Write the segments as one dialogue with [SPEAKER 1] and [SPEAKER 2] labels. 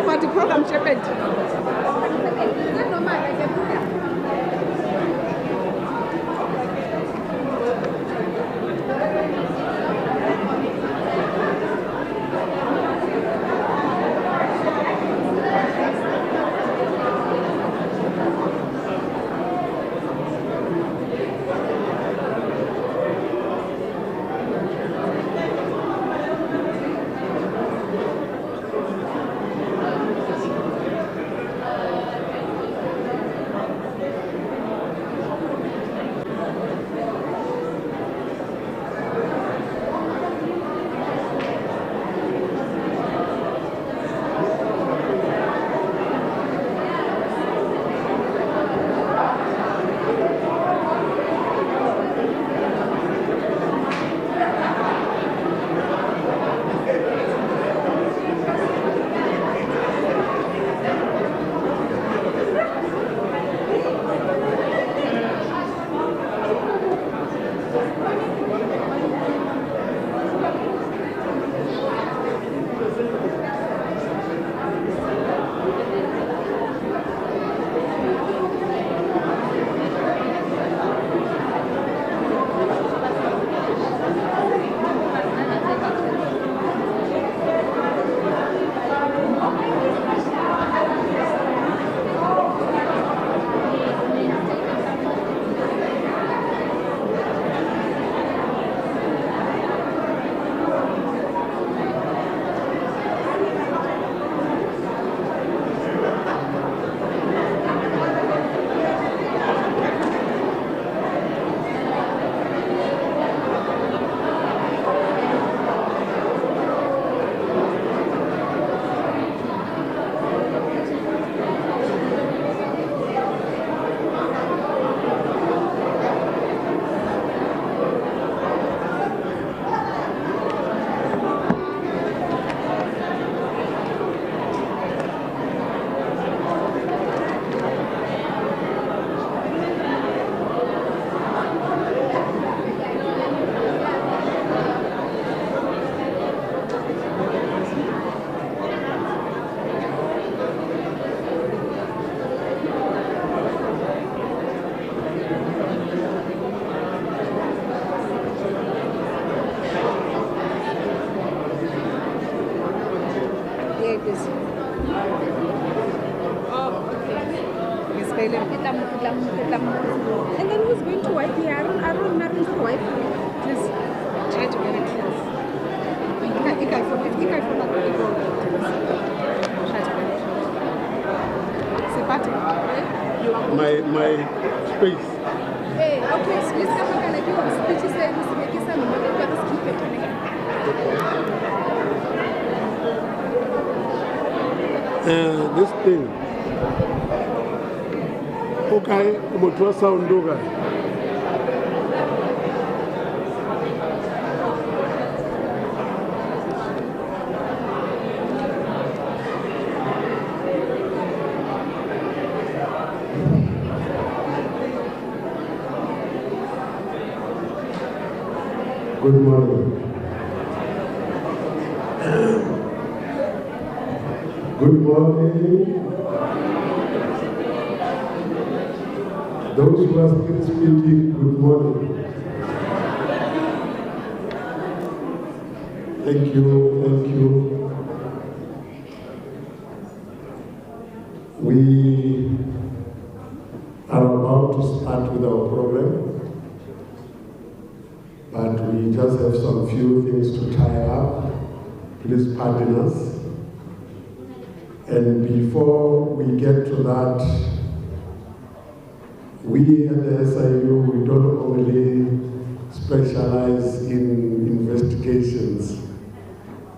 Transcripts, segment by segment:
[SPEAKER 1] Party program shepherd.
[SPEAKER 2] And then who's going to wipe here? I don't know to wipe. Please try to get it close.
[SPEAKER 3] My space.
[SPEAKER 2] Hey, okay, so let's come back and give us speeches and make it some
[SPEAKER 3] this thing. Okay, about what sound do guys? Good morning. Good morning. Those who are still speaking, good morning. Thank you, thank you. We are about to start with our program, but we just have some few things to tie up. Please pardon us. And before we get to that, we at the SIU, we don't only specialize in investigations.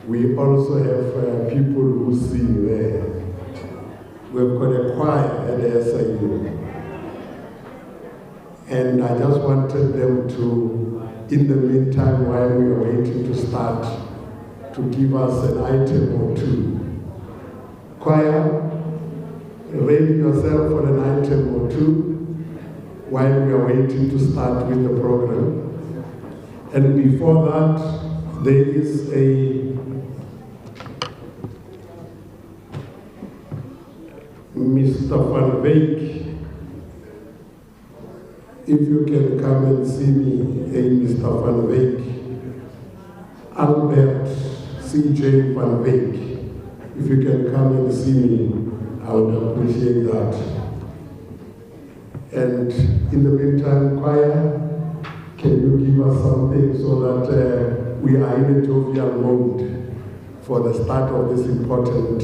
[SPEAKER 3] We also have people who sing there. We've got a choir at the SIU. And I just wanted them to, in the meantime, while we are waiting to start, to give us an item or two. Choir, ready yourself for an item or two while we are waiting to start with the program. And before that, there is a Mr. Van Wyk. If you can come and see me, a Mr. Van Wyk, Albert C.J. Van Wyk. If you can come and see me, I would appreciate that. And in the meantime, choir, can you give us something so that we are in a jovial mode for the start of this important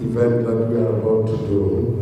[SPEAKER 3] event that we are about to do?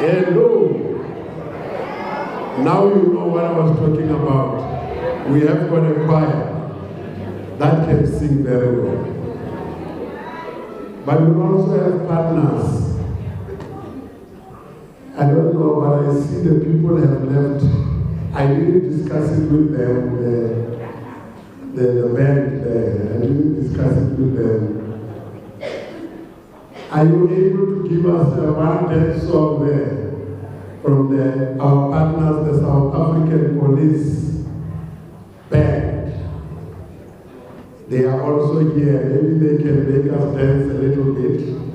[SPEAKER 3] Hello. Now you know what I was talking about. We have got a choir that can sing very well. But we also have partners. I don't know, but I see the people have left. I didn't discuss it with them, the band there. I didn't discuss it with them. Are you able to give us one dance song there from our partners, the South African Police Band? They are also here. Maybe they can make us dance a little bit.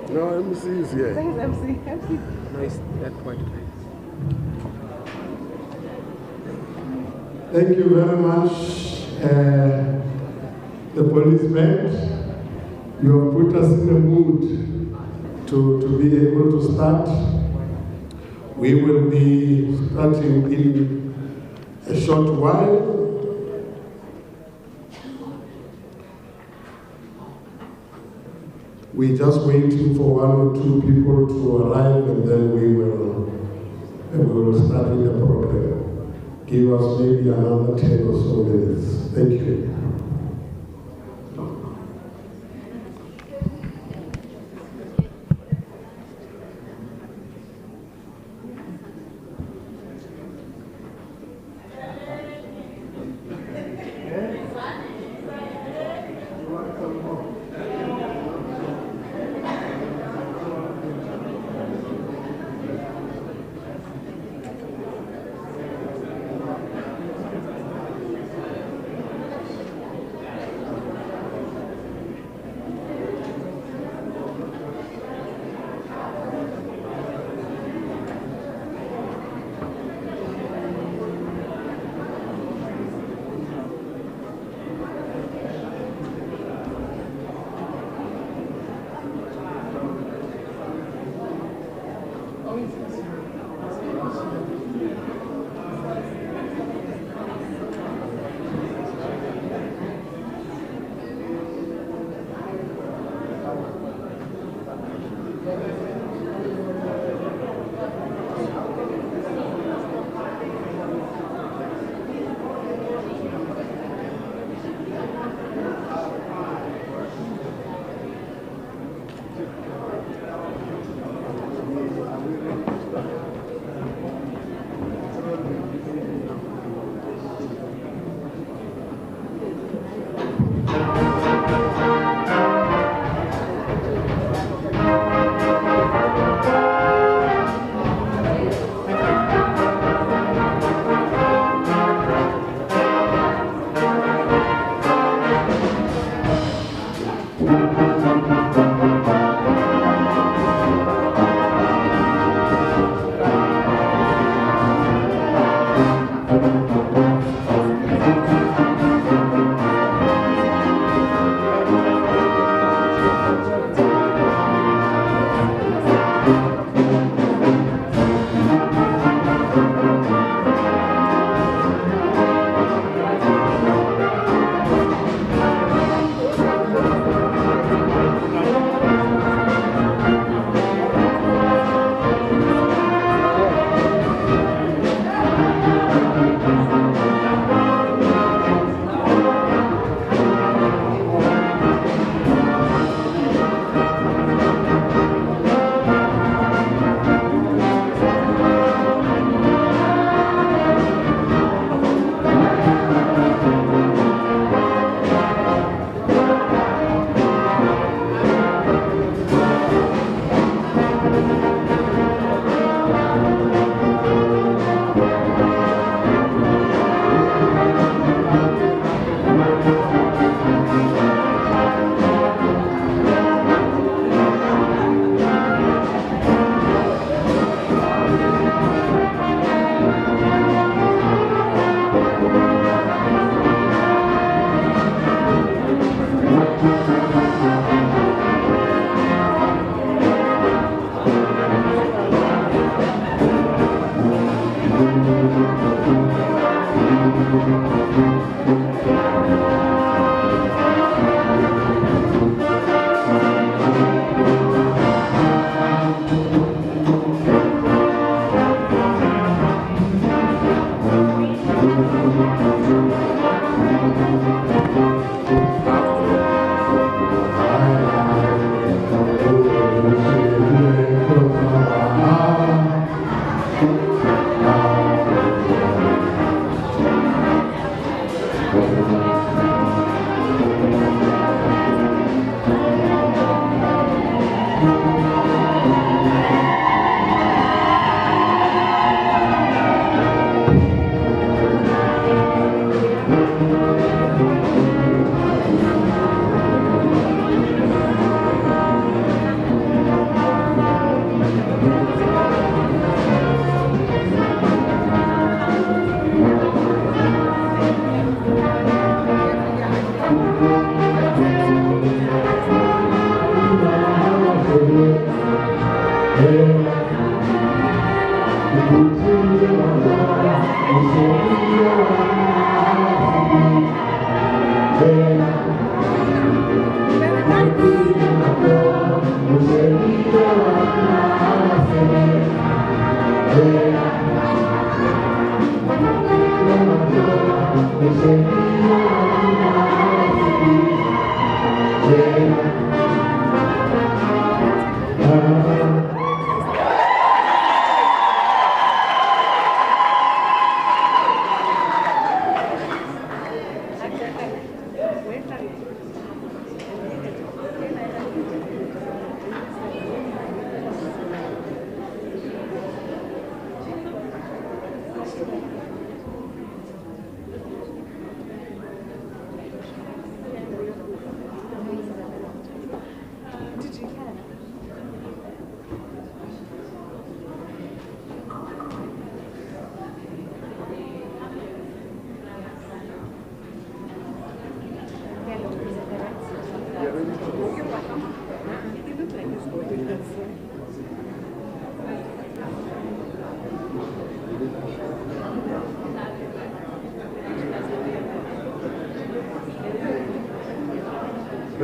[SPEAKER 1] No, MC is here.
[SPEAKER 2] Thanks, MC.
[SPEAKER 1] Nice, that point.
[SPEAKER 3] Thank you very much, the police band. You have put us in the mood to be able to start. We will be starting in a short while. We're just waiting for one or two people to arrive, and then we will start in the program. Give us maybe another 10 or so minutes. Thank you.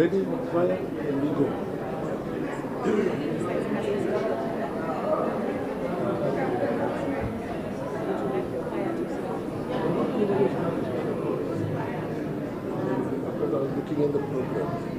[SPEAKER 1] Ready, fire, and we go. Because I was looking at the program.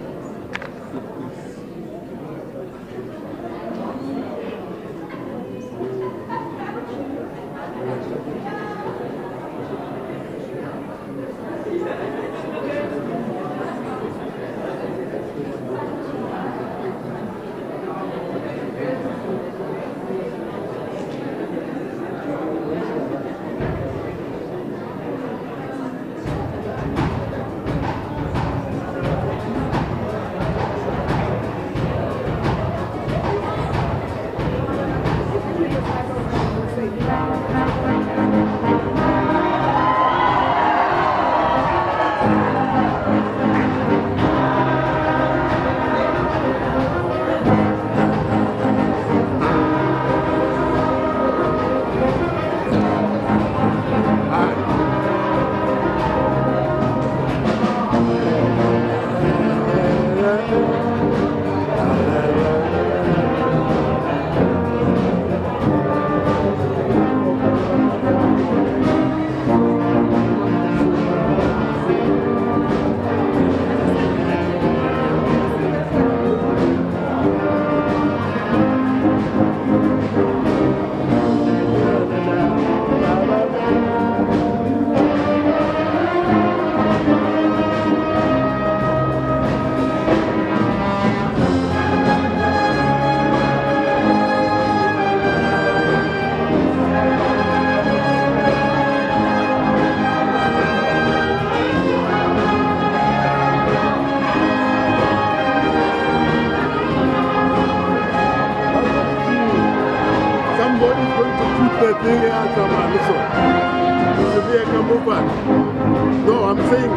[SPEAKER 1] No, I'm saying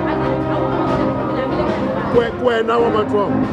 [SPEAKER 1] where now I'm at home.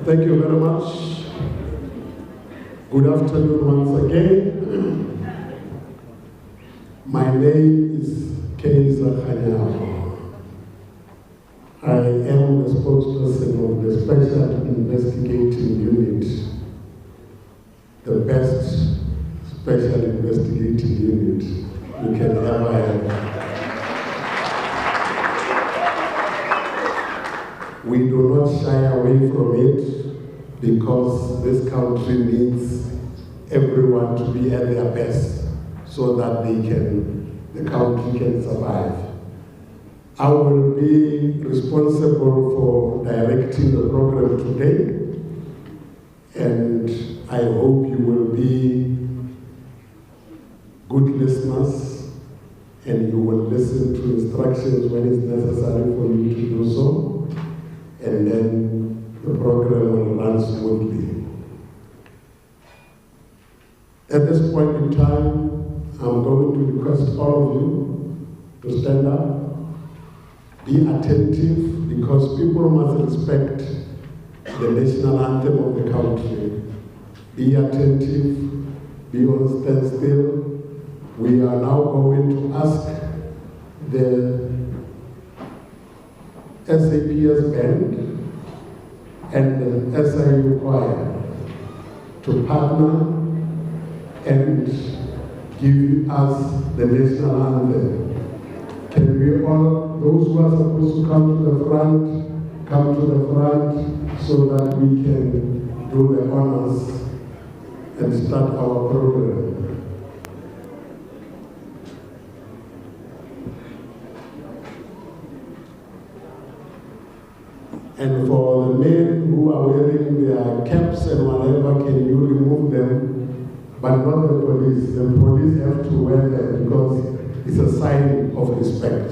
[SPEAKER 3] Thank you very much. Good afternoon once again. My name is Keiza Kanyao. I am the spokesperson of the Special Investigating Unit, the best Special Investigating Unit you can ever have. We do not shy away from it because this country needs everyone to be at their best so that the country can survive. I will be responsible for directing the program today, and I hope you will be good listeners and you will listen to instructions when it's necessary for you to do so. And then the program will run smoothly. At this point in time, I'm going to request all of you to stand up, be attentive, because people must respect the national anthem of the country. Be attentive, be on standstill. We are now going to ask the SAPS band and the SIU choir to partner and give us the national anthem. Can we all, those who are supposed to come to the front so that we can do the honors and start our program. And for the men who are wearing their caps and whatever, can you remove them? But not the police. The police have to wear them because it's a sign of respect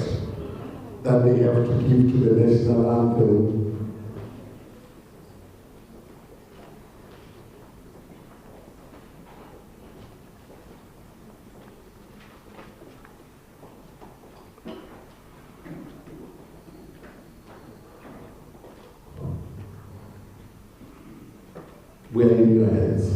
[SPEAKER 3] that they have to give to the national anthem. We are in your hands.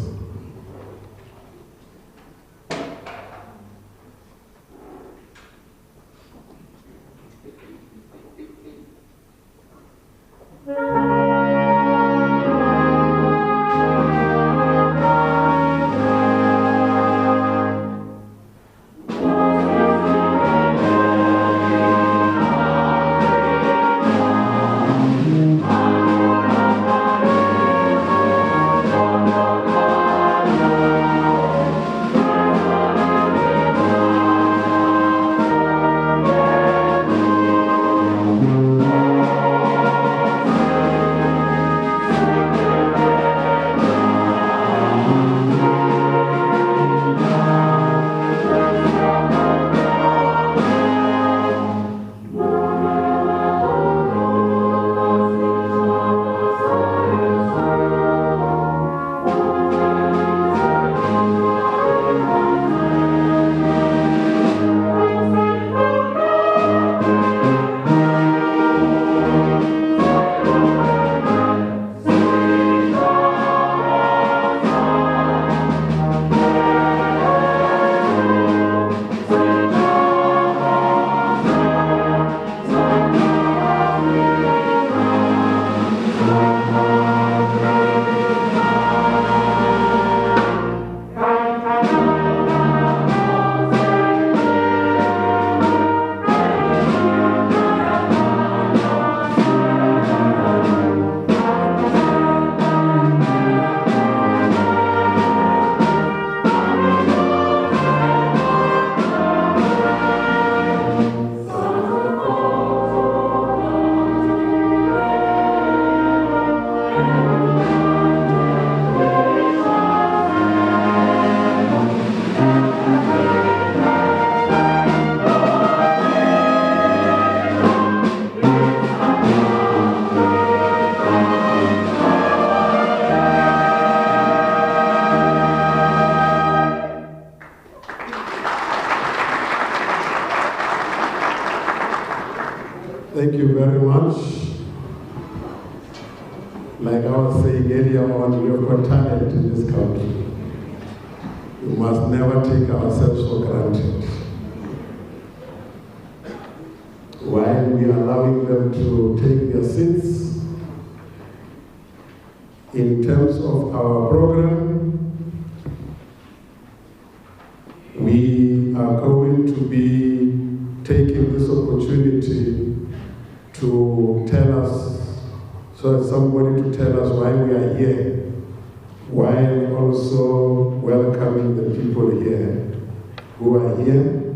[SPEAKER 3] Thank you very much. Like I was saying earlier on, we have got talent in this country. We must never take ourselves for granted. While we are allowing them to take their seats, in terms of our program, we are going to be taking this opportunity to tell us, so somebody to tell us why we are here, while also welcoming the people here who are here.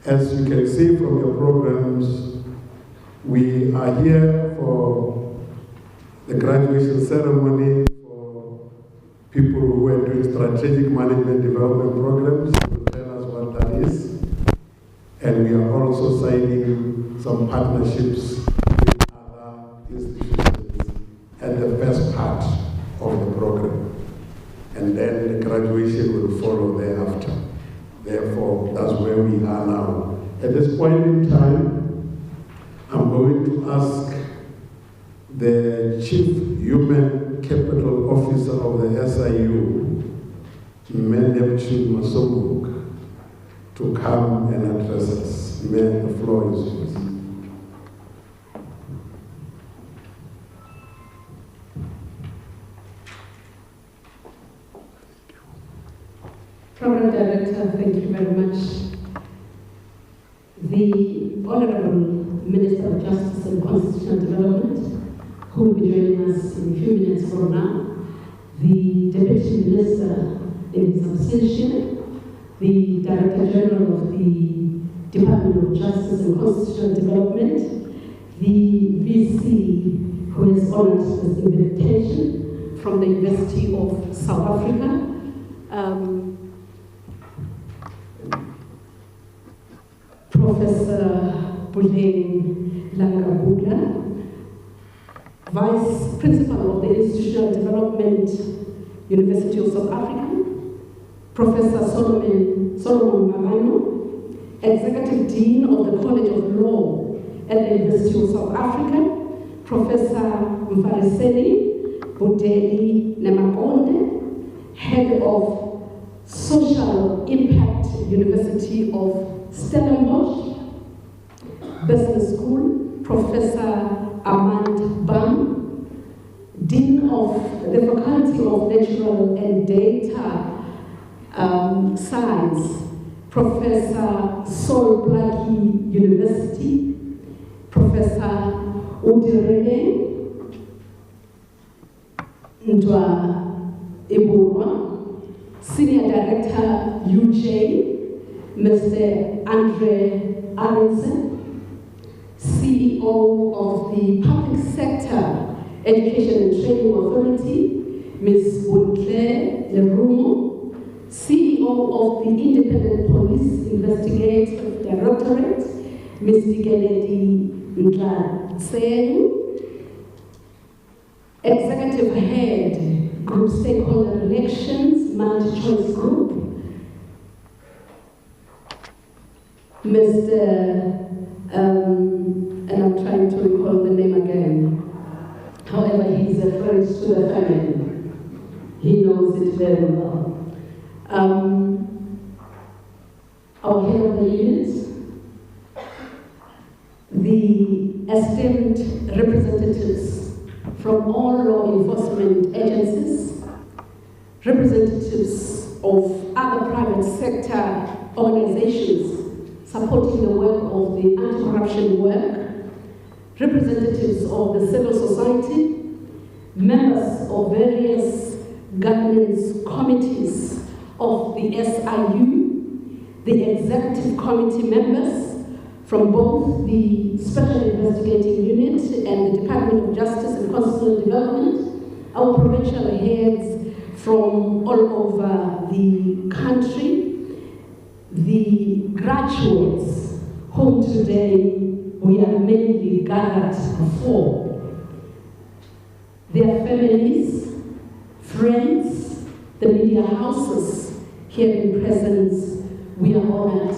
[SPEAKER 3] As you can see from your programs, we are here for the graduation ceremony for people who are doing strategic management development programs. Will tell us what that is. And we are also signing some partnerships with other institutions at the first part of the program. And then the graduation will follow thereafter. Therefore, that's where we are now. At this point in time, I'm going to ask the Chief Human Capital Officer of the SIU, Neptune Masomuk, to come and address us. The floor is yours.
[SPEAKER 4] Program Director, thank you very much. The Honorable Minister of Justice and Constitutional Development, who will be joining us in a few minutes from now, the Deputy Minister in his absentia, the Director General of the Department of Justice and Constitutional Development, the VC who has honored this invitation from the University of South Africa, Professor Buleng Langabula, Vice Principal of the Institutional Development, University of South Africa, Professor Solomon Mamano, Executive Dean of the College of Law at the University of South Africa, Professor Mfariseni Budeli Nemakonde, Head of Social Impact, University of Stellenbosch Business School, Professor Armand Bam, Dean of the Faculty of Natural and Data Science, Professor Sol Blackie University, Professor Udirene Ndwa Iburwa, Senior Director UJ, Mr. Andre Aronson, CEO of the Public Sector Education and Training Authority, Ms. Claire Lerumo, CEO of the Independent Police Investigative Directorate, Ms. Digeledi Ndlatseng, Executive Head, Group Stakeholder Relations, Multi-Choice Group, Mr. And I'm trying to recall the name again. However, he's a friend to the family. He knows it very well. Our head of the unit, the esteemed representatives from all law enforcement agencies, representatives of other private sector organizations supporting the work of the anti-corruption work, representatives of the civil society, members of various governance committees of the SIU, the executive committee members from both the Special Investigating Unit and the Department of Justice and Constitutional Development, our provincial heads from all over the country, the graduates whom today we are mainly gathered for, their families, friends, the media houses here in presence, we are honored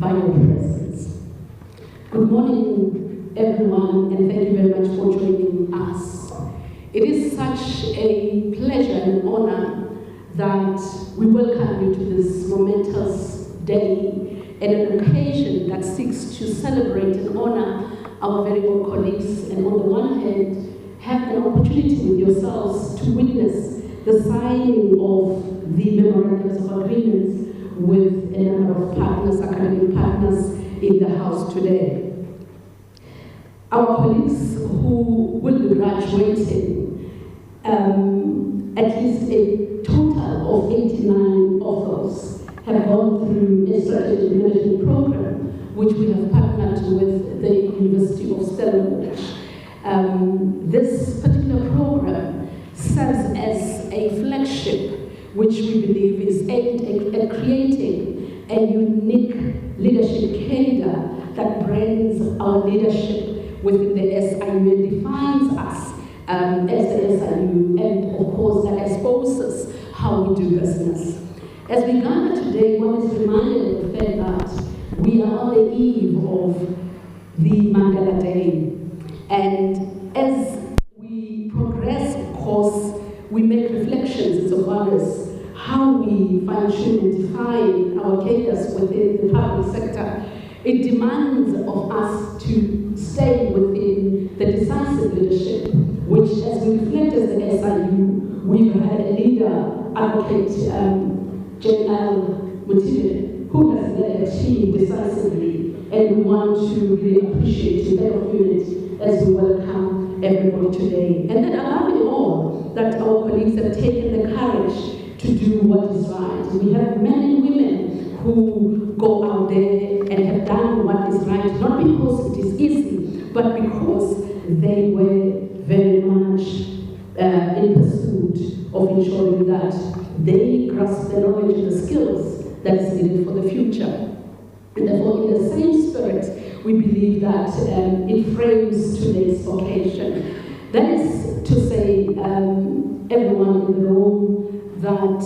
[SPEAKER 4] by your presence. Good morning, everyone, and thank you very much for joining us. It is such a pleasure and honor that we welcome you to this momentous day and an occasion that seeks to celebrate and honor our very own colleagues, and on the one hand, have an opportunity with yourselves to witness the signing of the memorandums of agreements with a number of partners, academic partners in the House today. Our colleagues who will be graduating, at least a total of 89 of those have gone through a strategic management program which we have partnered with the University of Stellenbosch. This particular program serves as a flagship which we believe is aimed at creating a unique leadership cadre that brings our leadership within the SIU and defines us as the SIU, and of course that exposes how we do business. As we gather today, one is reminded of the fact that we are on the eve of the Mandela Day, and as we progress, of course, we make reflections insofar as how we fine-tune and define our cadres within the public sector. It demands of us to stay within the decisive leadership, which, as we reflect as the SIU, we've had a leader, Advocate J.L. Mutibe, who has led a team decisively, and we want to really appreciate the head of unit as we welcome everybody today. And then allow it all that our colleagues have taken the courage to do what is right. We have men and women who go out there and have done what is right, not because it is easy, but because they were very much in pursuit of ensuring that they grasp the knowledge and the skills that is needed for the future. And therefore, in the same spirit, we believe that it frames today's occasion. That is to say, everyone in the room, that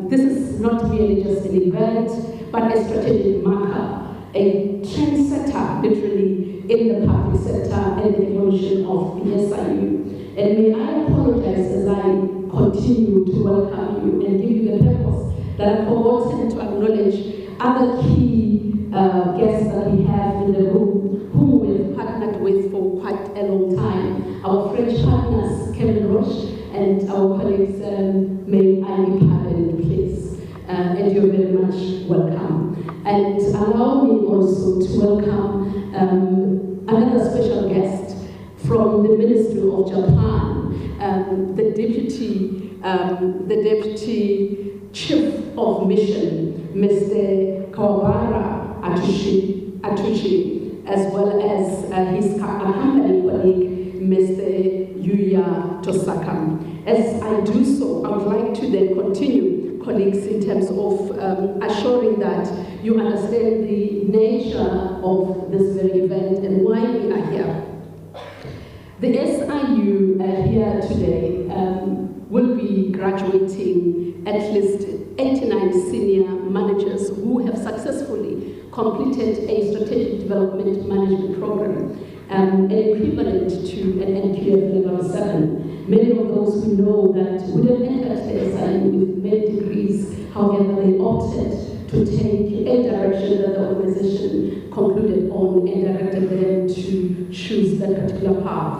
[SPEAKER 4] this is not merely just an event, but a strategic marker, a trendsetter, literally, in the public sector and the evolution of the SIU. And may I apologize as I continue to welcome you and give you the purpose that I've forgotten to acknowledge other key guests that we have in the room, whom we've partnered with for quite a long time. Our French partners, Kevin Roche, and our colleagues, may I be pardoned, please. And you're very much welcome. And allow me also to welcome another special guest from the Ministerial of Japan, the Deputy Chief of Mission, Mr. Kawabara Atushi, as well as his accompanying colleague, Mr. Yuya Tosaka. As I do so, I would like to then continue, colleagues, in terms of assuring that you understand the nature of this very event and why we are here. The SIU here today will be graduating at least 89 senior managers who have successfully completed a strategic development management program, equivalent to an NQF level 7. Many of those we know that would have entered the SIU with many degrees, however, they opted to take a direction that the organization concluded on and directed them to choose that particular path.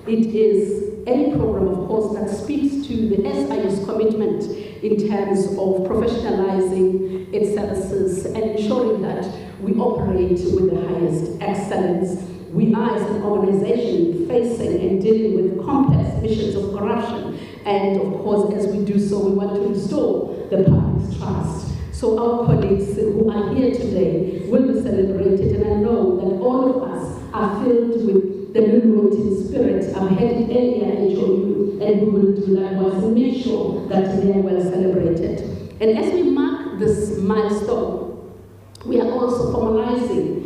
[SPEAKER 4] It is a program, of course, that speaks to the SIU's commitment in terms of professionalizing its services and ensuring that we operate with the highest excellence. We are, as an organization, facing and dealing with complex missions of corruption, and of course, as we do so, we want to restore the public's trust. So our colleagues who are here today will be celebrated, and I know that all of us are filled with the liberating spirit. I'm headed earlier in HOU, and we will do likewise and make sure that they are well celebrated. And as we mark this milestone, we are also formalizing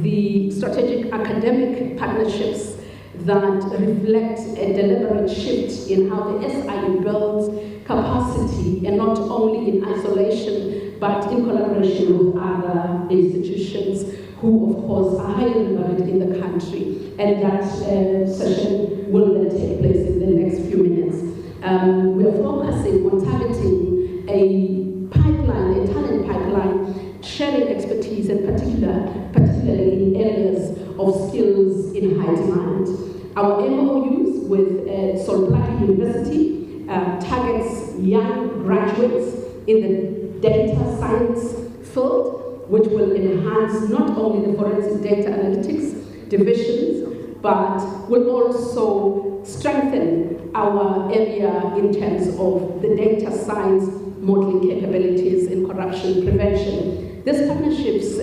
[SPEAKER 4] the strategic academic partnerships that reflect a deliberate shift in how the SIU builds capacity, and not only in isolation, but in collaboration with other institutions. who of course are highly regarded in the country. And that session will then take place in the next few minutes. We are focusing on targeting a pipeline, a talent pipeline, sharing expertise and particularly in areas of skills in high demand. Our MOUs with Solplaki University targets young graduates in the data science field, which will enhance not only the forensic data analytics divisions, but will also strengthen our area in terms of the data science modeling capabilities in corruption prevention. This partnerships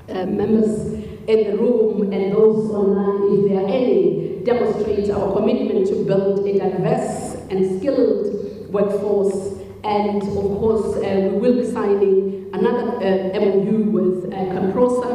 [SPEAKER 4] members in the room and those online, if there are any, demonstrates our commitment to build a diverse and skilled workforce. And of course, we will be signing another MOU with Camprosa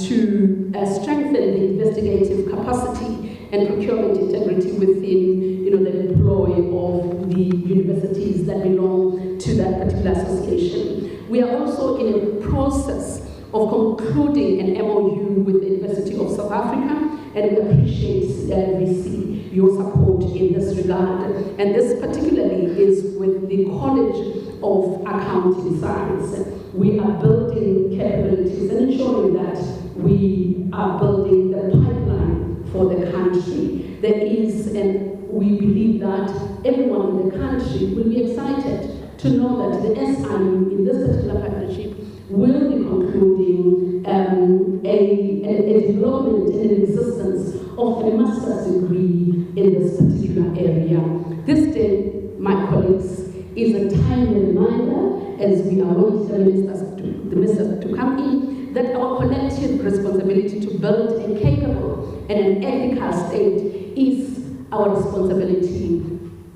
[SPEAKER 4] to strengthen the investigative capacity and procurement integrity within the employ of the universities that belong to that particular association. We are also in a process of concluding an MOU with the University of South Africa, and we appreciate VC, your support in this regard. And this particularly is with the College of Accounting Science. We are building capabilities and ensuring that we are building the pipeline for the country. There is, and we believe that everyone in the country will be excited to know that the SIU in this particular partnership will be concluding a development and an existence of a master's degree in this particular area. This day, my colleagues, is a timely reminder as we await the ministers to come in, that our collective responsibility to build a capable and an ethical state is our responsibility,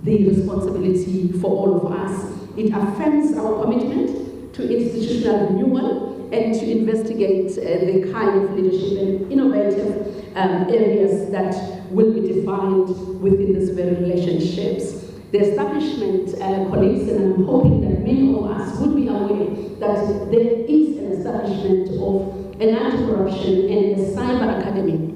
[SPEAKER 4] the responsibility for all of us. It affirms our commitment to institutional renewal and to investigate the kind of leadership and innovative areas that will be defined within these very relationships. The establishment, colleagues, and I'm hoping that many of us would be aware that there is an establishment of an anti-corruption and a cyber academy,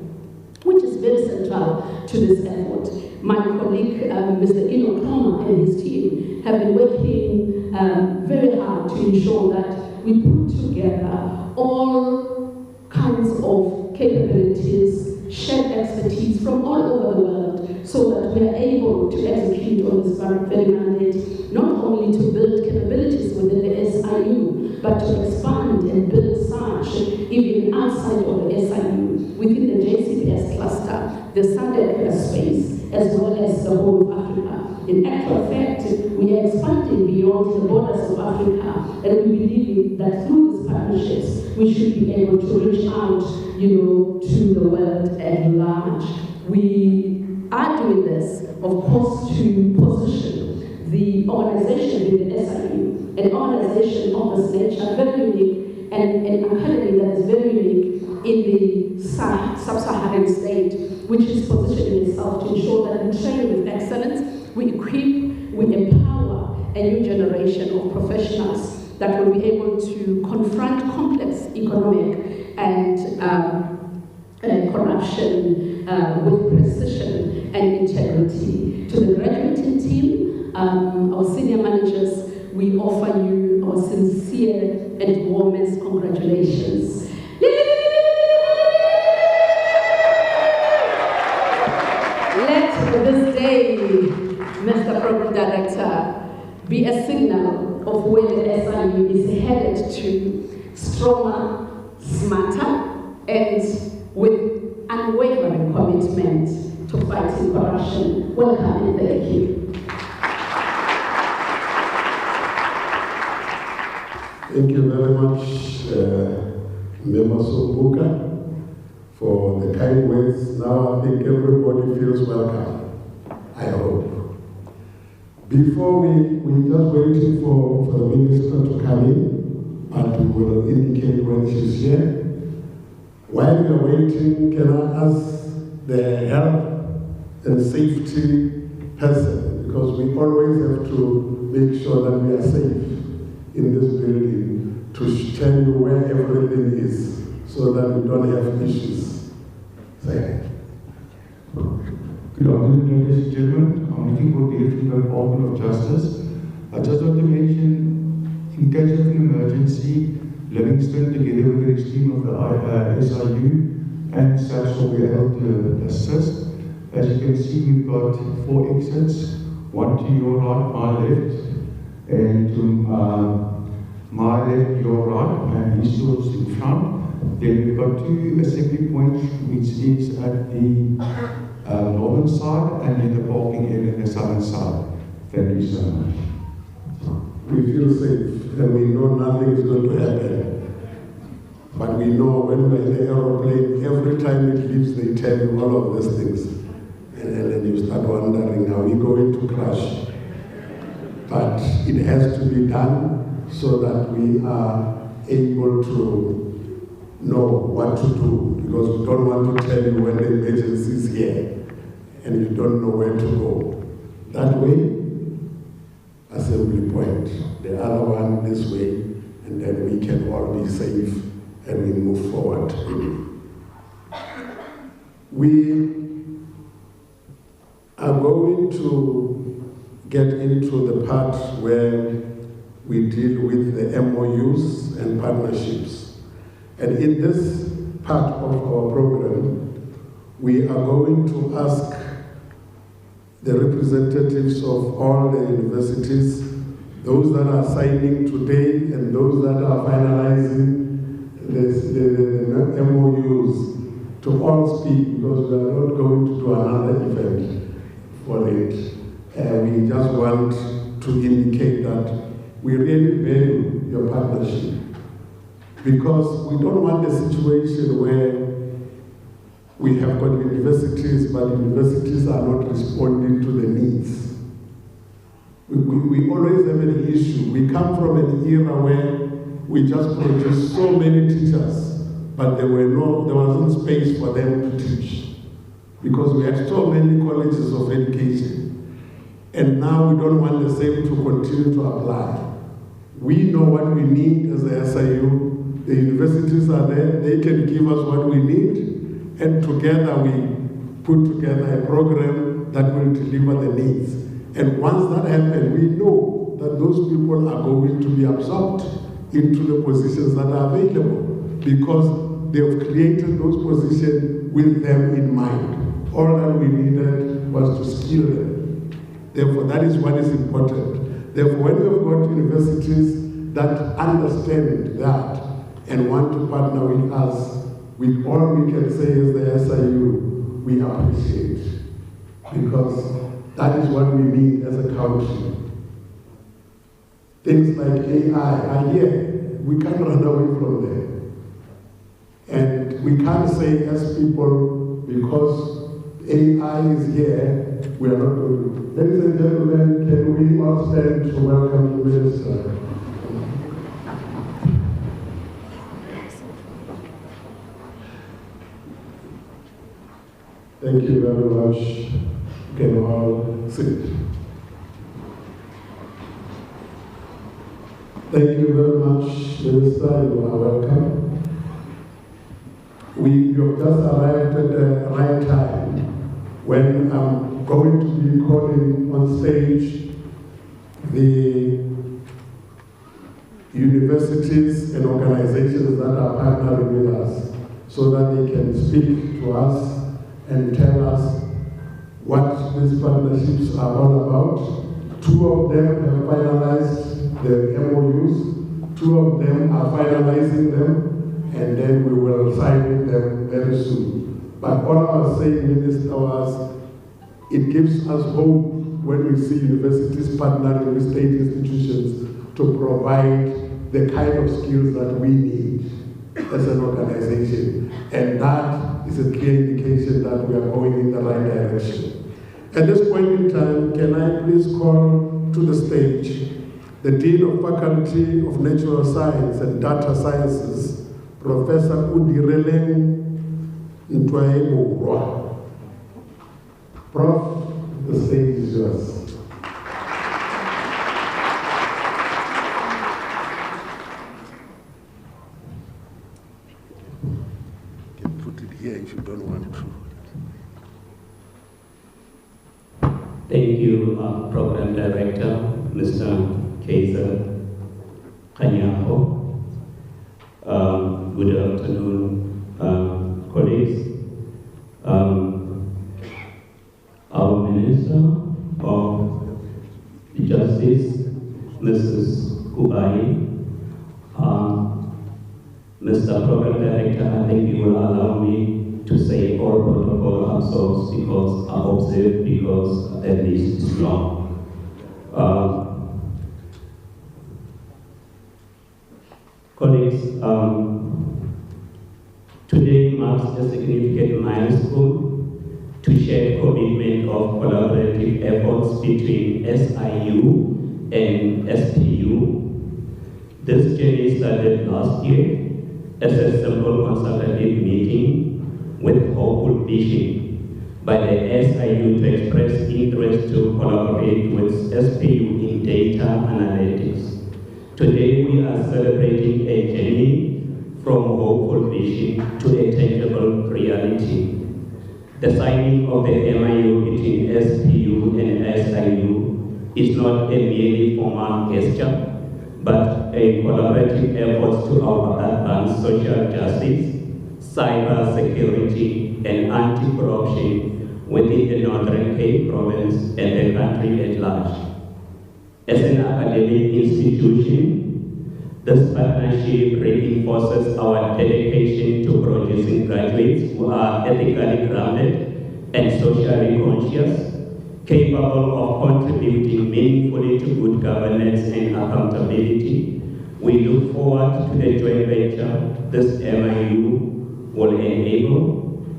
[SPEAKER 4] which is very central to this effort. My colleague, Mr. Ino Kloma, and his team have been working very hard to ensure that we put together all kinds of capabilities, shared expertise from all over the world, so that we are able to execute on this very mandate, not only to build capabilities within the SIU, but to expand and build such even outside of the SIU, within the JCPS cluster, the SADC space, as well as the whole of Africa. In actual fact, we are expanding beyond the borders of Africa, and we believe that through these partnerships, we should be able to reach out, to the world at large. We are doing this, of course, to position the organization in the SIU, an organization of this nature, very unique, and an academy that is very unique in the sub-Saharan state, which is positioning itself to ensure that we train with excellence, we equip, we empower a new generation of professionals that will be able to confront complex economic and corruption with precision and integrity. To the graduating team, our senior managers, we offer you our sincere and warmest congratulations. Let this day, Mr. Program Director, be a signal of where the SIU is headed to, stronger, smarter, and with unwavering commitment to fighting corruption. Welcome and thank you.
[SPEAKER 3] Thank you very much, Member Sobuka, for the kind words. Now I think everybody feels welcome, I hope. Before we're just waiting for the minister to come in, and we will indicate when she's here. While we are waiting, can I ask the health and safety person, because we always have to make sure that we are safe in this building, to tell you where everything is so that we don't have issues. Thank you.
[SPEAKER 5] Good afternoon, ladies and gentlemen. I'm looking for the Department of Justice. I just want to mention, in case of an emergency, Livingston, together with the rest team of the SIU and SAPS, will be able to assist. As you can see, we've got 4 exits, one to your right, my left, and to my left, your right, and these doors in front. Then we've got 2 assembly points, which is at the northern side, and then the parking area on the southern side. Thank you so much.
[SPEAKER 3] We feel safe and we know nothing is going to happen. But we know when we're in the aeroplane, every time it leaves, they tell you all of these things. And then you start wondering, are we going to crash? But it has to be done so that we are able to know what to do, because we don't want to tell you when the emergency is here and you don't know where to go. That way, assembly point, the other one this way, and then we can all be safe and we move forward. We are going to get into the part where we deal with the MOUs and partnerships. And in this part of our program, we are going to ask the representatives of all the universities, those that are signing today and those that are finalizing the MOUs, to all speak, because we are not going to do another event for it. We just want to indicate that we really value your partnership, because we don't want a situation where we have got universities, but universities are not responding to the needs. We always have an issue. We come from an era where we just produced so many teachers, but there wasn't space for them to teach, because we had so many colleges of education. And now we don't want the same to continue to apply. We know what we need as a SIU. The universities are there, they can give us what we need, and together we put together a program that will deliver the needs. And once that happens, we know that those people are going to be absorbed into the positions that are available, because they've created those positions with them in mind. All that we needed was to skill them. Therefore, that is what is important. Therefore, when we have got universities that understand that and want to partner with us, with all we can say as the SIU, we appreciate, because that is what we need as a country. Things like AI are here. We can't run away from them. And we can't say as people, because AI is here, we are not going to. Ladies and gentlemen, can we all stand to welcome the Minister? Thank you very much. You can all sit. Thank you very much, Minister. You are welcome. You have just arrived at the right time, when I'm going to be calling on stage the universities and organizations that are partnering with us, so that they can speak to us and tell us what these partnerships are all about. 2 of them have finalized the MOUs, 2 of them are finalizing them, and then we will sign them very soon. But all I was saying, Minister, was it gives us hope when we see universities partnering with state institutions to provide the kind of skills that we need as an organization. And that is a clear indication that we are going in the right direction. At this point in time, can I please call to the stage the Dean of Faculty of Natural Science and Data Sciences, Professor Udireleng Ntwaebo. Prof, the stage is yours.
[SPEAKER 1] here if you don't want to.
[SPEAKER 6] Thank you, Program Director, Mr. Kaiser Kanyaho. Good afternoon, colleagues. Our Minister of Justice, Mrs. Kubai, Mr. Program Director, I think you will allow me to say all protocol absorbs because observed because at least it's long. Colleagues, today marks a significant milestone to share commitment of collaborative efforts between SIU and SPU. This journey started last year as a simple consultative meeting with hopeful vision by the SIU to express interest to collaborate with SPU in data analytics. Today we are celebrating a journey from hopeful vision to a tangible reality. The signing of the MIU between SPU and SIU is not a merely formal gesture, but a collaborative effort to advance social justice, cyber security, and anti-corruption within the Northern Cape province and the country at large. As an academic institution, this partnership reinforces our dedication to producing graduates who are ethically grounded and socially conscious, capable of contributing meaningfully to good governance and accountability. We look forward to the joint venture this MIU will enable,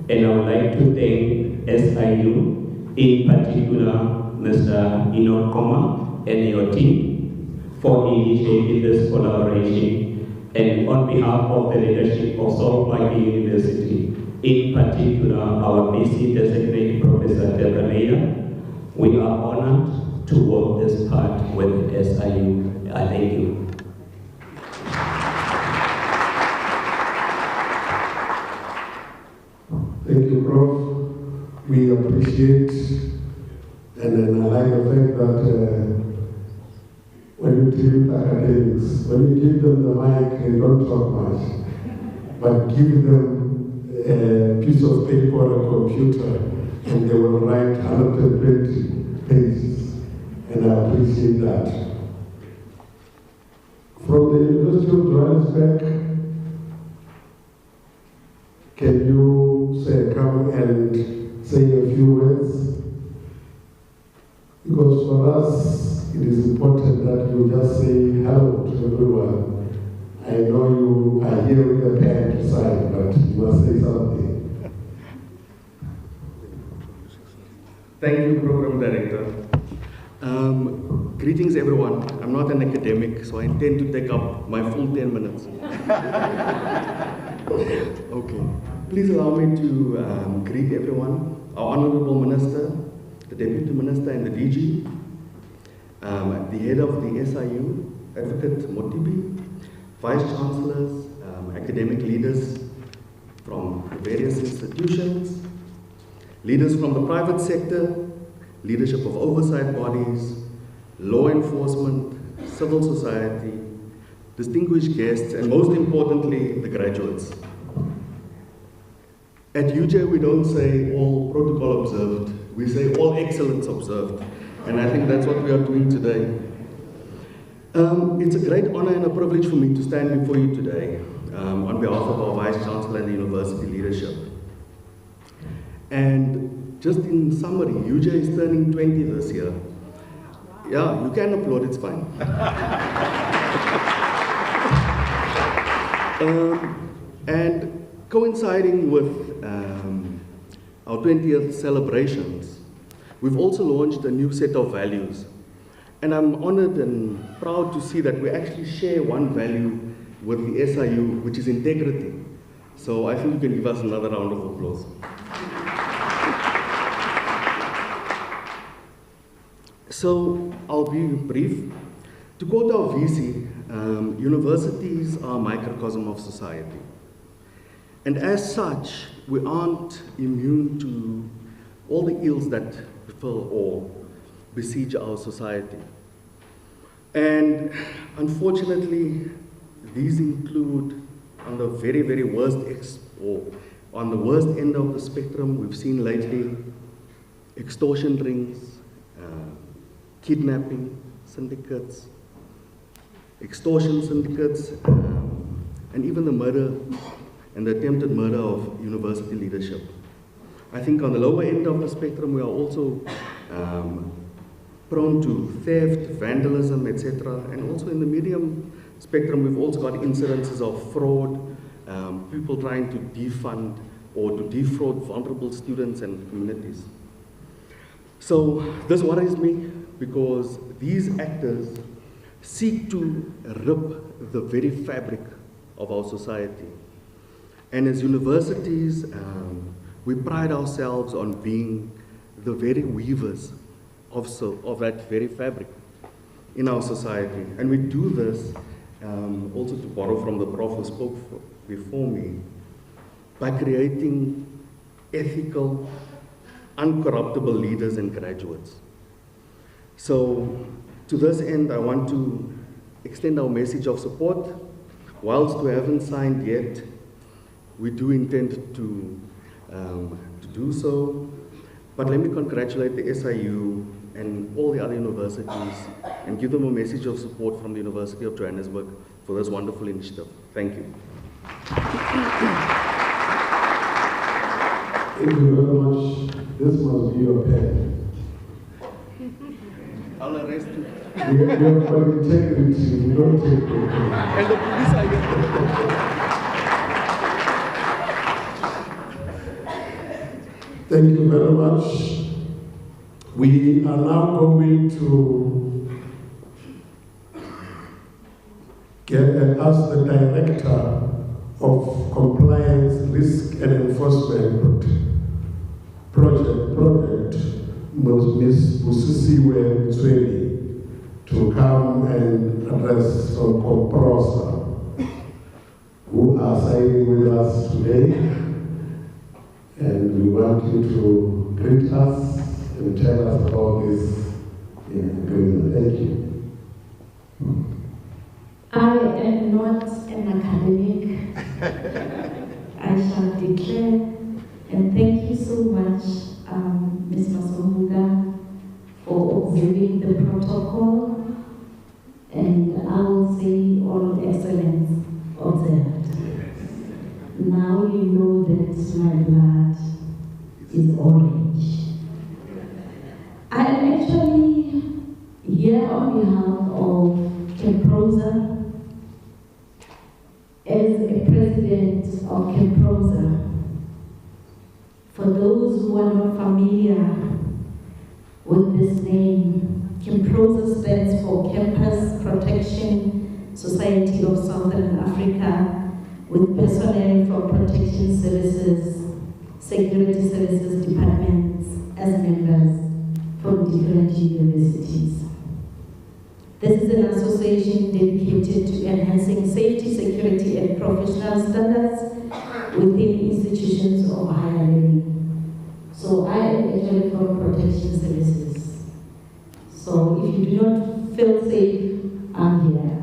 [SPEAKER 6] and I would like to thank SIU, in particular Mr. Inokoma and your team, for initiating this collaboration, and on behalf of the leadership of Southwest University, in particular our BC designate Professor Deborah Mayer, we are honored to work this part with SIU. I thank you.
[SPEAKER 3] Thank you, Prof. We appreciate, and then I like the fact that when you deal with academics, when you give them the mic, they don't talk much, but give them a piece of paper or a computer, and they will write 120 pages, and I appreciate that. From the University of Johannesburg, can you come and say a few words? Because for us, it is important that you just say hello to everyone. I know you are here with a pen to sign, but you must say something.
[SPEAKER 7] Thank you, Program Director. Greetings, everyone. I'm not an academic, so I intend to take up my full 10 minutes. Okay. Please allow me to greet everyone, our Honorable Minister, the Deputy Minister and the DG, the head of the SIU, Advocate Motibi, Vice Chancellors, academic leaders from the various institutions, leaders from the private sector, leadership of oversight bodies, law enforcement, civil society, distinguished guests, and most importantly, the graduates. At UJ, we don't say all protocol observed, we say all excellence observed. And I think that's what we are doing today. It's a great honor and a privilege for me to stand before you today on behalf of our Vice Chancellor and the university leadership. And just in summary, UJ is turning 20 this year. Yeah, you can applaud, it's fine. And coinciding with our 20th celebrations, we've also launched a new set of values. And I'm honored and proud to see that we actually share one value with the SIU, which is integrity. So I think you can give us another round of applause. So I'll be brief. To quote our VC, universities are a microcosm of society. And as such, we aren't immune to all the ills that befall or besiege our society. And unfortunately, these include, on the very, very worst on the worst end of the spectrum, we've seen lately extortion rings, kidnapping syndicates, extortion syndicates, and even the murder and the attempted murder of university leadership. I think on the lower end of the spectrum, we are also prone to theft, vandalism, etc. And also in the medium spectrum, we've also got incidences of fraud, people trying to defund or to defraud vulnerable students and communities. So this worries me because these actors seek to rip the very fabric of our society. And as universities, we pride ourselves on being the very weavers of that very fabric in our society. And we do this, also to borrow from the prof who spoke before me, by creating ethical, uncorruptible leaders and graduates. So to this end, I want to extend our message of support. Whilst we haven't signed yet, we do intend to do so. But let me congratulate the SIU and all the other universities and give them a message of support from the University of Johannesburg for this wonderful initiative. Thank you.
[SPEAKER 3] Thank you very much. This must be your pen.
[SPEAKER 7] I'll arrest you.
[SPEAKER 3] We have got integrity. We don't take the pen.
[SPEAKER 7] And the police are here.
[SPEAKER 3] Thank you very much. We are now going to ask the Director of Compliance, Risk and Enforcement Project, Ms. Busisiwe Tsweni, to come and address some Comprosa, who are signing with us today. And we want you to greet us and tell us about this agreement. Thank you.
[SPEAKER 8] I am not an academic. I shall declare, and thank you so much, Ms. Masombuga, for observing the protocol, and I will say all excellence observed. Now you know that my blood is orange. I am actually here on behalf of Kemprosa, as a president of Kemprosa. For those who are not familiar with this name, Kemprosa stands for Campus Protection Society of Southern Africa, with personnel from protection services, security services departments as members from different universities. This is an association dedicated to enhancing safety, security, and professional standards within institutions of higher learning. So I am actually from protection services. So if you do not feel safe, I'm here.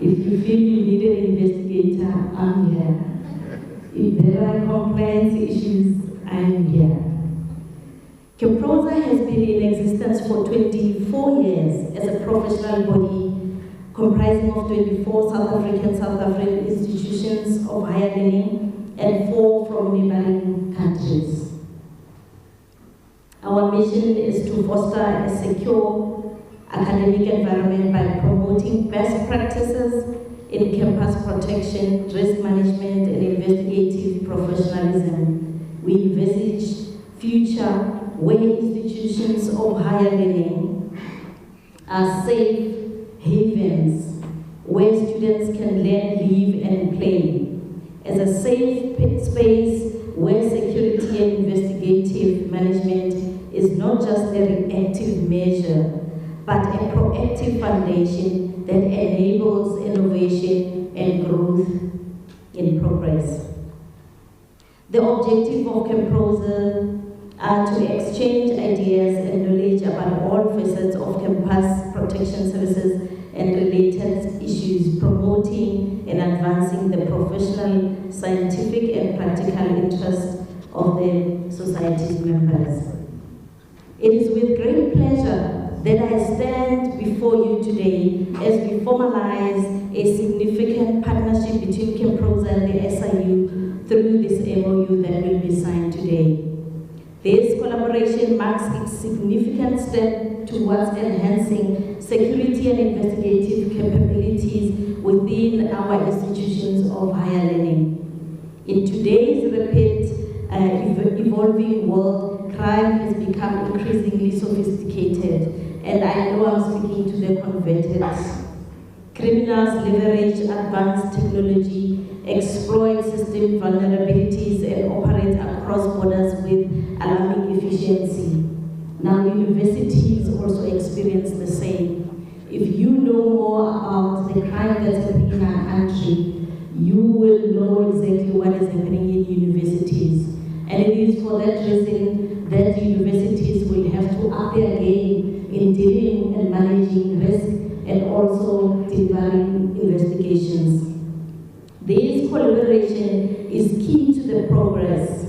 [SPEAKER 8] If you feel you need an investigator, I'm here. If there are compliance issues, I'm here. Kemprosa has been in existence for 24 years as a professional body comprising of 24 South African institutions of higher learning and 4 from neighboring countries. Our mission is to foster a secure academic environment by promoting best practices in campus protection, risk management, and investigative professionalism. We envisage future where institutions of higher learning are safe havens where students can learn, live, and play, as a safe space where security and investigative management is not just a reactive measure, but a proactive foundation that enables innovation and growth in progress. objective of Kemprosa are to exchange ideas and knowledge about all facets of campus protection services and related issues, promoting and advancing the professional, scientific, and practical interests of the society's members. It is with great pleasure that I stand before you today as we formalize a significant partnership between Kemprosa and the SIU through this MOU that will be signed today. This collaboration marks a significant step towards enhancing security and investigative capabilities within our institutions of higher learning. In today's rapid evolving world, crime has become increasingly sophisticated, and I know I'm speaking to the converted. Criminals leverage advanced technology, exploit system vulnerabilities, and operate across borders with alarming efficiency. Now, universities also experience the same. If you know more about the crime that's happening in our country, you will know exactly what is happening in universities. And it is for that reason that universities will have to up their game in dealing and managing risk and also delivering investigations. This collaboration is key to the progress.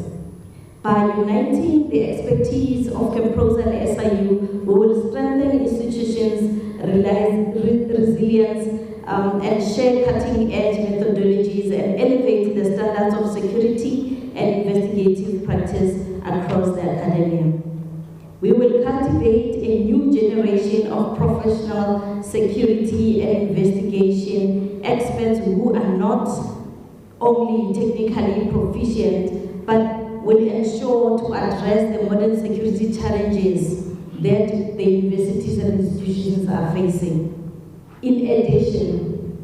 [SPEAKER 8] By uniting the expertise of Kemprosa and SIU, we will strengthen institutions' resilience and share cutting-edge methodologies and elevate the standards of security and investigative practice across the academia. We will cultivate a new generation of professional security and investigation experts who are not only technically proficient, but will ensure to address the modern security challenges that the universities and institutions are facing. In addition,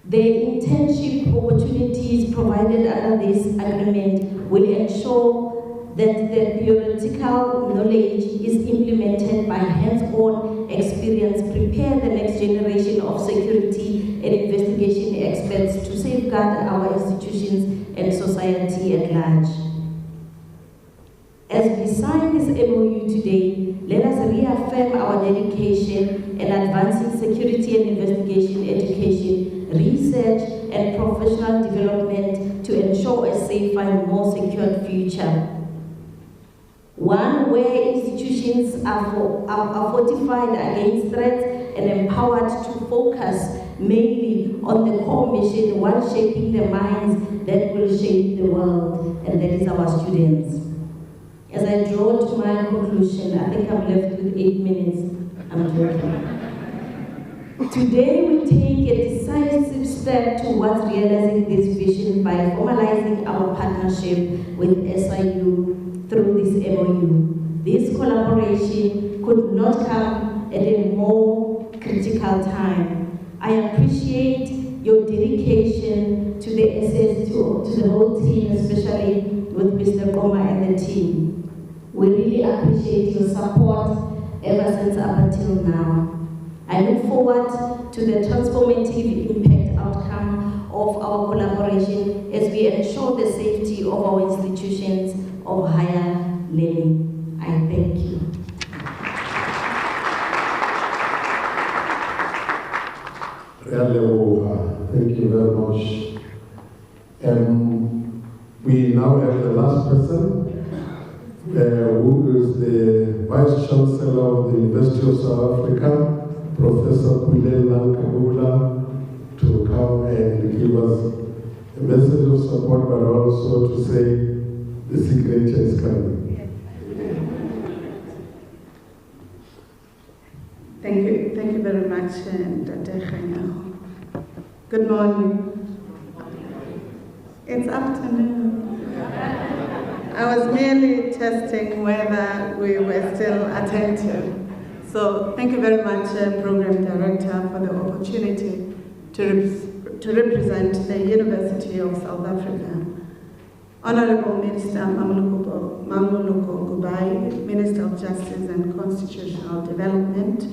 [SPEAKER 8] the internship opportunities provided under this agreement will ensure that the theoretical knowledge is implemented by hands-on experience, prepare the next generation of security and investigation experts to safeguard our institutions and society at large. As we sign this MOU today, let us reaffirm our dedication in advancing security and investigation education, research, and professional development to ensure a safer and more secure future. One where institutions are fortified against threats and empowered to focus mainly on the core mission, while shaping the minds that will shape the world, and that is our students. As I draw to my conclusion, I think I'm left with 8 minutes. I'm joking. Today we take a decisive step towards realizing this vision by formalizing our partnership with SIU through this MOU. This collaboration could not come at a more critical time. I appreciate your dedication to the SS, to the whole team, especially with Mr. Goma and the team. We really appreciate your support ever since up until now. I look forward to the transformative impact outcome of our collaboration as we ensure the safety of our institutions of higher learning. I thank you.
[SPEAKER 3] Thank you very much. We now have the last person, who is the Vice Chancellor of the University of South Africa, Professor Kwile Lankabula, to come and give us a message of support, but also to say the signature is coming.
[SPEAKER 2] Thank you very much, Dr. Khanya. Good morning. It's afternoon. I was merely testing whether we were still attentive. So thank you very much, Program Director, for the opportunity to represent the University of South Africa. Honorable Minister Mamuluko Gubai, Minister of Justice and Constitutional Development,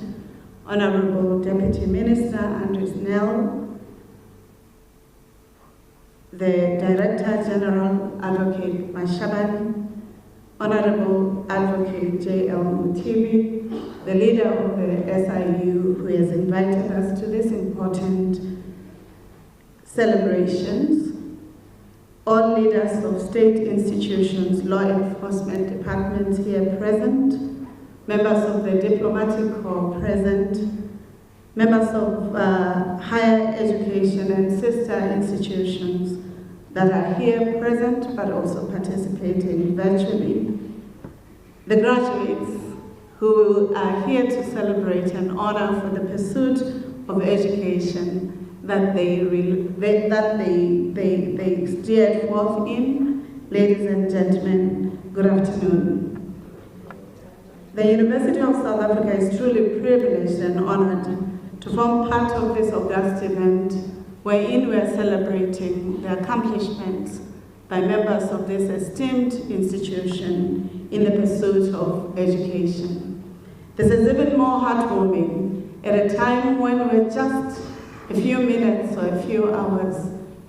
[SPEAKER 2] Honorable Deputy Minister Andrew Snell, the Director General, Advocate Mashabani, Honorable Advocate J.L. Mutibi, the leader of the SIU, who has invited us to this important celebrations, all leaders of state institutions, law enforcement departments here present, members of the diplomatic corps present, members of higher education and sister institutions that are here present but also participating virtually, the graduates who are here to celebrate and honor for the pursuit of education that they steered forth in. Ladies and gentlemen, good afternoon. The University of South Africa is truly privileged and honored to form part of this august event wherein we are celebrating the accomplishments by members of this esteemed institution in the pursuit of education. This is even more heartwarming at a time when we're just a few minutes or a few hours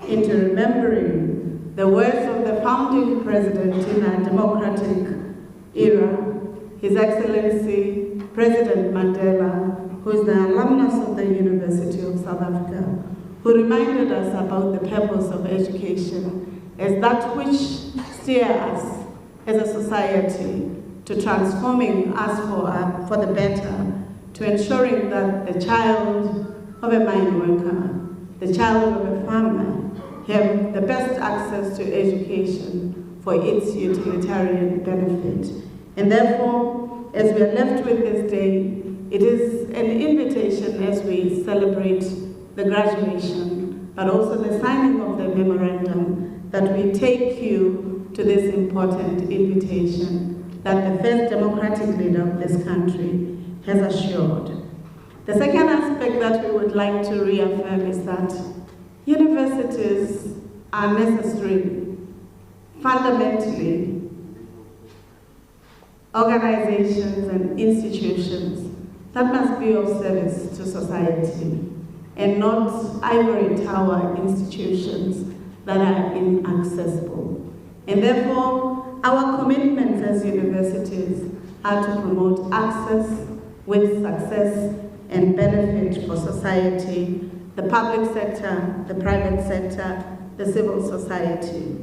[SPEAKER 2] into remembering the words of the founding president in our democratic era, His Excellency President Mandela, who is the alumnus of the University of South Africa, who reminded us about the purpose of education as that which steers us as a society to transforming us for the better, to ensuring that the child of a mine worker, the child of a farmer, have the best access to education for its utilitarian benefit. And therefore, as we are left with this day, it is an invitation as we celebrate the graduation, but also the signing of the memorandum, that we take you to this important invitation that the first democratic leader of this country has assured. The second aspect that we would like to reaffirm is that universities are necessary, fundamentally, organizations and institutions that must be of service to society and not ivory tower institutions that are inaccessible. And therefore, our commitments as universities are to promote access with success and benefit for society, the public sector, the private sector, the civil society.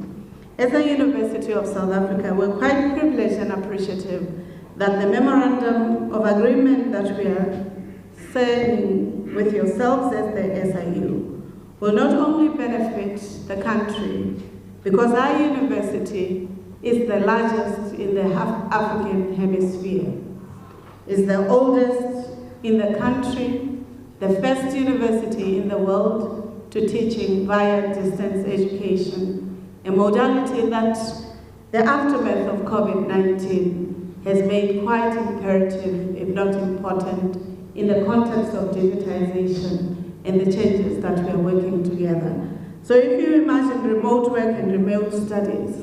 [SPEAKER 2] As a University of South Africa, we're quite privileged and appreciative that the Memorandum of Agreement that we are signing with yourselves as the SIU will not only benefit the country, because our university is the largest in the African hemisphere, is the oldest in the country, the first university in the world to teaching via distance education, a modality that the aftermath of COVID-19 has made quite imperative, if not important, in the context of digitization and the changes that we are working together. So if you imagine remote work and remote studies,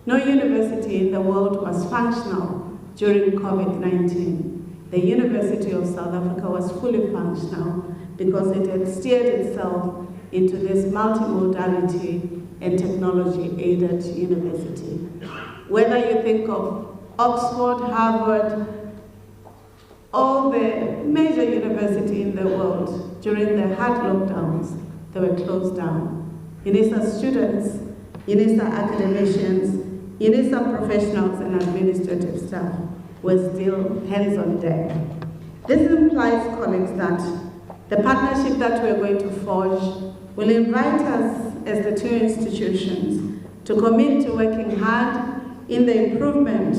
[SPEAKER 2] no university in the world was functional during COVID-19. The University of South Africa was fully functional because it had steered itself into this multimodality and technology-aided university. Whether you think of Oxford, Harvard, all the major universities in the world, during the hard lockdowns, they were closed down. UNISA students, UNISA academicians, UNISA professionals and administrative staff were still hands on deck. This implies, colleagues, that the partnership that we're going to forge will invite us as the two institutions to commit to working hard in the improvement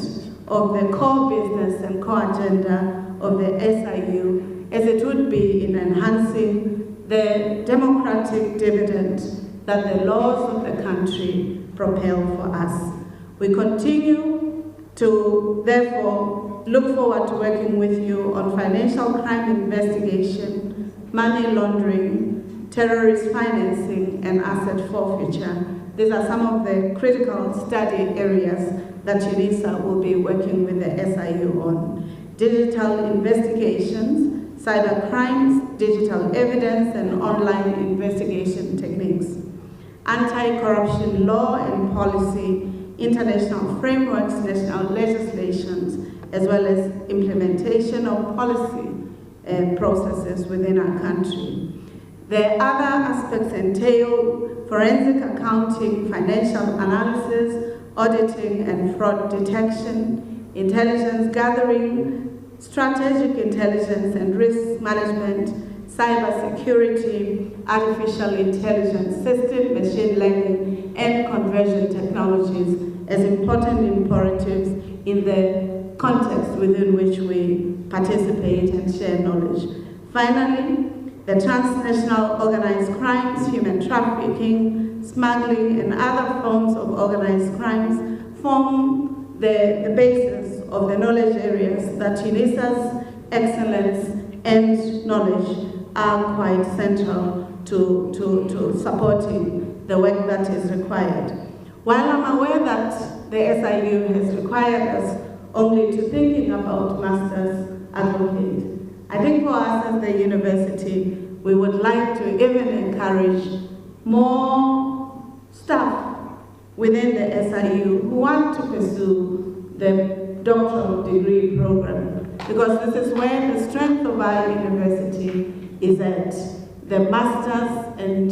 [SPEAKER 2] of the core business and core agenda of the SIU, as it would be in enhancing the democratic dividend that the laws of the country propel for us. We continue to, therefore, look forward to working with you on financial crime investigation, money laundering, terrorist financing, and asset forfeiture. These are some of the critical study areas that UNISA will be working with the SIU on. Digital investigations, cyber crimes, digital evidence, and online investigation techniques. anti-corruption law and policy, international frameworks, national legislations, as well as implementation of policy processes within our country. The other aspects entail forensic accounting, financial analysis, auditing and fraud detection, intelligence gathering, strategic intelligence and risk management, cybersecurity, artificial intelligence system, machine learning, and conversion technologies as important imperatives in the context within which we participate and share knowledge. Finally, the transnational organized crimes, human trafficking, smuggling, and other forms of organized crimes form the basis of the knowledge areas that UNISA's excellence and knowledge are quite central to supporting the work that is required. While I'm aware that the SIU has required us only to thinking about Masters Advocate, I think for us as the university, we would like to even encourage more staff within the SIU who want to pursue the doctoral degree program, because this is where the strength of our university is at. The master's and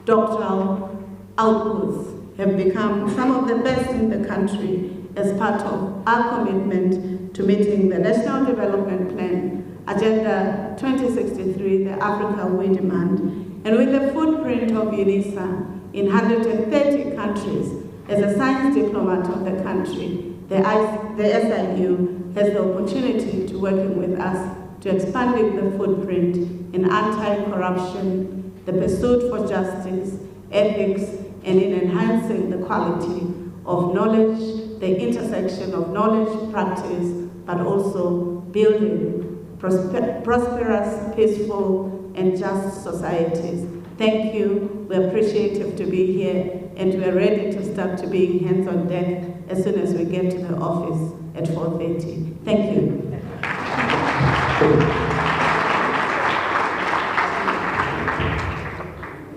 [SPEAKER 2] doctoral outputs have become some of the best in the country as part of our commitment to meeting the National Development Plan, Agenda 2063, the Africa we demand, and with the footprint of UNISA in 130 countries, as a science diplomat of the country, the SIU has the opportunity to working with us to expanding the footprint in anti-corruption, the pursuit for justice, ethics, and in enhancing the quality of knowledge, the intersection of knowledge, practice, but also building prosperous, peaceful, and just societies. Thank you. We're appreciative to be here, and we're ready to start to being hands on deck as soon as we get to the office at 4:30. Thank you.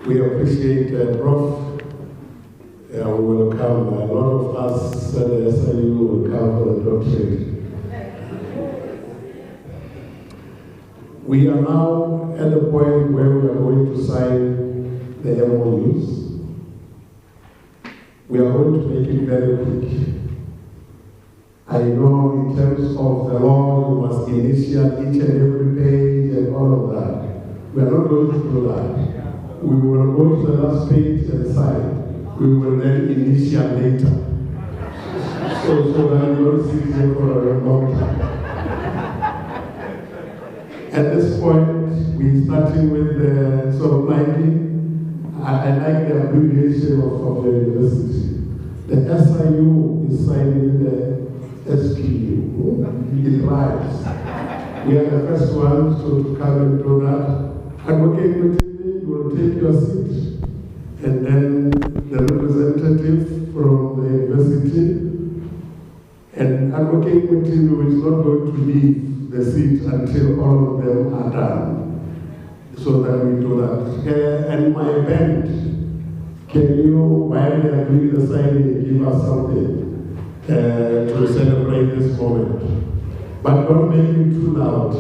[SPEAKER 3] We appreciate Prof. We will come. A lot of us at the SIU will come for the doctorate. We are now at the point where we are going to sign the MOUs. We are going to make it very quick. I know in terms of the law, you must initiate each and every page and all of that. We are not going to do that. We will go to the last page and sign. We will then initiate later. So that you don't sit here for a long time. At this point, we're starting with the sort of liking. I like the abbreviation of the university. The SIU is signing the SPU. It rhymes. We are the first ones to come and do that. Advocate Matilde, you will take your seat. And then the representative from the university. And Advocate Matilde is not going to leave the seat until all of them are done, so that we do that. And my event, can you, while they are doing the signing, give us something to celebrate this moment? But don't make it too loud.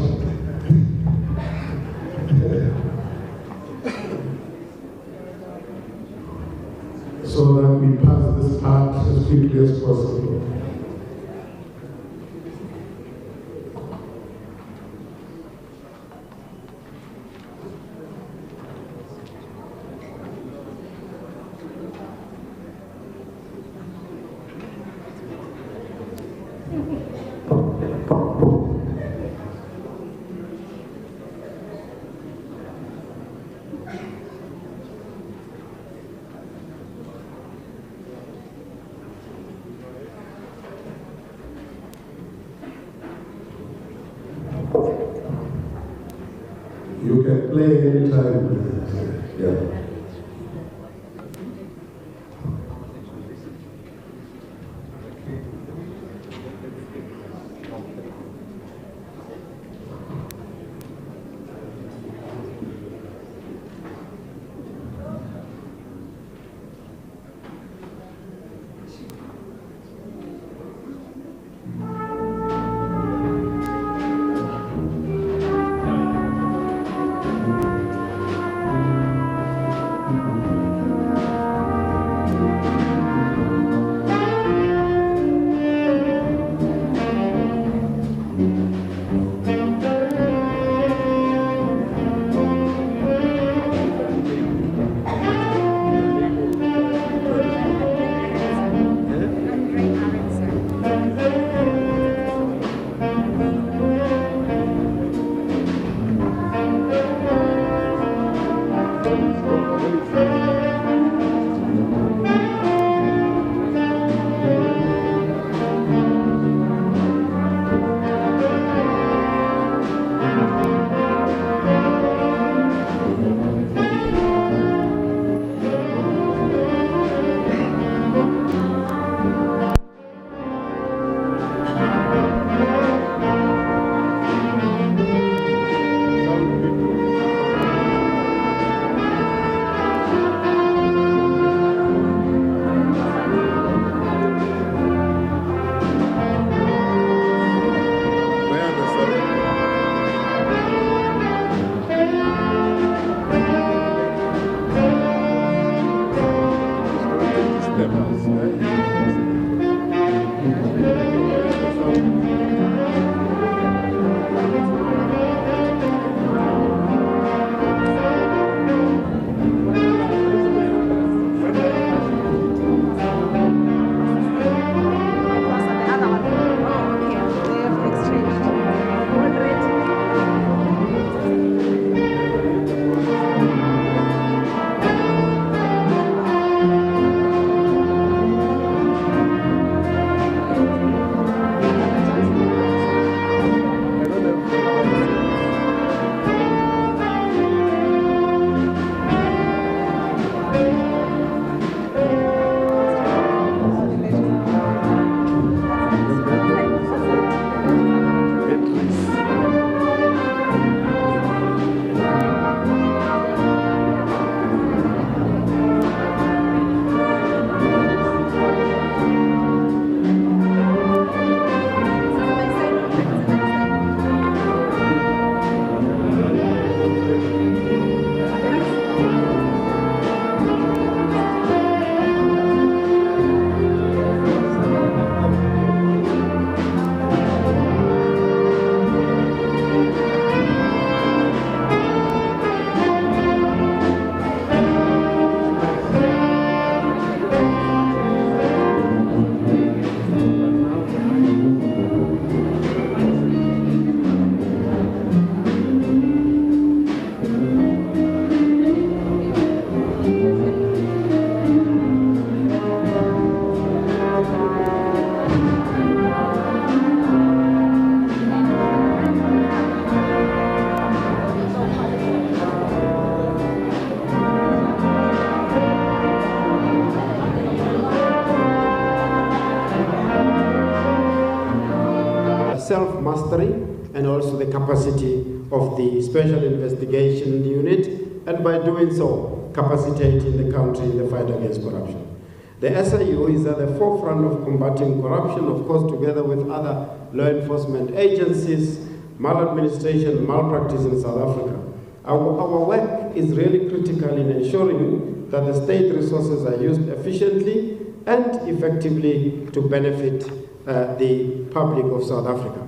[SPEAKER 3] So that we pass this part as quickly as possible. You can play anytime. Yeah.
[SPEAKER 9] self-mastery and also the capacity of the Special Investigation Unit, and by doing so, capacitating the country in the fight against corruption. The SIU is at the forefront of combating corruption, of course, together with other law enforcement agencies, maladministration, malpractice in South Africa. Our work is really critical in ensuring that the state resources are used efficiently and effectively to benefit the public of South Africa.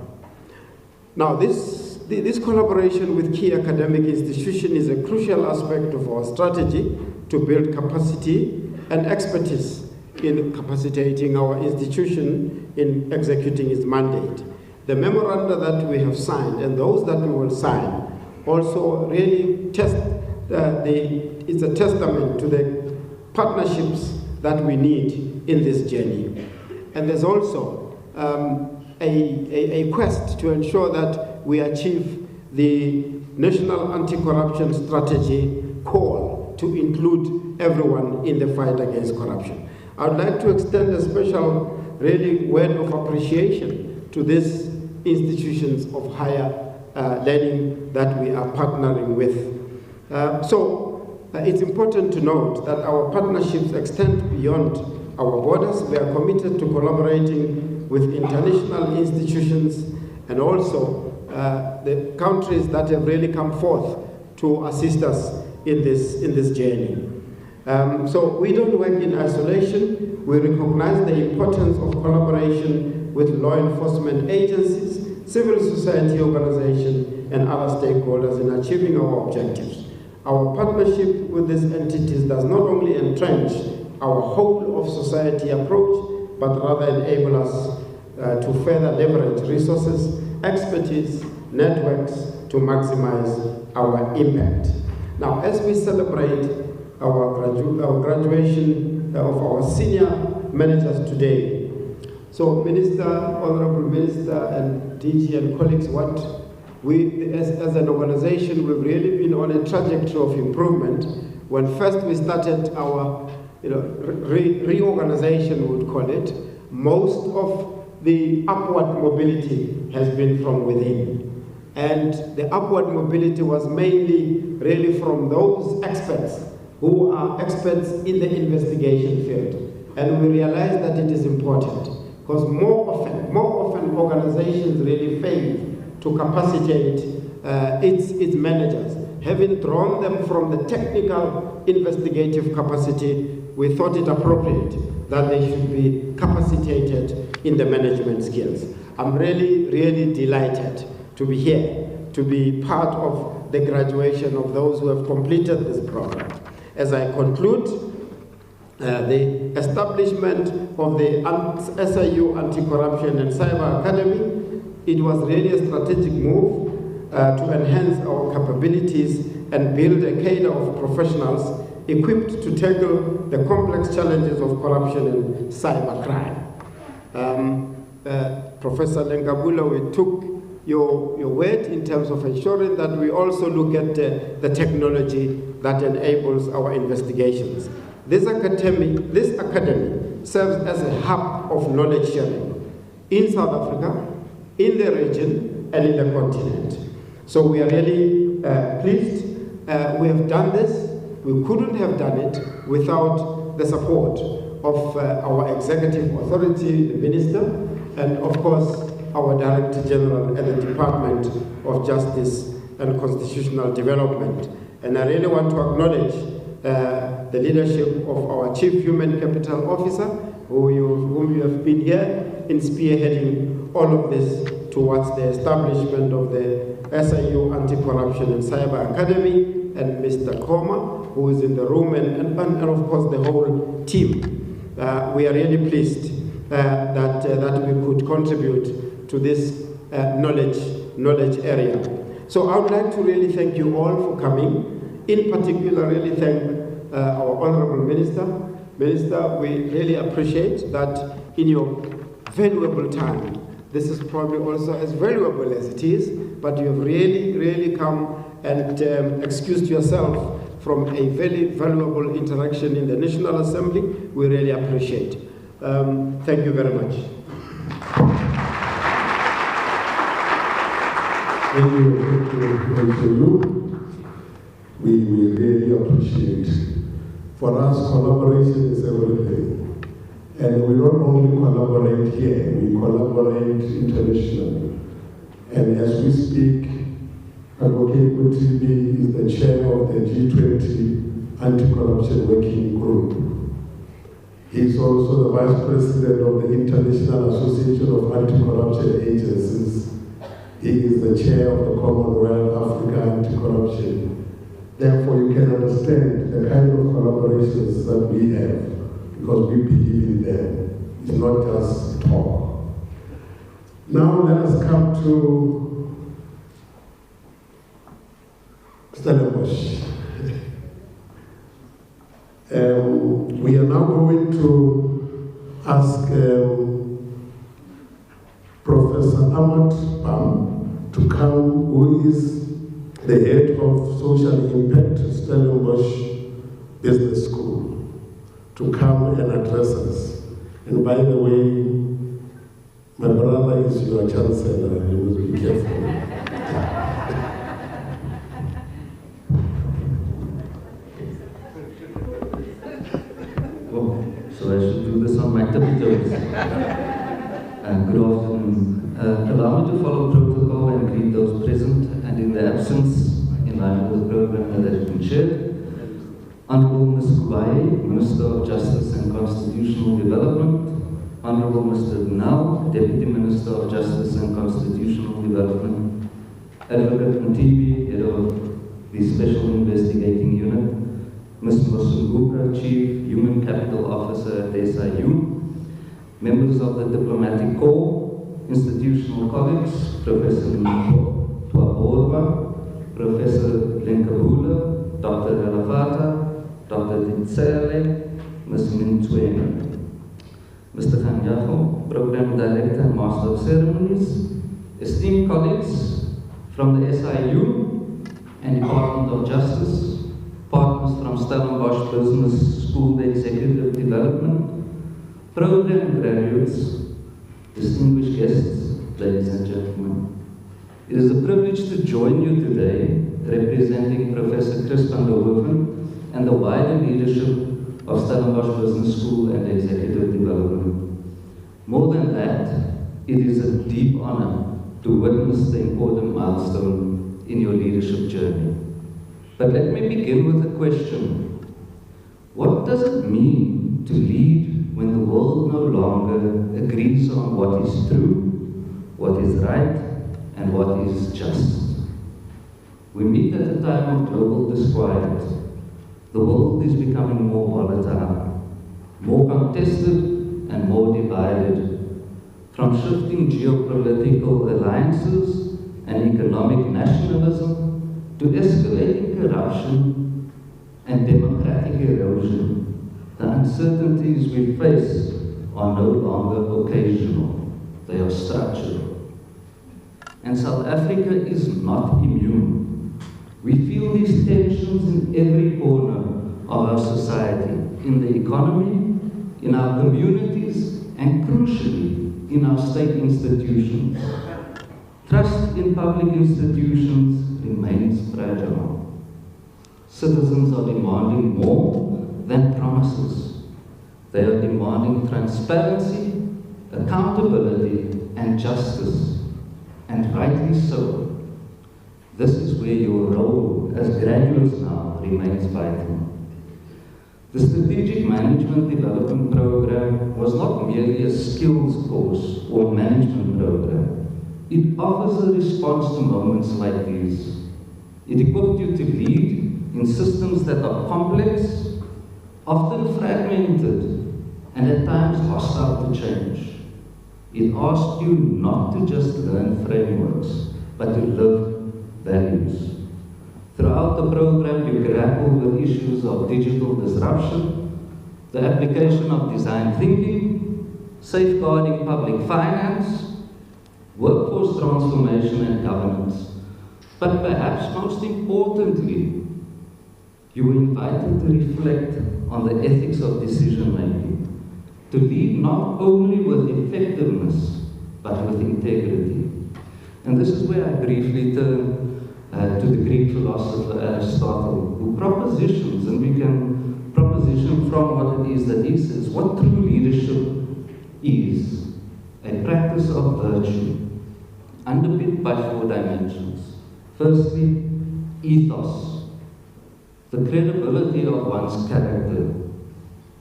[SPEAKER 9] Now, this collaboration with key academic institutions is a crucial aspect of our strategy to build capacity and expertise in capacitating our institution in executing its mandate. The memoranda that we have signed and those that we will sign also really it's a testament to the partnerships that we need in this journey. And there's also a quest to ensure that we achieve the National Anti-Corruption Strategy call to include everyone in the fight against corruption. I would like to extend a special word of appreciation to these institutions of higher learning that we are partnering with. It's important to note that our partnerships extend beyond our borders. We are committed to collaborating with international institutions and also the countries that have really come forth to assist us in this journey. So we don't work in isolation. We recognize the importance of collaboration with law enforcement agencies, civil society organizations, and other stakeholders in achieving our objectives. Our partnership with these entities does not only entrench our whole of society approach, but rather enable us to further leverage resources, expertise, networks to maximize our impact. Now, as we celebrate our graduation of our senior managers today. So Minister, Honorable Minister, and DG and colleagues, what we, as an organization, we've really been on a trajectory of improvement. When first we started our reorganization, we would call it, most of the upward mobility has been from within. And the upward mobility was mainly really from those experts who are experts in the investigation field. And we realized that it is important because more often organizations really fail to capacitate its managers. Having drawn them from the technical investigative capacity, we thought it appropriate that they should be capacitated in the management skills. I'm really, really delighted to be here, to be part of the graduation of those who have completed this program. As I conclude, the establishment of the SIU Anti-Corruption and Cyber Academy, it was really a strategic move to enhance our capabilities and build a cadre of professionals equipped to tackle the complex challenges of corruption and cybercrime. Professor Lengabula, we took your word in terms of ensuring that we also look at the technology that enables our investigations. This academy serves as a hub of knowledge sharing in South Africa, in the region, and in the continent. So we are really pleased. We have done this. We couldn't have done it without the support of our executive authority, the minister, and of course, our Director General at the Department of Justice and Constitutional Development. And I really want to acknowledge the leadership of our Chief Human Capital Officer, whom you have been here in spearheading all of this towards the establishment of the SIU Anti-Corruption and Cyber Academy, and Mr. Koma, who is in the room, and of course the whole team. We are really pleased that we could contribute to this knowledge area. So I would like to really thank you all for coming. In particular, really thank our Honorable Minister. Minister, we really appreciate that in your valuable time, this is probably also as valuable as it is, but you have really, really come and excused yourself from a very valuable interaction in the National Assembly. We really appreciate. Thank you very much.
[SPEAKER 3] Thank you. We really appreciate. For us, collaboration is everything. And we don't only collaborate here, we collaborate internationally. And as we speak, Advocate Mutibi is the chair of the G20 Anti-Corruption Working Group. He is also the vice president of the International Association of Anti-Corruption Agencies. He is the chair of the Commonwealth Africa Anti-Corruption. Therefore, you can understand the kind of collaborations that we have, because we believe in them. It's not just talk. Now let us come to Stellenbosch. We are now going to ask Professor Ahmad Bam to come, who is the head of social impact Stellenbosch Business School, to come and address us. And by the way, my brother is your chancellor, you must be careful.
[SPEAKER 10] So I should do this on my tippy toes. Good afternoon. Allow me to follow protocol and greet those present, and in the absence, in line with the program that has been shared, Honorable Ms. Kubai, Minister of Justice and Constitutional Development, Honorable Mr. Nau, Deputy Minister of Justice and Constitutional Development, Advocate Mutibi, Head of the Special Investigating Unit, Ms. Mosunguka, Chief Human Capital Officer at the SIU, members of the Diplomatic Corps, institutional colleagues, Professor Tuaborwa, Professor Lenkabula, Dr. Elavata, Dr. Ministerial, Ms. Mintwena. Mr. Ganyago, Program Director and Master of Ceremonies, esteemed colleagues from the SIU and Department of Justice, partners from Stellenbosch Business School Executive Development, program graduates, distinguished guests, ladies and gentlemen. It is a privilege to join you today, representing Professor Chris van der Hoeven and the wider leadership of Stellenbosch Business School and Executive Development. More than that, it is a deep honor to witness the important milestone in your leadership journey. But let me begin with a question. What does it mean to lead when the world no longer agrees on what is true, what is right, and what is just? We meet at a time of global disquiet. The world is becoming more volatile, more contested and more divided, from shifting geopolitical alliances and economic nationalism to escalating corruption and democratic erosion. The uncertainties we face are no longer occasional, they are structural. And South Africa is not immune. We feel these tensions in every corner of our society, in the economy, in our communities, and crucially, in our state institutions. Trust in public institutions remains fragile. Citizens are demanding more than promises. They are demanding transparency, accountability, and justice, and rightly so. This is where your role as graduates now remains vital. The Strategic Management Development Program was not merely a skills course or management program. It offers a response to moments like these. It equipped you to lead in systems that are complex, often fragmented, and at times hostile to change. It asked you not to just learn frameworks, but to live values. Throughout the program, you grappled with issues of digital disruption, the application of design thinking, safeguarding public finance, workforce transformation and governance. But perhaps most importantly, you were invited to reflect on the ethics of decision making, to lead not only with effectiveness, but with integrity. And this is where I briefly turn to the Greek philosopher Aristotle, who propositions, and we can proposition from what it is that he says, what true leadership is: a practice of virtue, underpinned by 4 dimensions. Firstly, ethos, the credibility of one's character.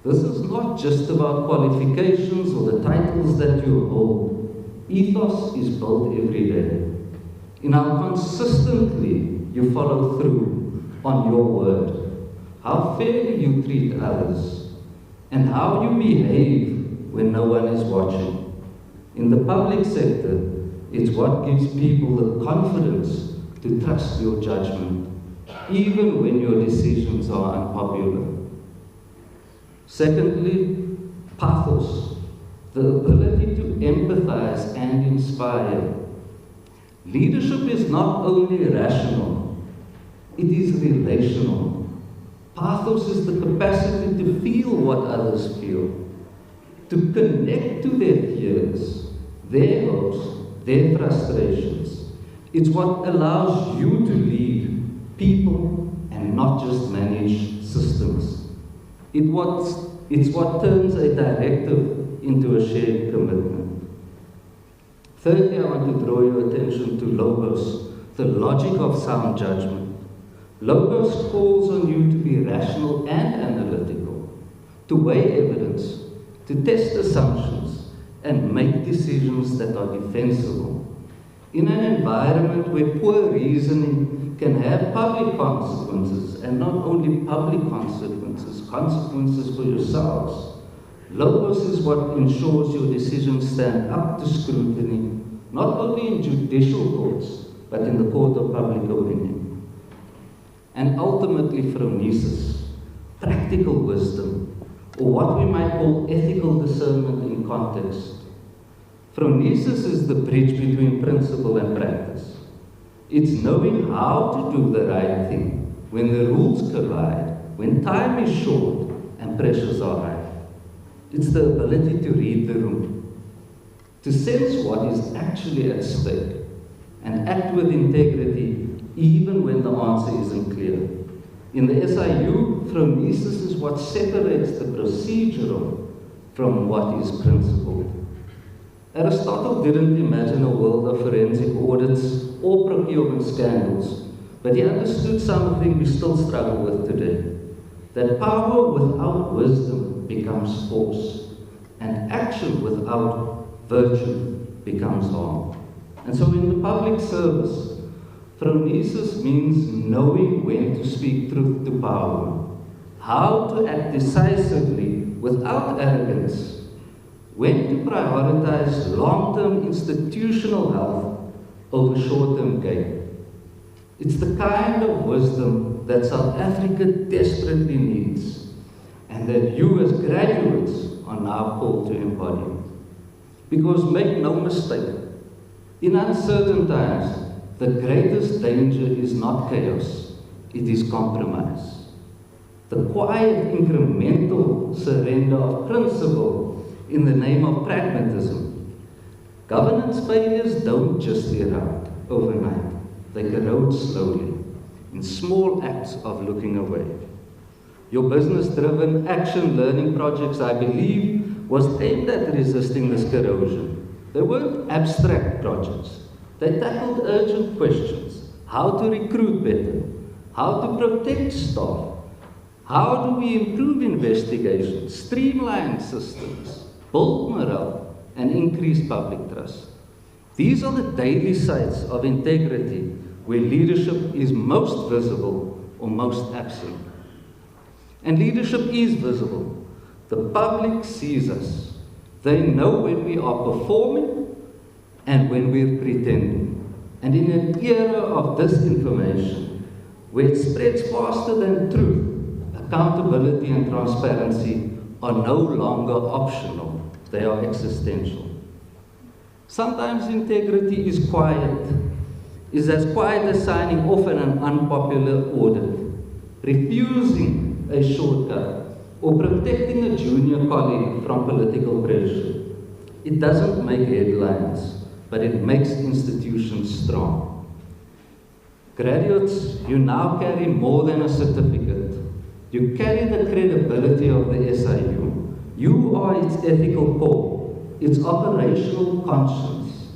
[SPEAKER 10] This is not just about qualifications or the titles that you hold. Ethos is built every day in how consistently you follow through on your word, how fairly you treat others, and how you behave when no one is watching. In the public sector, it's what gives people the confidence to trust your judgment, even when your decisions are unpopular. Secondly, pathos, the ability to empathize and inspire. Leadership is not only rational, it is relational. Pathos is the capacity to feel what others feel, to connect to their fears, their hopes, their frustrations. It's what allows you to lead people and not just manage systems. It's what turns a directive into a shared commitment. Thirdly, I want to draw your attention to logos, the logic of sound judgment. Logos calls on you to be rational and analytical, to weigh evidence, to test assumptions, and make decisions that are defensible. In an environment where poor reasoning can have public consequences, and not only public consequences, consequences for yourselves, logos is what ensures your decisions stand up to scrutiny, not only in judicial courts, but in the court of public opinion. And ultimately, phronesis, practical wisdom, or what we might call ethical discernment in context. Phronesis is the bridge between principle and practice. It's knowing how to do the right thing when the rules collide, when time is short and pressures are high. It's the ability to read the room, to sense what is actually at stake, and act with integrity even when the answer isn't clear. In the SIU, phronesis is what separates the procedural from what is principled. Aristotle didn't imagine a world of forensic audits or procurement scandals, but he understood something we still struggle with today, that power without wisdom becomes force, and action without virtue becomes harm. And so in the public service, phronesis means knowing when to speak truth to power, how to act decisively without arrogance, when to prioritize long-term institutional health over short-term gain. It's the kind of wisdom that South Africa desperately needs, and that you as graduates are now called to embody. Because make no mistake, in uncertain times, the greatest danger is not chaos, it is compromise. The quiet, incremental surrender of principle in the name of pragmatism. Governance failures don't just erupt overnight, they corrode slowly, in small acts of looking away. Your business-driven action learning projects, I believe, was aimed at resisting this corrosion. They weren't abstract projects. They tackled urgent questions: how to recruit better, how to protect staff, how do we improve investigations, streamline systems, build morale, and increase public trust. These are the daily sites of integrity where leadership is most visible or most absent. And leadership is visible. The public sees us. They know when we are performing and when we're pretending. And in an era of disinformation, where it spreads faster than truth, accountability and transparency are no longer optional, they are existential. Sometimes integrity is as quiet as signing off on an unpopular audit, refusing a shortcut, or protecting a junior colleague from political pressure. It doesn't make headlines, but it makes institutions strong. Graduates, you now carry more than a certificate. You carry the credibility of the SIU. You are its ethical core, its operational conscience.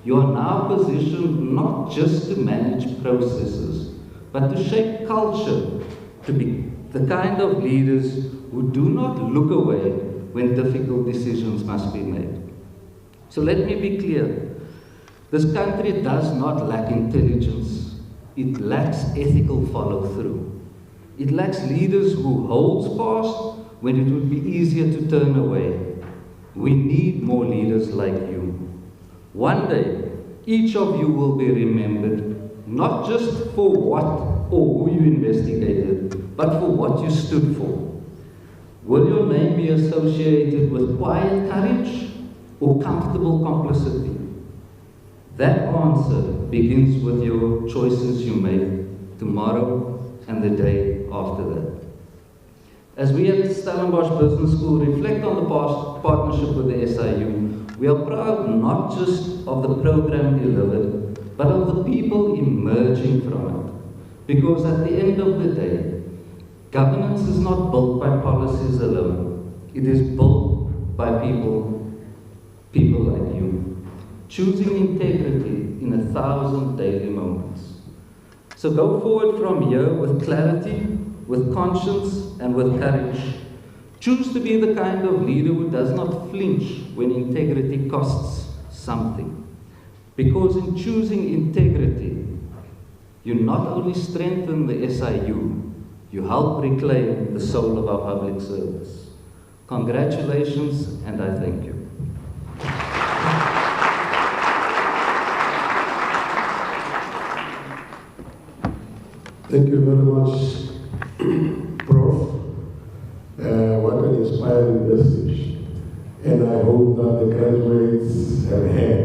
[SPEAKER 10] You are now positioned not just to manage processes, but to shape culture, to be the kind of leaders who do not look away when difficult decisions must be made. So let me be clear. This country does not lack intelligence. It lacks ethical follow-through. It lacks leaders who hold fast when it would be easier to turn away. We need more leaders like you. One day, each of you will be remembered, not just for what or who you investigated, but for what you stood for. Will your name be associated with quiet courage or comfortable complicity? That answer begins with your choices you make tomorrow and the day after that. As we at Stellenbosch Business School reflect on the past partnership with the SIU, we are proud not just of the program delivered, but of the people emerging from it. Because at the end of the day, governance is not built by policies alone. It is built by people like you, choosing integrity in 1,000 daily moments. So go forward from here with clarity, with conscience, and with courage. Choose to be the kind of leader who does not flinch when integrity costs something. Because in choosing integrity, you not only strengthen the SIU, you help reclaim the soul of our public service. Congratulations, and I thank you.
[SPEAKER 3] Thank you very much, Prof. inspiring message. And I hope that the graduates have had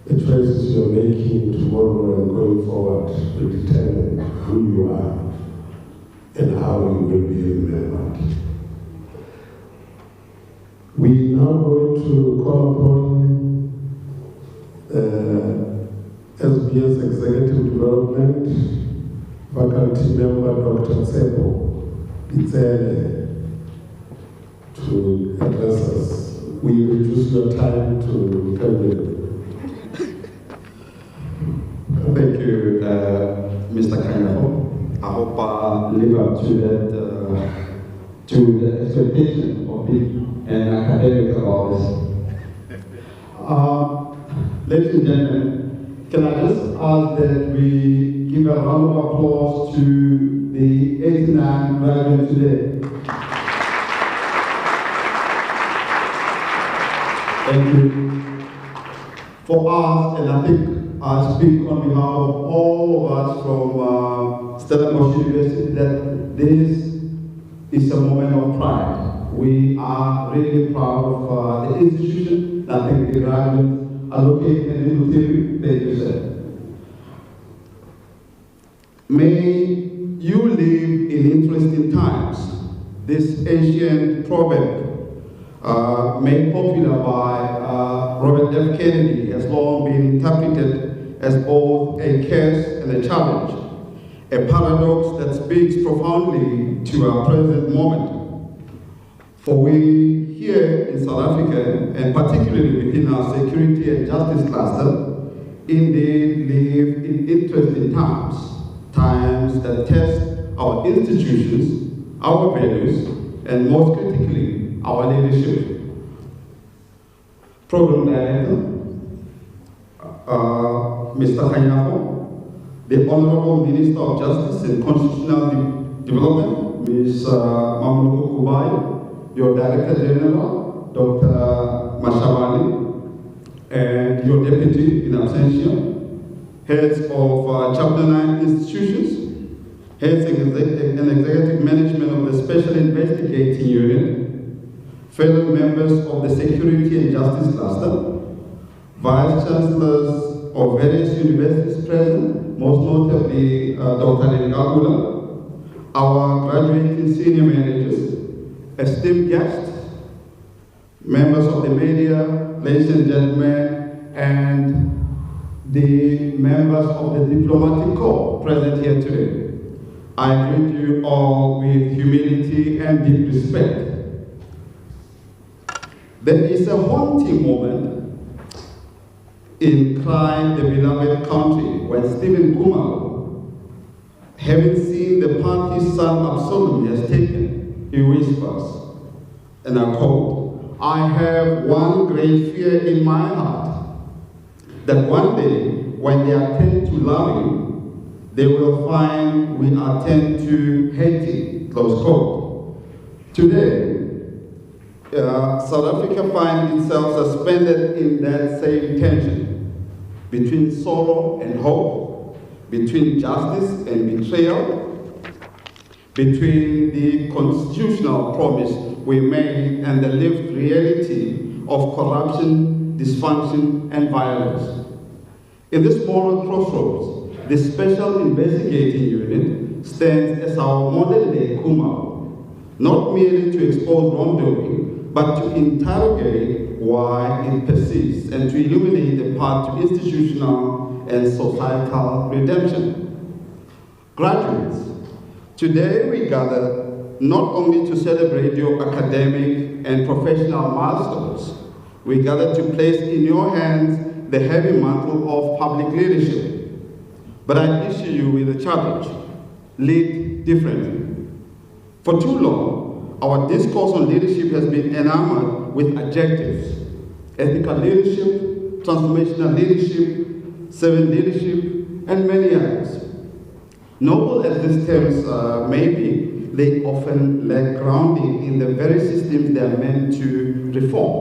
[SPEAKER 3] the choices you're making tomorrow and going forward to determine who you are and how you will be remembered. We now going to call upon SBS Executive Development Faculty Member Dr. Tsebo Itsele to address us. We reduce your time to 10 minutes.
[SPEAKER 11] Thank you, Mr. Kanyaho. I hope I live up to that, to the expectation of being an academic about this. Ladies and gentlemen, can I just ask that we give a round of applause to the 89 graduates today. Thank you. For us, and I think I speak on behalf of all of us from Stellenbosch University, that this is a moment of pride. We are really proud of the institution. I think the graduates are located in the TV, thank you, sir. May you live in interesting times. This ancient proverb, made popular by Robert F. Kennedy, has long been interpreted as both a curse and a challenge, a paradox that speaks profoundly to our present moment. For we here in South Africa, and particularly within our security and justice cluster, indeed live in interesting times, times that test our institutions, our values, and most critically, our leadership. Program Director, Mr. Kanyaho, the Honorable Minister of Justice and Constitutional Development, Ms. Mamluku Kubai, your Director General, Dr. Mashavali, and your Deputy in absentia, heads of Chapter 9 institutions, heads and executive management of the Special Investigating Unit, fellow members of the Security and Justice Cluster, Vice Chancellors of various universities present, most notably Dr. Ngagula, our graduating senior managers, esteemed guests, members of the media, ladies and gentlemen, and the members of the diplomatic corps present here today. I greet you all with humility and deep respect. There is a haunting moment in Cry the Beloved Country when Stephen Kumalo, having seen the path his son Absalom has taken, he whispers, and I quote, "I have one great fear in my heart, that one day when they attend to loving, they will find we attend to hating," close quote. Today, South Africa finds itself suspended in that same tension between sorrow and hope, between justice and betrayal, between the constitutional promise we made and the lived reality of corruption, dysfunction, and violence. In this moral crossroads, the Special Investigating Unit stands as our modern-day Kumalo, not merely to expose wrongdoing, but to interrogate why it persists and to illuminate the path to institutional and societal redemption. Graduates, today we gather not only to celebrate your academic and professional milestones, we gather to place in your hands the heavy mantle of public leadership. But I issue you with a challenge: lead differently. For too long, our discourse on leadership has been enamored with adjectives: ethical leadership, transformational leadership, servant leadership, and many others. Noble as these terms may be, they often lack grounding in the very systems they are meant to reform.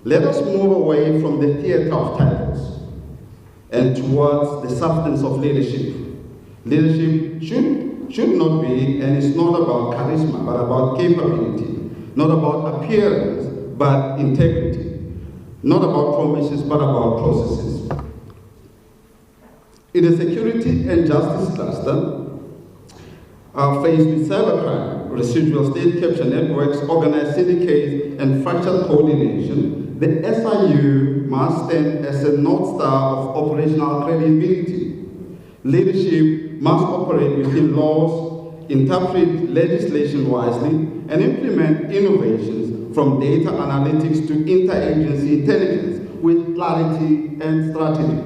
[SPEAKER 11] Let us move away from the theater of titles and towards the substance of leadership. Leadership should not be, and it's not about charisma, but about capability, not about appearance, but integrity, not about promises, but about processes. In the security and justice cluster, faced with cybercrime, residual state capture networks, organized syndicates, and fractured coordination, the SIU must stand as a north star of operational credibility. Leadership must operate within laws, interpret legislation wisely, and implement innovations from data analytics to interagency intelligence with clarity and strategy.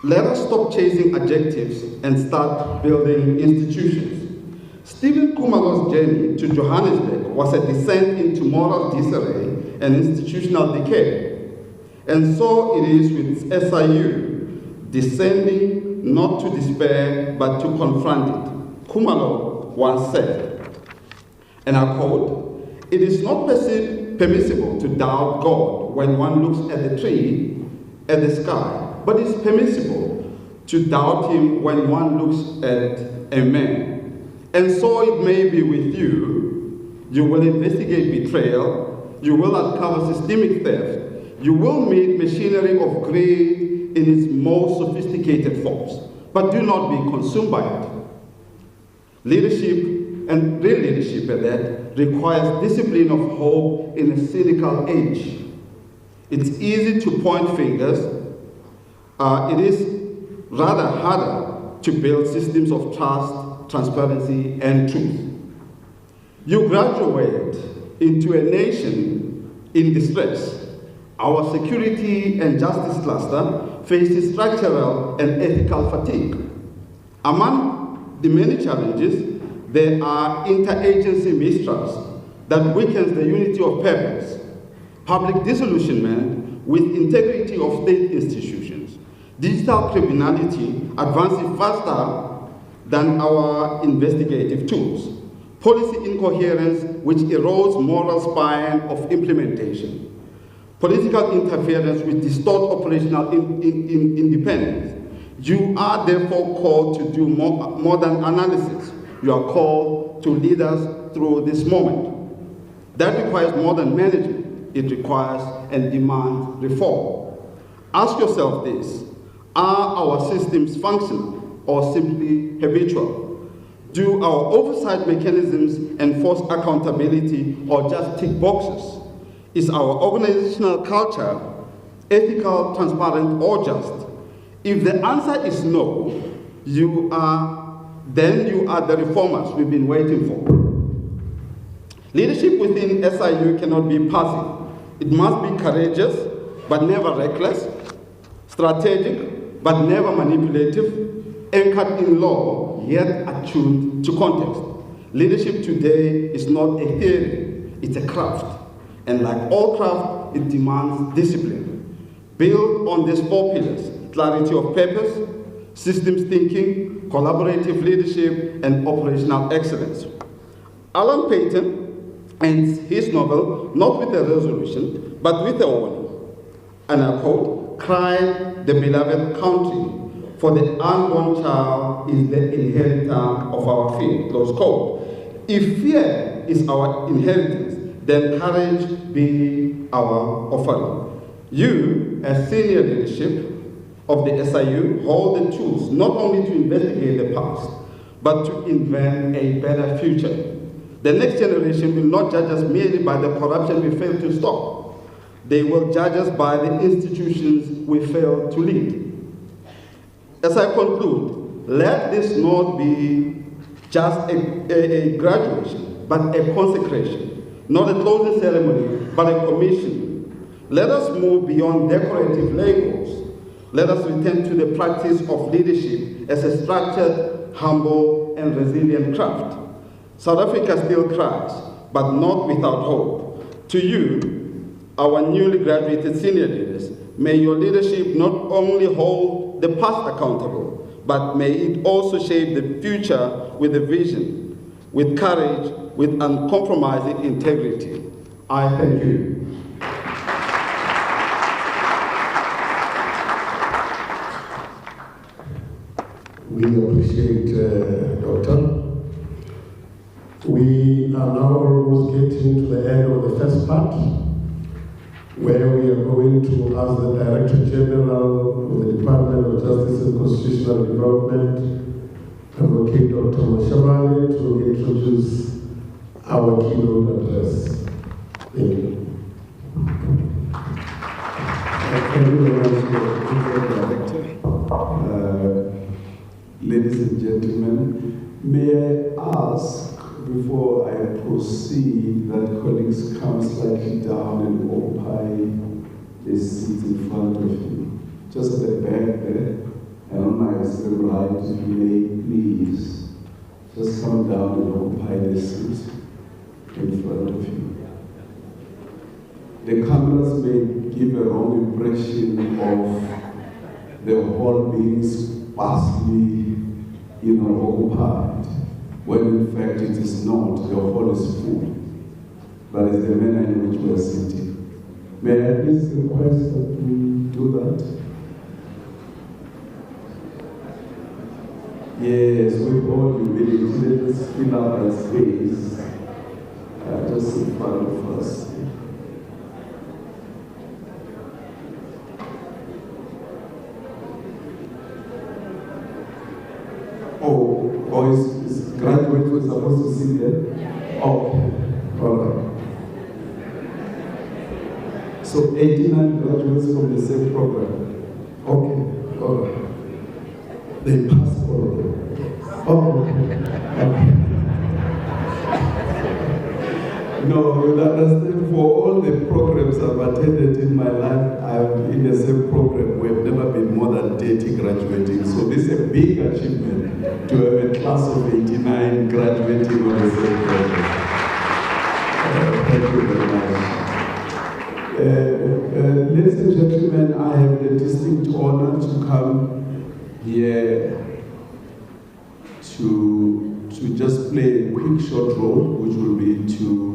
[SPEAKER 11] Let us stop chasing adjectives and start building institutions. Stephen Kumalo's journey to Johannesburg was a descent into moral disarray and institutional decay. And so it is with SIU, descending not to despair, but to confront it. Kumalo once said, and I quote, "It is not permissible to doubt God when one looks at the tree, at the sky, but it's permissible to doubt him when one looks at a man. And so it may be with you. You will investigate betrayal, you will uncover systemic theft, you will meet machinery of greed in its most sophisticated forms, but do not be consumed by it. Leadership, and real leadership at that, requires discipline of hope in a cynical age. It's easy to point fingers. It is rather harder to build systems of trust, transparency, and truth. You graduate into a nation in distress. Our security and justice cluster faces structural and ethical fatigue. Among the many challenges, there are interagency mistrust that weakens the unity of purpose, public disillusionment with integrity of state institutions, digital criminality advancing faster than our investigative tools, policy incoherence which erodes moral spine of implementation, political interference which distort operational independence. You are therefore called to do more than analysis. You are called to lead us through this moment. That requires more than management. It requires and demands reform. Ask yourself this: are our systems functional or simply habitual? Do our oversight mechanisms enforce accountability or just tick boxes? Is our organizational culture ethical, transparent, or just? If the answer is no, then you are the reformers we've been waiting for. Leadership within SIU cannot be passive. It must be courageous, but never reckless, strategic, but never manipulative, anchored in law, yet attuned to context. Leadership today is not a theory, it's a craft. And like all craft, it demands discipline. Built on these 4 pillars: clarity of purpose, systems thinking, collaborative leadership, and operational excellence. Alan Paton ends his novel not with a resolution, but with a warning. And I quote, "Cry the beloved country, for the unborn child is the inheritor of our fear," close quote. If fear is our inheritance, then courage be our offering. You, as senior leadership of the SIU, hold the tools not only to investigate the past, but to invent a better future. The next generation will not judge us merely by the corruption we failed to stop. They will judge us by the institutions we failed to lead. As I conclude, let this not be just a graduation, but a consecration. Not a closing ceremony, but a commission. Let us move beyond decorative labels. Let us return to the practice of leadership as a structured, humble, and resilient craft. South Africa still cries, but not without hope. To you, our newly graduated senior leaders, may your leadership not only hold the past accountable, but may it also shape the future with a vision, with courage, with uncompromising integrity. I thank you.
[SPEAKER 3] We appreciate Doctor. We are now almost getting to the end of the first part, where we are going to ask the Director General of the Department of Justice and Constitutional Development, Advocate Dr. Moshabale, to introduce our keynote address. Thank you.
[SPEAKER 12] Thank you very much, Director. Ladies and gentlemen, may I ask, before I proceed, that colleagues come slightly down and occupy the seats in front of you. Just at the back there, and on my extreme right, if you may please, just come down and occupy the seat in front of you. The cameras may give a wrong impression of the hall being sparsely, occupied, when in fact it is not. The hall is full, but it's the manner in which we are sitting. May I please request that we do that? Yes, with all humility, let's fill up that space just in front of us. Or is graduate who is supposed to sit there? Yeah. Oh, okay. All right. So 89 graduates from the same program. Okay. All right. They passed all of them. Oh, okay. No, you understand, for all the programs I've attended in my life, I'm in the same program. We've never been more than 30 graduating. So this is a big achievement to have a class of 89 graduating on the same program. Thank you very much. Ladies and gentlemen, I have the distinct honor to come here to just play a quick short role, which will be to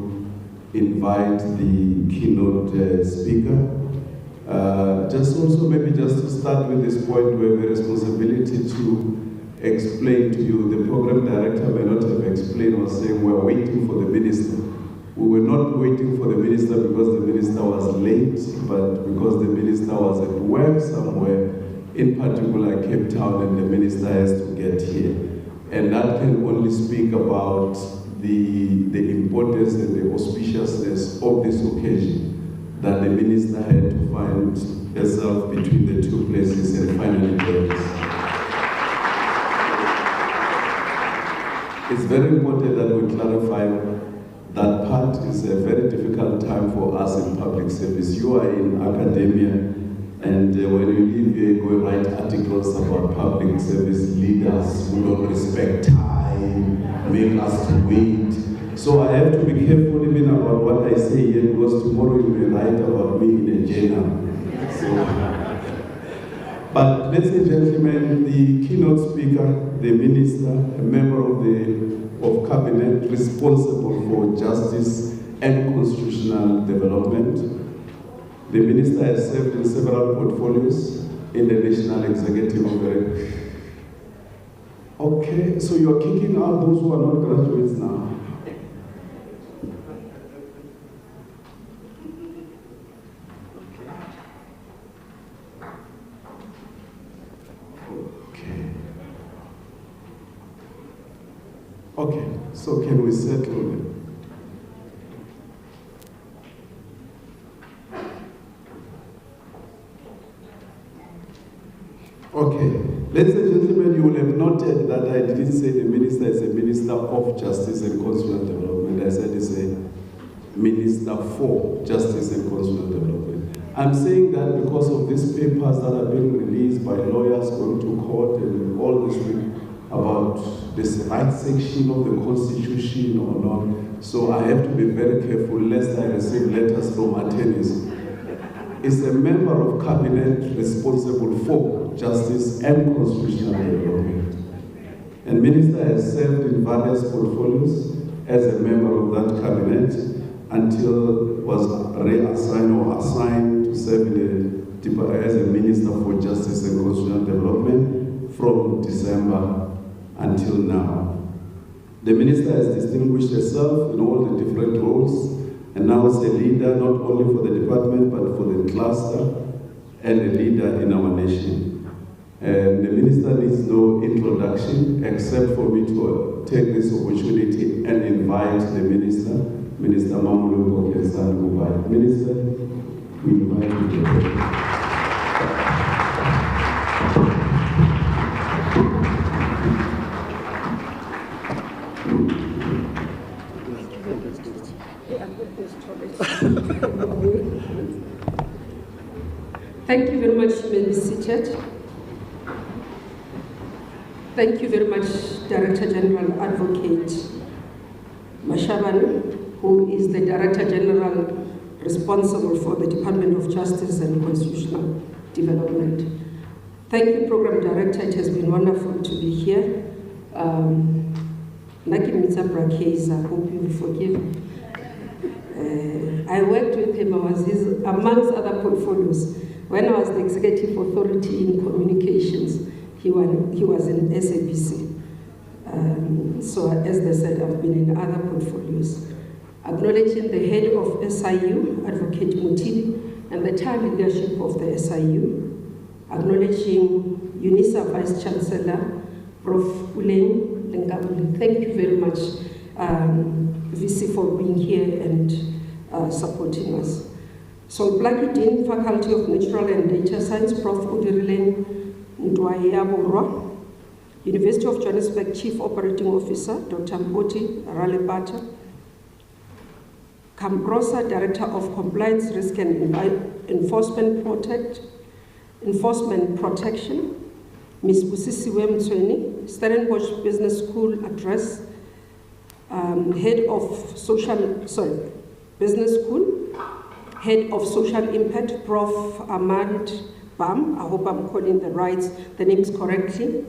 [SPEAKER 12] invite the keynote speaker. Just also maybe just to start with this point, we have a responsibility to explain to you. The program director may not have explained or saying we're waiting for the minister. We were not waiting for the minister because the minister was late, but because the minister was at work somewhere, in particular Cape Town, and the minister has to get here. And that can only speak about the importance and the auspiciousness of this occasion, that the minister had to find herself between the two places and finally get this. It's very important that we clarify that part is a very difficult time for us in public service. You are in academia, and when you leave here, go write articles about public service leaders who don't respect time, make us to wait. So I have to be careful even about what I say here, because tomorrow you may write about me in a journal. But ladies and gentlemen, the keynote speaker, the minister, a member of cabinet responsible for justice and constitutional development. The minister has served in several portfolios in the National Executive. Okay, so you're kicking out those who are not graduates now. Okay, so can we settle it? Okay, ladies and gentlemen, you will have noted that I didn't say the minister is a minister of justice and constitutional development. I said it's a minister for justice and constitutional development. I'm saying that because of these papers that are being released by lawyers going to court and all this thing about this right section of the Constitution or not. So I have to be very careful lest I receive letters from attorneys. Is a member of cabinet responsible for justice and constitutional development. And minister has served in various portfolios as a member of that cabinet until was reassigned or assigned to serve as a minister for justice and constitutional development from December until now. The minister has distinguished herself in all the different roles, and now is a leader not only for the department but for the cluster and a leader in our nation. And the minister needs no introduction except for me to take this opportunity and invite the minister, Minister Mamulu Kokesan. Minister, we invite you to the
[SPEAKER 4] Thank you very much, Mr. Seated. Thank you very much, Director General Advocate Mashaban, who is the Director General responsible for the Department of Justice and Constitutional Development. Thank you, Program Director. It has been wonderful to be here. Nakimitsa Brakes, I hope you will forgive me. I worked with him, I was his, amongst other portfolios. When I was the Executive Authority in Communications, he was in SABC. So as they said, I've been in other portfolios. Acknowledging the head of SIU, Advocate Mutili, and the entire leadership of the SIU. Acknowledging UNISA Vice Chancellor, Prof. Uleng Lengabule. Thank you very much, VC, for being here and supporting us. So, Blackie Dean, Faculty of Natural and Data Science, Prof. Udirileng Ndwayaborwa, University of Johannesburg Chief Operating Officer, Dr. Mpoti Ralebata, Kambrosa, Director of Compliance, Risk and Enforcement Protection, Ms. Busisiwe Mtsweni, Stellenbosch Business School Address, Head of Business School, Head of Social Impact, Prof. Ahmad Bam, I hope I'm calling the names correctly.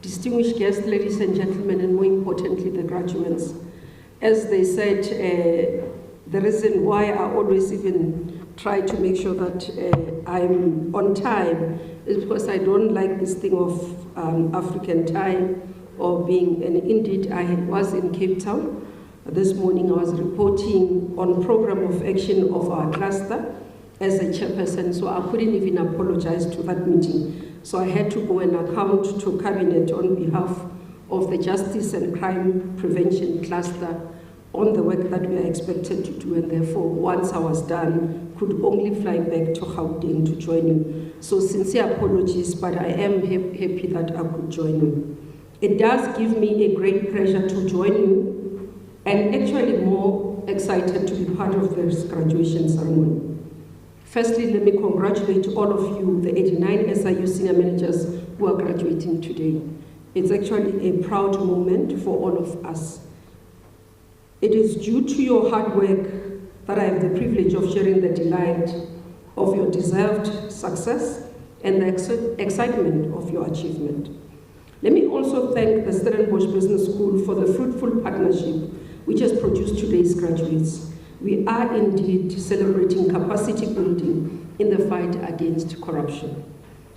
[SPEAKER 4] Distinguished guests, ladies and gentlemen, and more importantly, the graduates. As they said, the reason why I always even try to make sure that I'm on time is because I don't like this thing of African time or being, and indeed I was in Cape Town. This morning I was reporting on program of action of our cluster as a chairperson, so I couldn't even apologize to that meeting. So I had to go and account to Cabinet on behalf of the Justice and Crime Prevention Cluster on the work that we are expected to do, and therefore, once I was done, could only fly back to Gauteng to join you. So sincere apologies, but I am happy that I could join you. It does give me a great pleasure to join you, and actually more excited to be part of this graduation ceremony. Firstly, let me congratulate all of you, the 89 SIU senior managers who are graduating today. It's actually a proud moment for all of us. It is due to your hard work that I have the privilege of sharing the delight of your deserved success and the excitement of your achievement. Let me also thank the Stellenbosch Business School for the fruitful partnership which has produced today's graduates. We are indeed celebrating capacity building in the fight against corruption.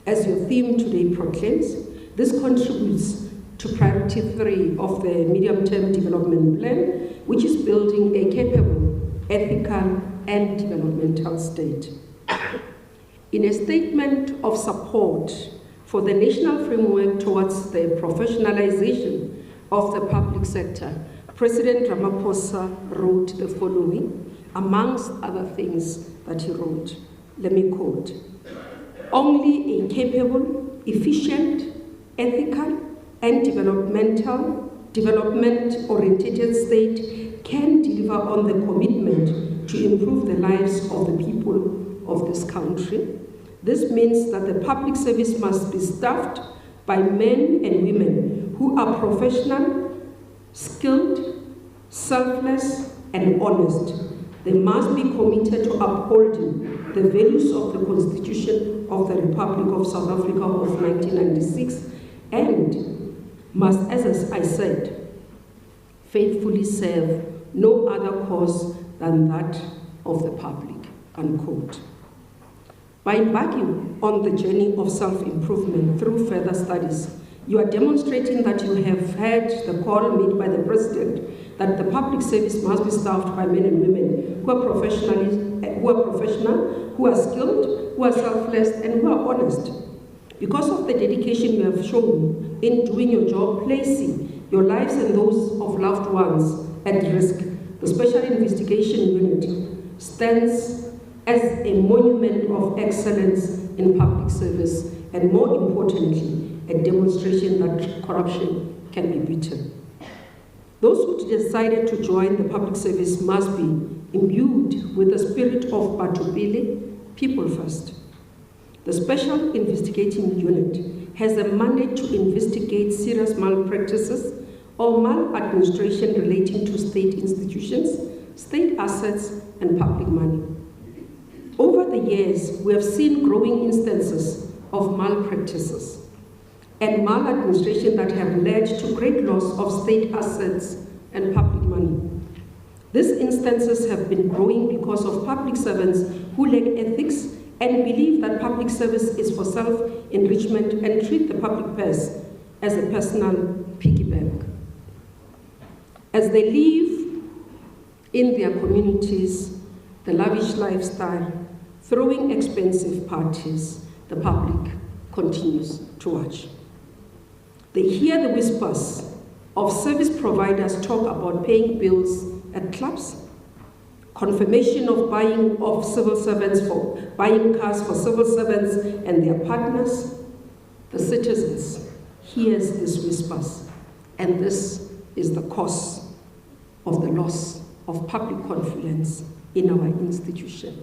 [SPEAKER 4] As your theme today proclaims, this contributes to priority 3 of the medium-term development plan, which is building a capable, ethical, and developmental state. In a statement of support for the national framework towards the professionalization of the public sector, President Ramaphosa wrote the following, amongst other things that he wrote. Let me quote, "Only a capable, efficient, ethical, and development-oriented state can deliver on the commitment to improve the lives of the people of this country. This means that the public service must be staffed by men and women who are professional, skilled, selfless, and honest. They must be committed to upholding the values of the Constitution of the Republic of South Africa of 1996 and must, as I said, faithfully serve no other cause than that of the public," unquote. By embarking on the journey of self-improvement through further studies
[SPEAKER 13] You are demonstrating that you have heard the call made by the President that the public service must be staffed by men and women who are professional, who are skilled, who are selfless, and who are honest. Because of the dedication you have shown in doing your job, placing your lives and those of loved ones at risk, the Special Investigation Unit stands as a monument of excellence in public service, and more importantly, a demonstration that corruption can be beaten. Those who decided to join the public service must be imbued with the spirit of Batubili, people first. The Special Investigating Unit has a mandate to investigate serious malpractices or maladministration relating to state institutions, state assets, and public money. Over the years, we have seen growing instances of malpractices and maladministration that have led to great loss of state assets and public money. These instances have been growing because of public servants who lack ethics and believe that public service is for self-enrichment and treat the public purse as a personal piggy bank. As they live in their communities, the lavish lifestyle, throwing expensive parties, the public continues to watch. They hear the whispers of service providers talk about paying bills at clubs, confirmation of buying of civil servants for buying cars for civil servants and their partners. The citizens hears these whispers, and this is the cause of the loss of public confidence in our institution.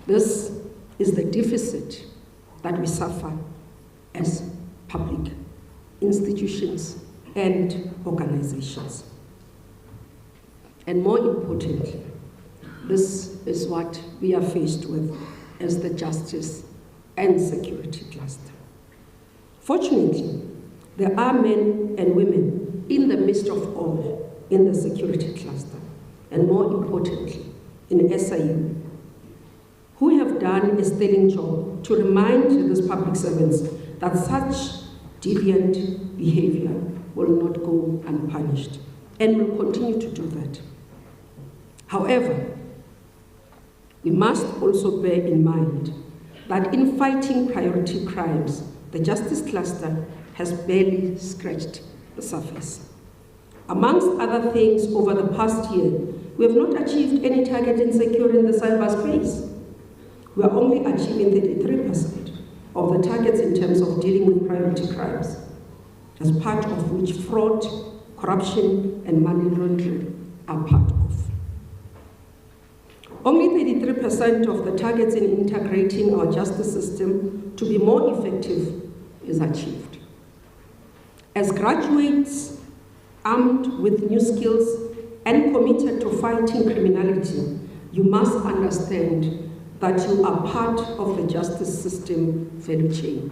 [SPEAKER 13] This is the deficit that we suffer as public institutions and organizations. And more importantly, this is what we are faced with as the justice and security cluster. Fortunately, there are men and women in the midst of all in the security cluster, and more importantly, in SIU, who have done a sterling job to remind these public servants that such deviant behavior will not go unpunished, and will continue to do that. However, we must also bear in mind that in fighting priority crimes, the justice cluster has barely scratched the surface. Amongst other things, over the past year, we have not achieved any target in securing the cyberspace. We are only achieving 33% of the targets in terms of dealing with priority crimes, as part of which fraud, corruption, and money laundering are part of. Only 33% of the targets in integrating our justice system to be more effective is achieved. As graduates armed with new skills and committed to fighting criminality, you must understand that you are part of the justice system value chain.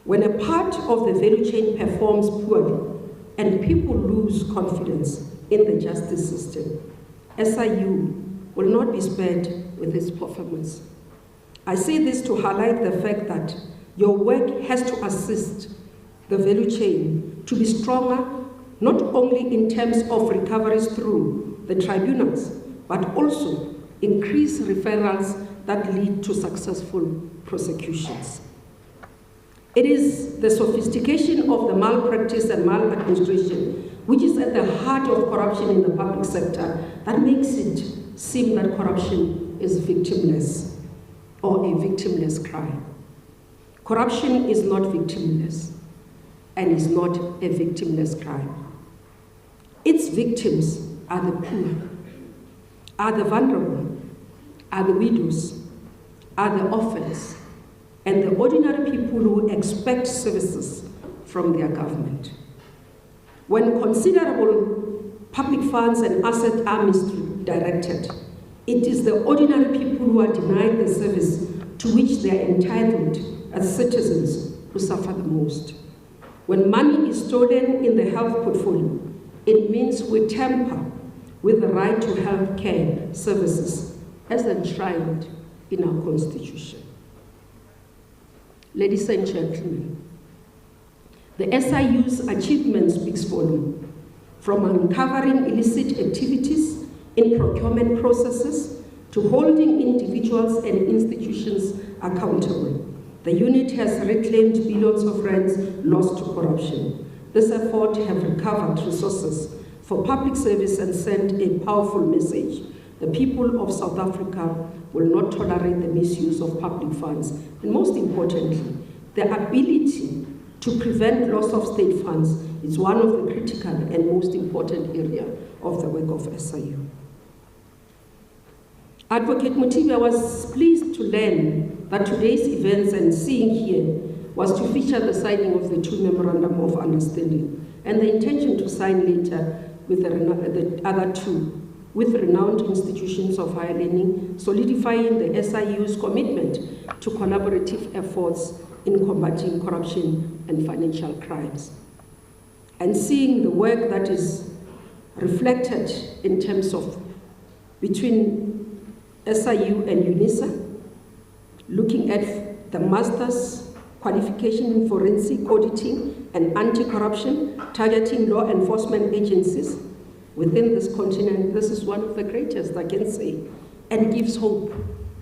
[SPEAKER 13] When a part of the value chain performs poorly and people lose confidence in the justice system, SIU will not be spared with its performance. I say this to highlight the fact that your work has to assist the value chain to be stronger, not only in terms of recoveries through the tribunals, but also increase referrals that lead to successful prosecutions. It is the sophistication of the malpractice and maladministration, which is at the heart of corruption in the public sector, that makes it seem that corruption is victimless or a victimless crime. Corruption is not victimless and is not a victimless crime. Its victims are the poor, are the vulnerable, are the widows, are the orphans, and the ordinary people who expect services from their government. When considerable public funds and assets are misdirected, it is the ordinary people who are denied the service to which they are entitled as citizens who suffer the most. When money is stolen in the health portfolio, it means we tamper with the right to health care services as enshrined in our Constitution. Ladies and gentlemen, The SIU's achievement speaks volume, from uncovering illicit activities in procurement processes to holding individuals and institutions accountable. The unit has reclaimed billions of rands lost to corruption. This effort has recovered resources for public service and sent a powerful message. The people of South Africa will not tolerate the misuse of public funds. And most importantly, the ability to prevent loss of state funds is one of the critical and most important areas of the work of SIU. Advocate Mutiba was pleased to learn that today's events and seeing here was to feature the signing of the 2 Memorandum of Understanding and the intention to sign later with the other 2 with renowned institutions of higher learning, solidifying the SIU's commitment to collaborative efforts in combating corruption and financial crimes. And seeing the work that is reflected in terms of between SIU and UNISA, looking at the master's qualification in forensic auditing and anti-corruption, targeting law enforcement agencies within this continent. This is one of the greatest, I can say, and gives hope,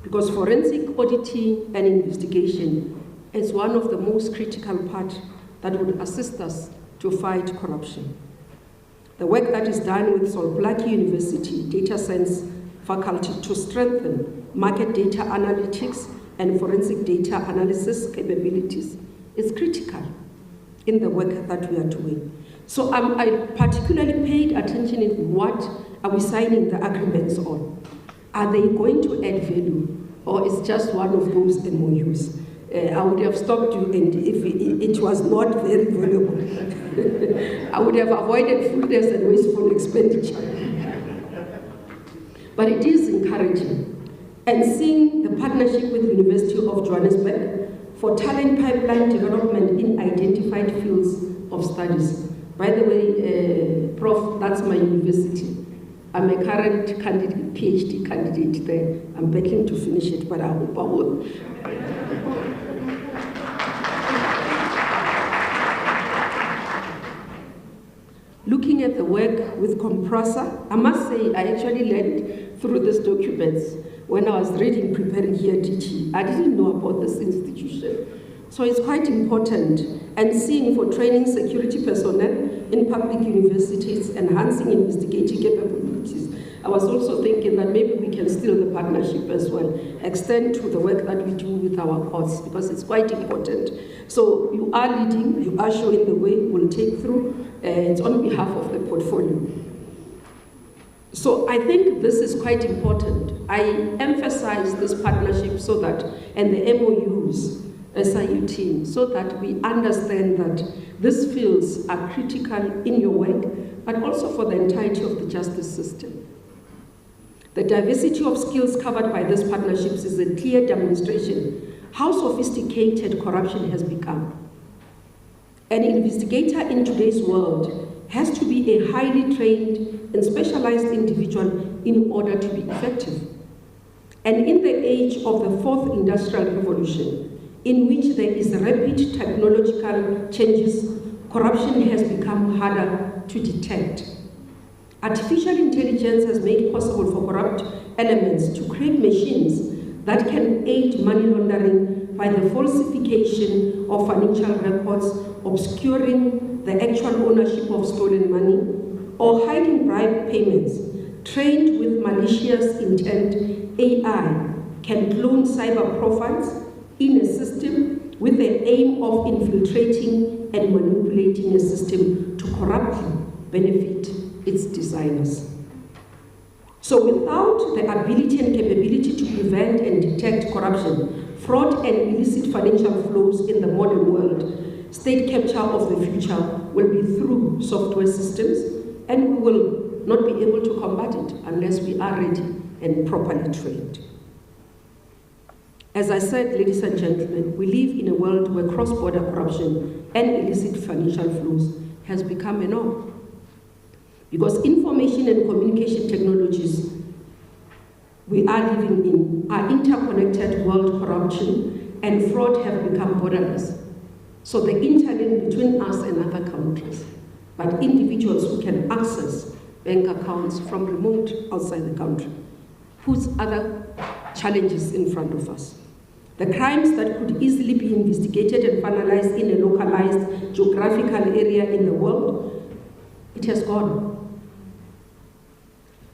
[SPEAKER 13] because forensic auditing and investigation is one of the most critical parts that would assist us to fight corruption. The work that is done with Solblaki University Data Science faculty to strengthen market data analytics and forensic data analysis capabilities is critical in the work that we are doing. So I particularly paid attention in what are we signing the agreements on. Are they going to add value, or is just one of those MOUs? I would have stopped you, and if it was not very valuable, I would have avoided fullness and wasteful expenditure. But it is encouraging. And seeing the partnership with the University of Johannesburg for talent pipeline development in identified fields of studies. By the way, Prof, that's my university. I'm a current candidate, PhD candidate there. I'm battling to finish it, but I hope I will. Looking at the work with Compressor, I must say I actually learned through these documents when I was reading, preparing here DG. I didn't know about this institution. So it's quite important. And seeing for training security personnel in public universities, enhancing investigative capabilities. I was also thinking that maybe we can steal the partnership as well, extend to the work that we do with our courts, because it's quite important. So you are leading, you are showing the way, we'll take through. It's on behalf of the portfolio. So I think this is quite important. I emphasize this partnership so that, and the MOUs, SIU team, so that we understand that these fields are critical in your work, but also for the entirety of the justice system. The diversity of skills covered by these partnerships is a clear demonstration how sophisticated corruption has become. An investigator in today's world has to be a highly trained and specialized individual in order to be effective. And in the age of the 4th industrial revolution, in which there is rapid technological changes, corruption has become harder to detect. Artificial intelligence has made it possible for corrupt elements to create machines that can aid money laundering by the falsification of financial records, obscuring the actual ownership of stolen money, or hiding bribe payments. Trained with malicious intent, AI can clone cyber profiles in a system with the aim of infiltrating and manipulating a system to corruptly benefit its designers. So without the ability and capability to prevent and detect corruption, fraud and illicit financial flows in the modern world, state capture of the future will be through software systems, and we will not be able to combat it unless we are ready and properly trained. As I said, ladies and gentlemen, we live in a world where cross-border corruption and illicit financial flows has become a norm. Because information and communication technologies we are living in are interconnected. World corruption and fraud have become borderless. So the interlink between us and other countries, but individuals who can access bank accounts from remote outside the country, puts other challenges in front of us. The crimes that could easily be investigated and finalized in a localized geographical area in the world, it has gone,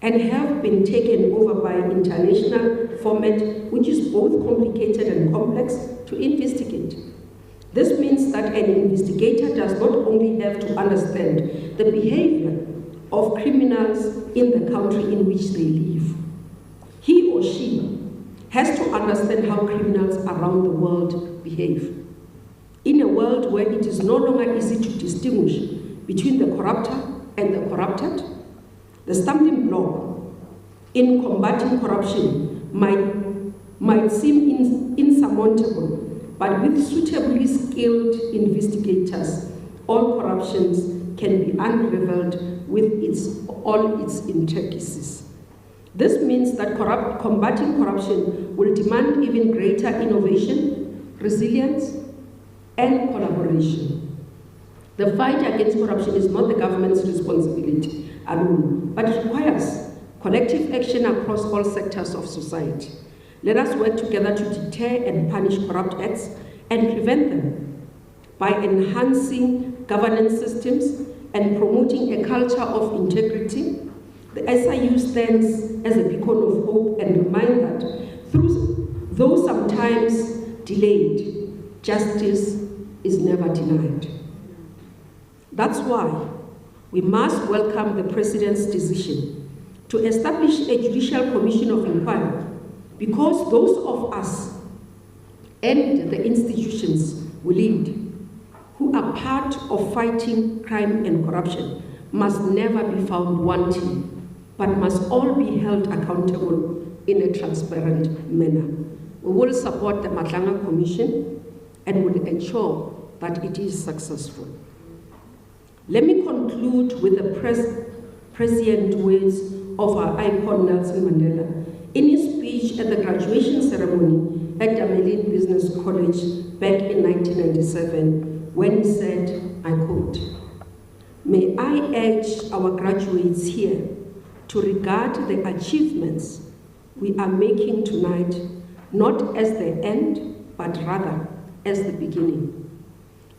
[SPEAKER 13] and have been taken over by international format, which is both complicated and complex to investigate. This means that an investigator does not only have to understand the behavior of criminals in the country in which they live. He or she has to understand how criminals around the world behave. In a world where it is no longer easy to distinguish between the corruptor and the corrupted, the stumbling block in combating corruption might seem insurmountable, but with suitably skilled investigators, all corruptions can be unraveled with all its intricacies. This means that combating corruption will demand even greater innovation, resilience, and collaboration. The fight against corruption is not the government's responsibility alone, but it requires collective action across all sectors of society. Let us work together to deter and punish corrupt acts and prevent them by enhancing governance systems and promoting a culture of integrity. The SIU stands as a beacon of hope and remind that though sometimes delayed, justice is never denied. That's why we must welcome the President's decision to establish a judicial commission of inquiry, because those of us and the institutions we lead who are part of fighting crime and corruption must never be found wanting, but must all be held accountable in a transparent manner. We will support the Matlanga Commission and will ensure that it is successful. Let me conclude with the prescient words of our icon Nelson Mandela in his speech at the graduation ceremony at Damelin Business College back in 1997, when he said, I quote, "May I urge our graduates here to regard the achievements we are making tonight not as the end, but rather as the beginning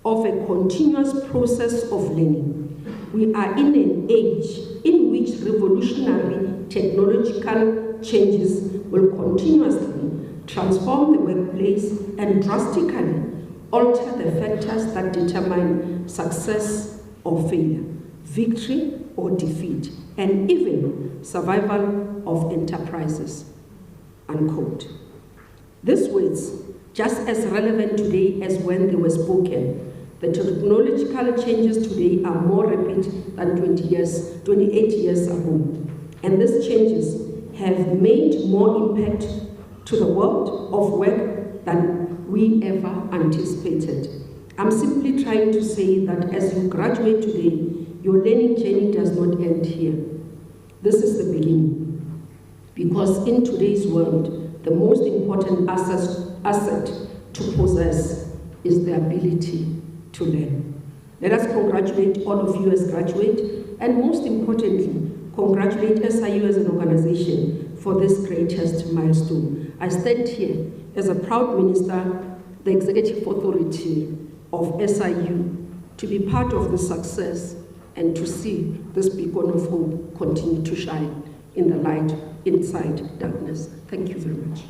[SPEAKER 13] of a continuous process of learning. We are in an age in which revolutionary technological changes will continuously transform the workplace and drastically alter the factors that determine success or failure, victory or defeat, and even survival of enterprises," unquote. These words, just as relevant today as when they were spoken. The technological changes today are more rapid than 28 years ago. And these changes have made more impact to the world of work than we ever anticipated. I'm simply trying to say that as you graduate today, your learning journey does not end here. This is the beginning. Because in today's world, the most important asset to possess is the ability to learn. Let us congratulate all of you as graduates, and most importantly, congratulate SIU as an organization for this greatest milestone. I stand here as a proud minister, the executive authority of SIU, to be part of the success and to see this beacon of hope continue to shine in the light inside darkness. Thank you very much.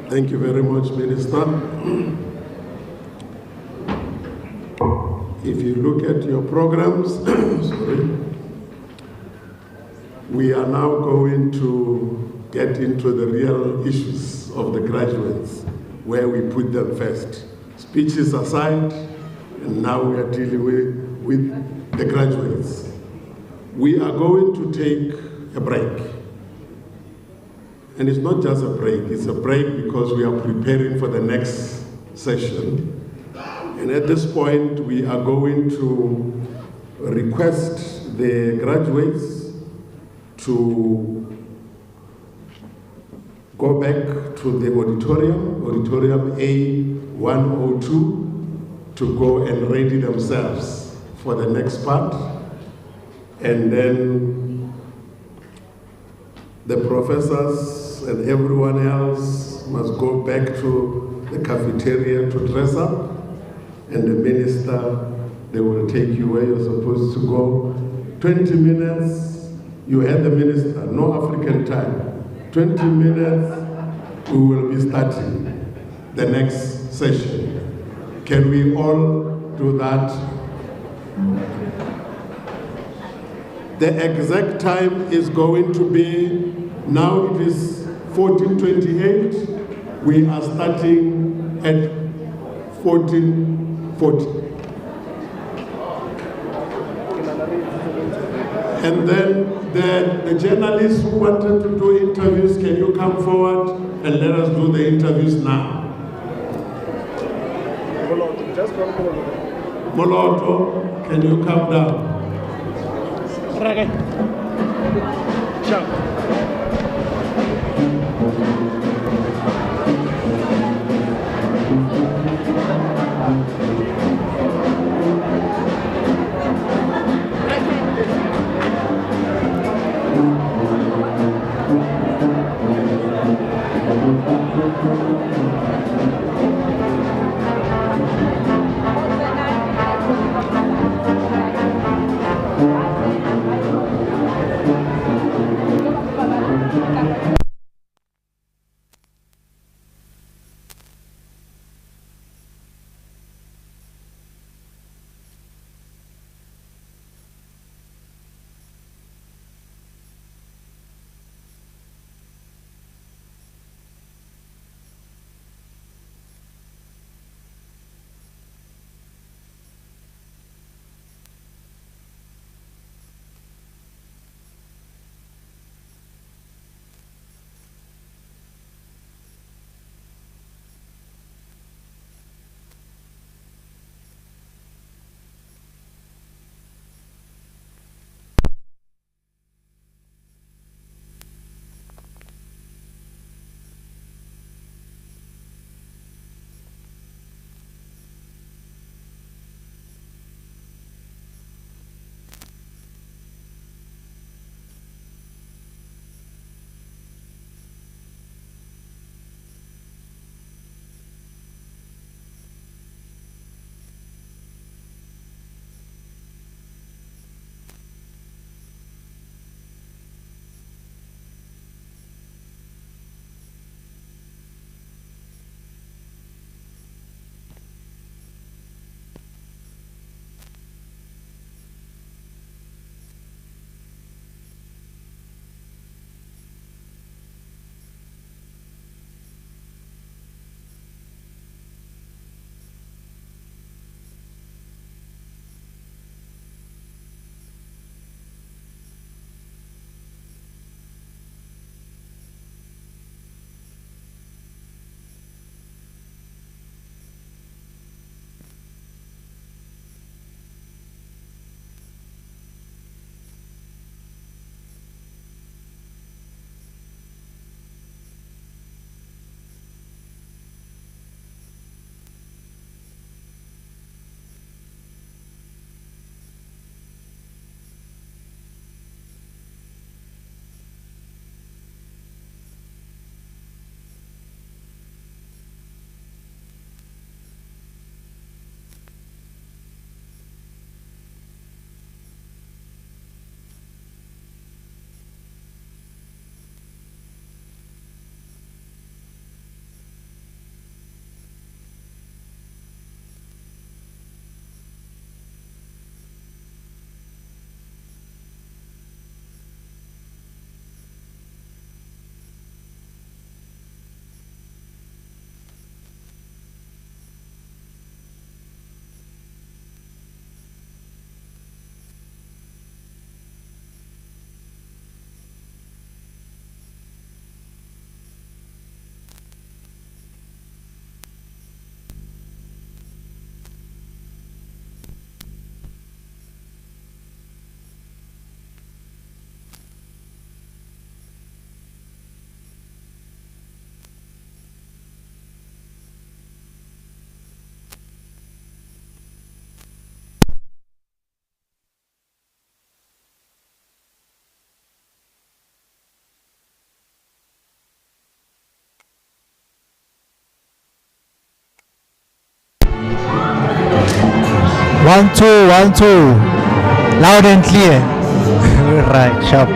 [SPEAKER 1] Thank you very much, Minister. If you look at your programs, we are now going to get into the real issues of the graduates, where we put them first. Speeches aside, and now we are dealing with the graduates. We are going to take a break. And it's not just a break, it's a break because we are preparing for the next session. And at this point, we are going to request the graduates to go back to the auditorium A102, to go and ready themselves for the next part. And then the professors and everyone else must go back to the cafeteria to dress up. And the minister, they will take you where you're supposed to go. 20 minutes, you had the minister, no African time. 20 minutes, we will be starting the next session. Can we all do that? The exact time is going to be, now it is 14:28. We are starting at 14:40. And then the journalists who wanted to do interviews, can you come forward and let us do the interviews now? Moloto, can you come down?
[SPEAKER 14] 1, 2, 1, 2. Loud and clear. Right, sharp.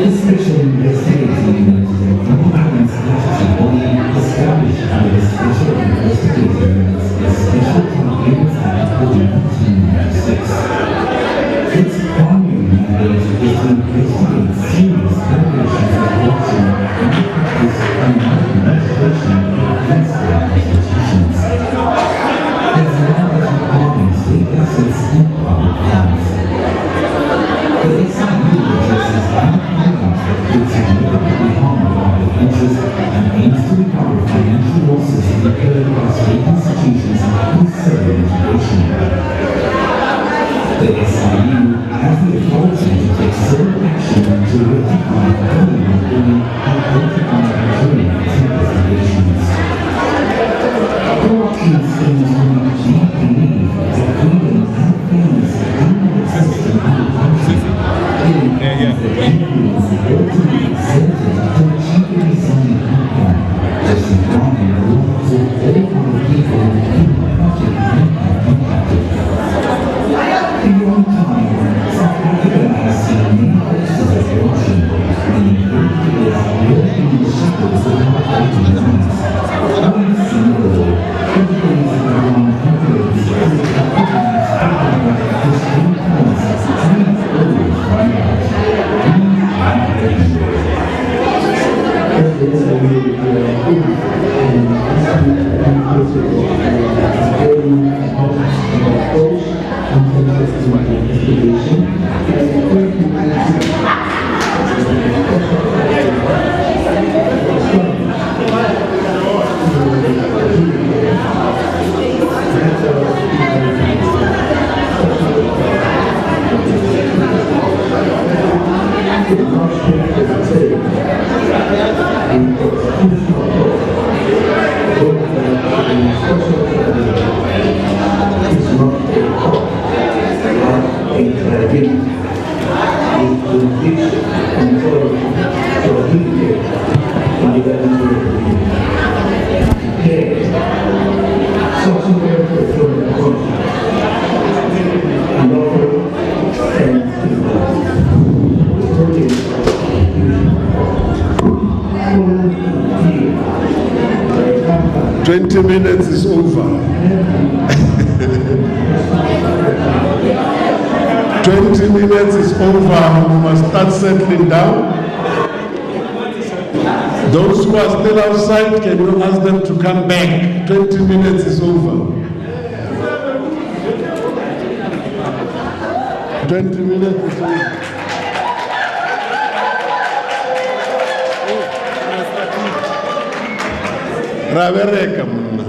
[SPEAKER 15] The special investigating unit is a compliant statutory body established by the Special Investigating Unit, the Special Complaints Act of 1996. Its primary mandate is to investigate serious violations of corruption and the practice and administration of ministerial institutions, as well as regarding state assets and public funds. The SIU addresses any conduct that could significantly harm public interest and aims to recover financial losses incurred by state institutions in several litigation. The SIU has the authority to take certain action to rectify any wrongdoing and identify alternate investigations. Corruption stems from a deep belief that freedom and fairness do not exist in our country.
[SPEAKER 1] Minutes is over. 20 minutes is over. We must start settling down. Those who are still outside, can you ask them to come back? 20 minutes is over. 20 minutes is over. Ravereka muna.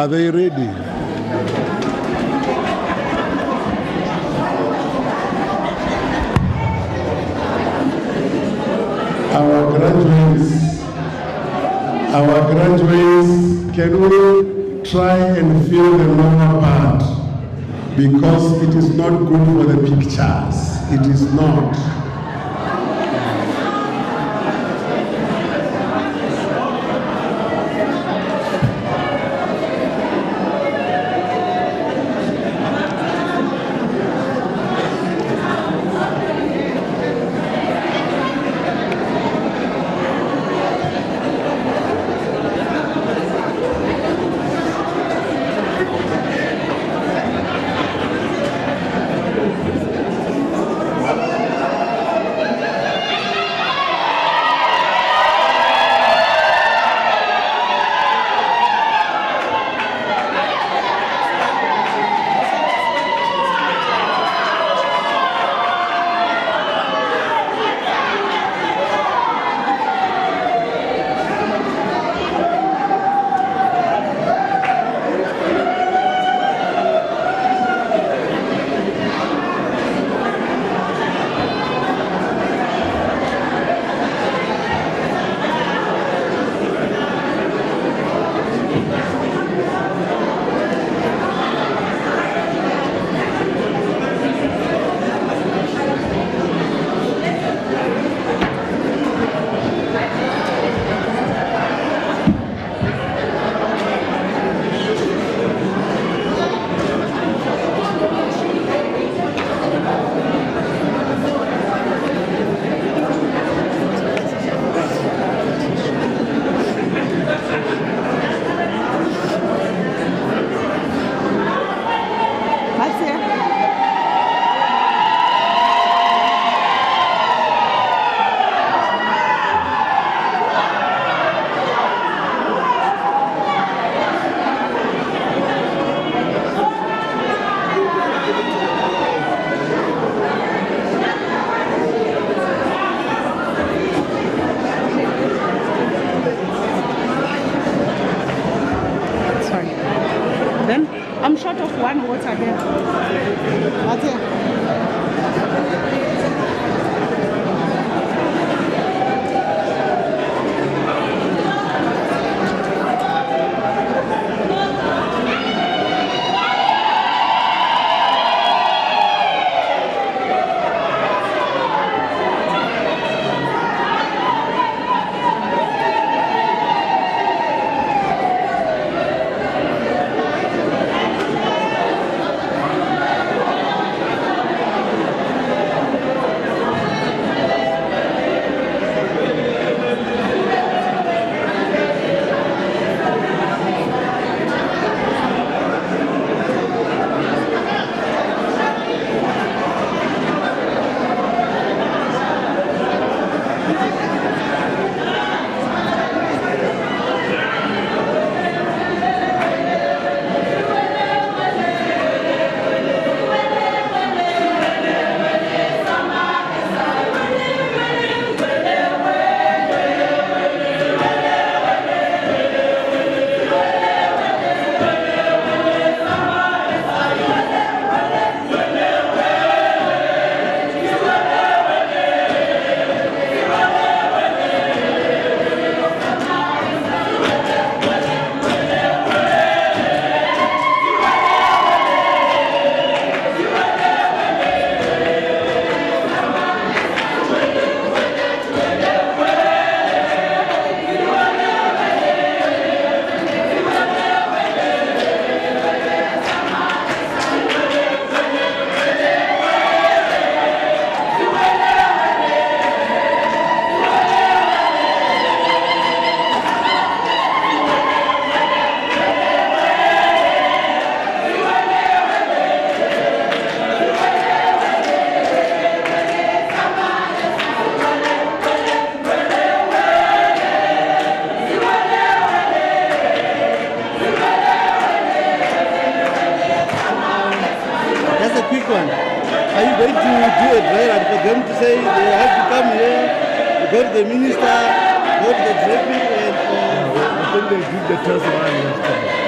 [SPEAKER 1] Are they ready? Our graduates, can we try and fill the lower part? Because it is not good for the pictures. It is not.
[SPEAKER 2] I'm short of one water there. That's it.
[SPEAKER 16] quick one. Are you going to do a dry run for them to say they have to come here, go to the minister, go to the traffic, and
[SPEAKER 3] I think they did the test run yesterday.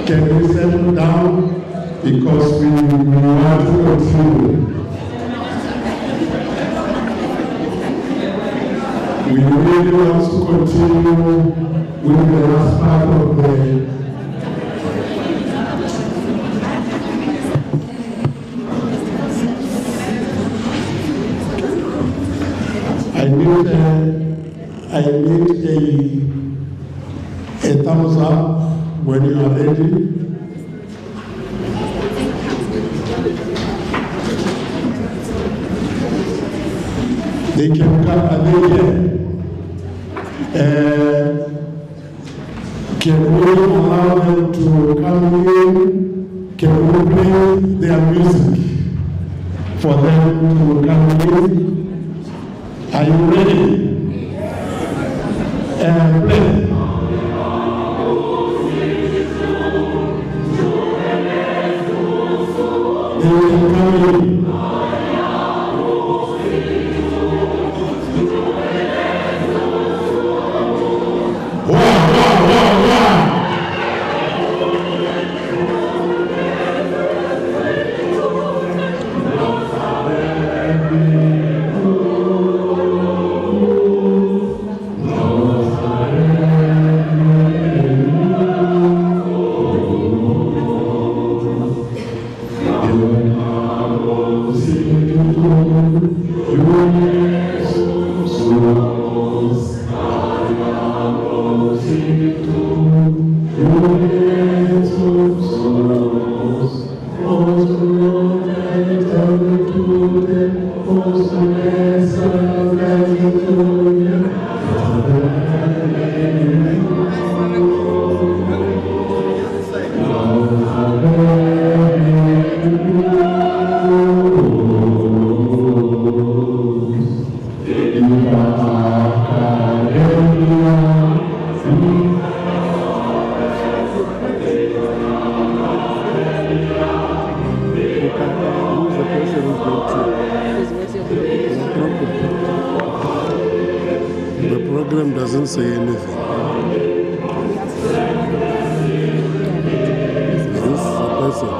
[SPEAKER 3] Can we settle down? Because we want to continue. We really want to continue with the last part of the They can come, are they here? Can we allow them to come in? Can we play their music for them to come in? Are you ready? Play. They will come in.
[SPEAKER 1] Doesn't say anything. Is this a person?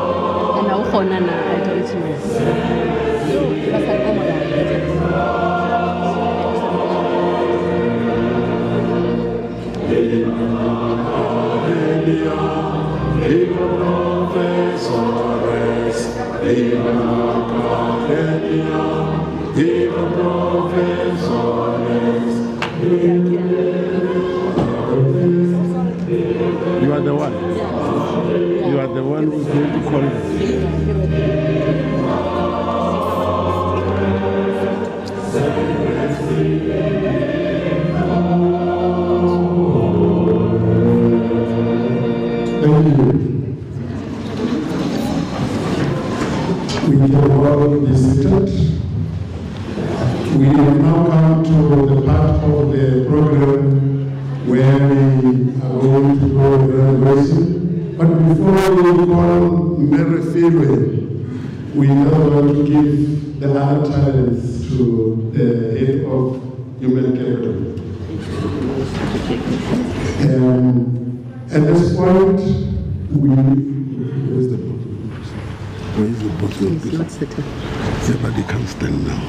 [SPEAKER 1] You are the one. You are the one who's going to call it.
[SPEAKER 3] Thank you. We have all visited. We have now come to the part of the program where we are going to do the graduation. But before we call Mary Philway, we now want to give the other talents to the head of human capital. At this point, where's the bottle? Where is the bottle? Everybody can stand now.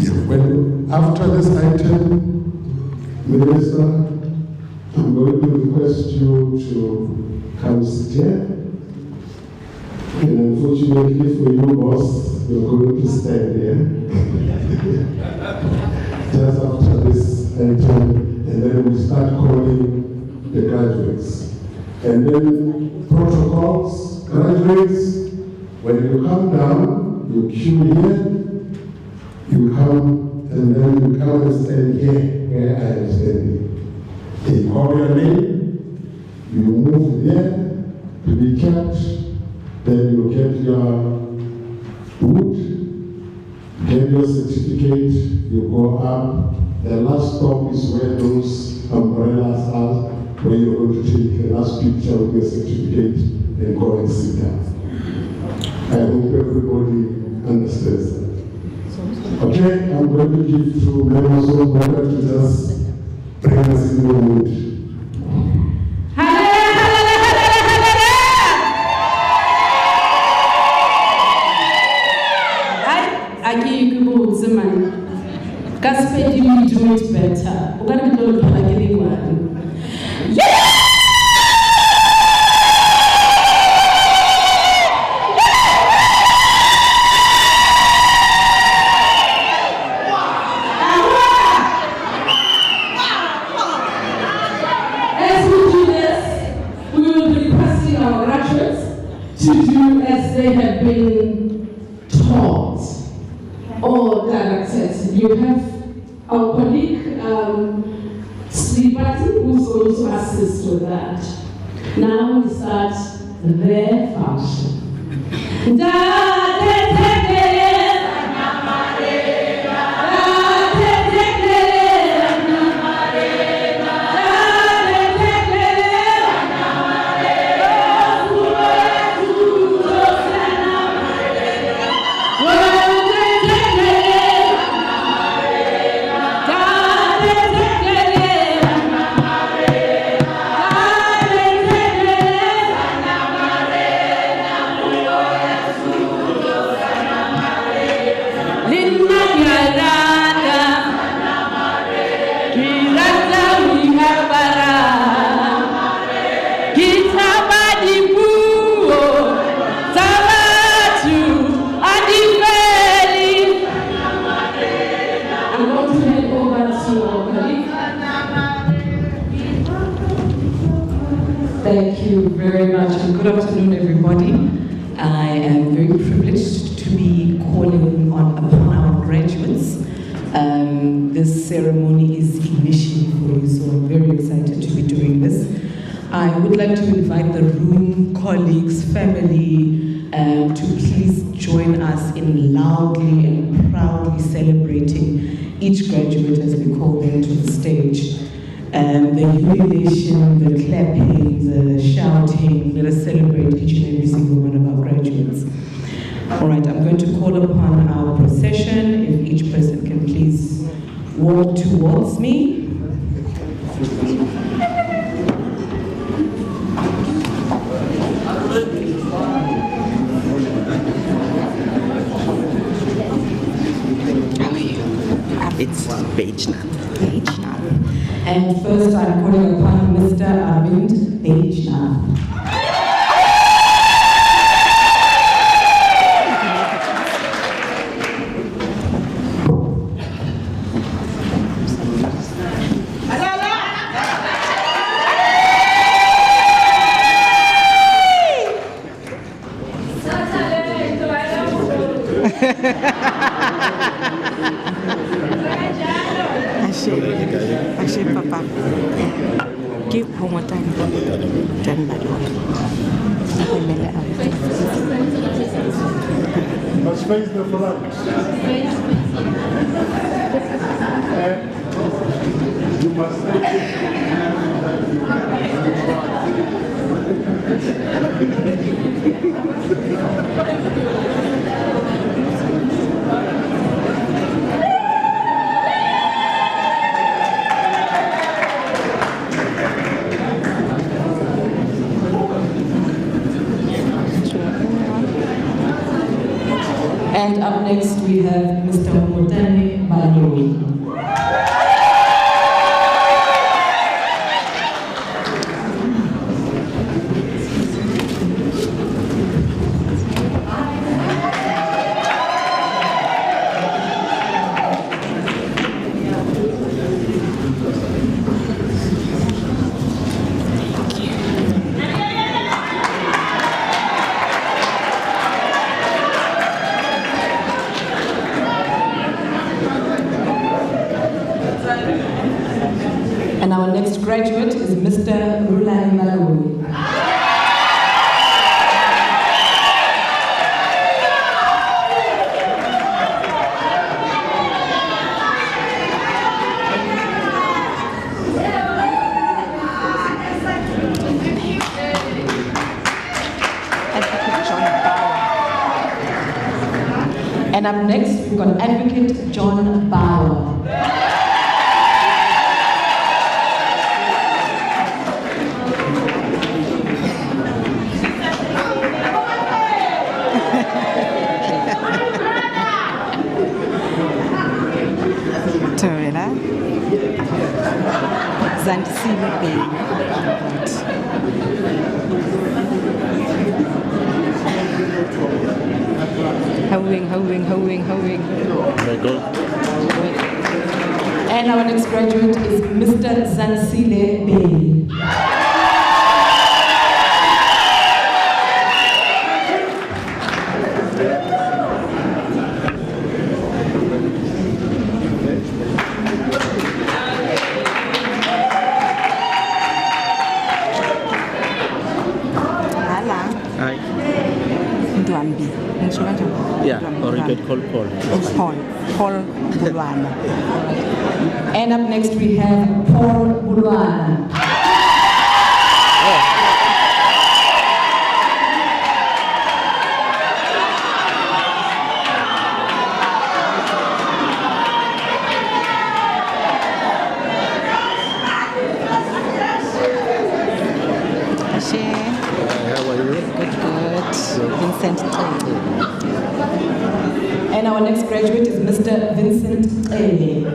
[SPEAKER 3] Yeah, well, after this item, Minister, I'm going to request you to come sit here. And unfortunately for you, boss, you're going to stand here. Just after this item, and then we start calling the graduates. And then protocols, graduates, when you come down, you queue here, you come, and then you come and stand here where I am standing. They call your name, you move there to be kept, then you get your boot, get your certificate, you go up. The last stop is where those umbrellas are, where you're going to take the last picture with your certificate and go and sit down. I hope everybody understands that. Okay, I'm going to give to members of the board to just bring us in the mood.
[SPEAKER 4] Gospel, you do it better. We're going to do anyone. As we do this, we to do as they have been taught or directed. You have our colleague, Sripati, who's going to assist with that. Now we start their function.
[SPEAKER 17] Thank you very much, and good afternoon, everybody. I am very privileged to be calling upon our graduates. This ceremony is initially for you, so I'm very excited to be doing this. I would like to invite the room, colleagues, family, to please join us in loudly and proudly celebrating each graduate as we call them to the stage. The jubilation, the clapping, the shouting, let us celebrate each and every single one of our graduates. All right, I'm going to call upon our procession. If each person can please walk towards me.
[SPEAKER 18] It's Bejna.
[SPEAKER 17] And first I'm calling upon Mr. Arvind Bejna.
[SPEAKER 18] Ashe papa. Give one more time. Then
[SPEAKER 3] Let's face the flag. You must
[SPEAKER 17] And up next we have Mr. Mutane Baloi. And our next graduate is Mr. Rulani Malawi. And up next, we've got Advocate John Bauer.
[SPEAKER 18] Torela. Zantisile baby. Howing.
[SPEAKER 3] Very good.
[SPEAKER 17] And our next graduate is Mr. Zansile Bey.
[SPEAKER 19] Aye.
[SPEAKER 18] Ndwambi. Ngisho kanjani?
[SPEAKER 19] Yeah, or you can call Paul.
[SPEAKER 18] Paul Bulwana.
[SPEAKER 17] And up next we have Paul Bulwana.
[SPEAKER 19] How are you?
[SPEAKER 18] Good. Vincent Tony.
[SPEAKER 17] And our next graduate is Mr. Vincent Tony.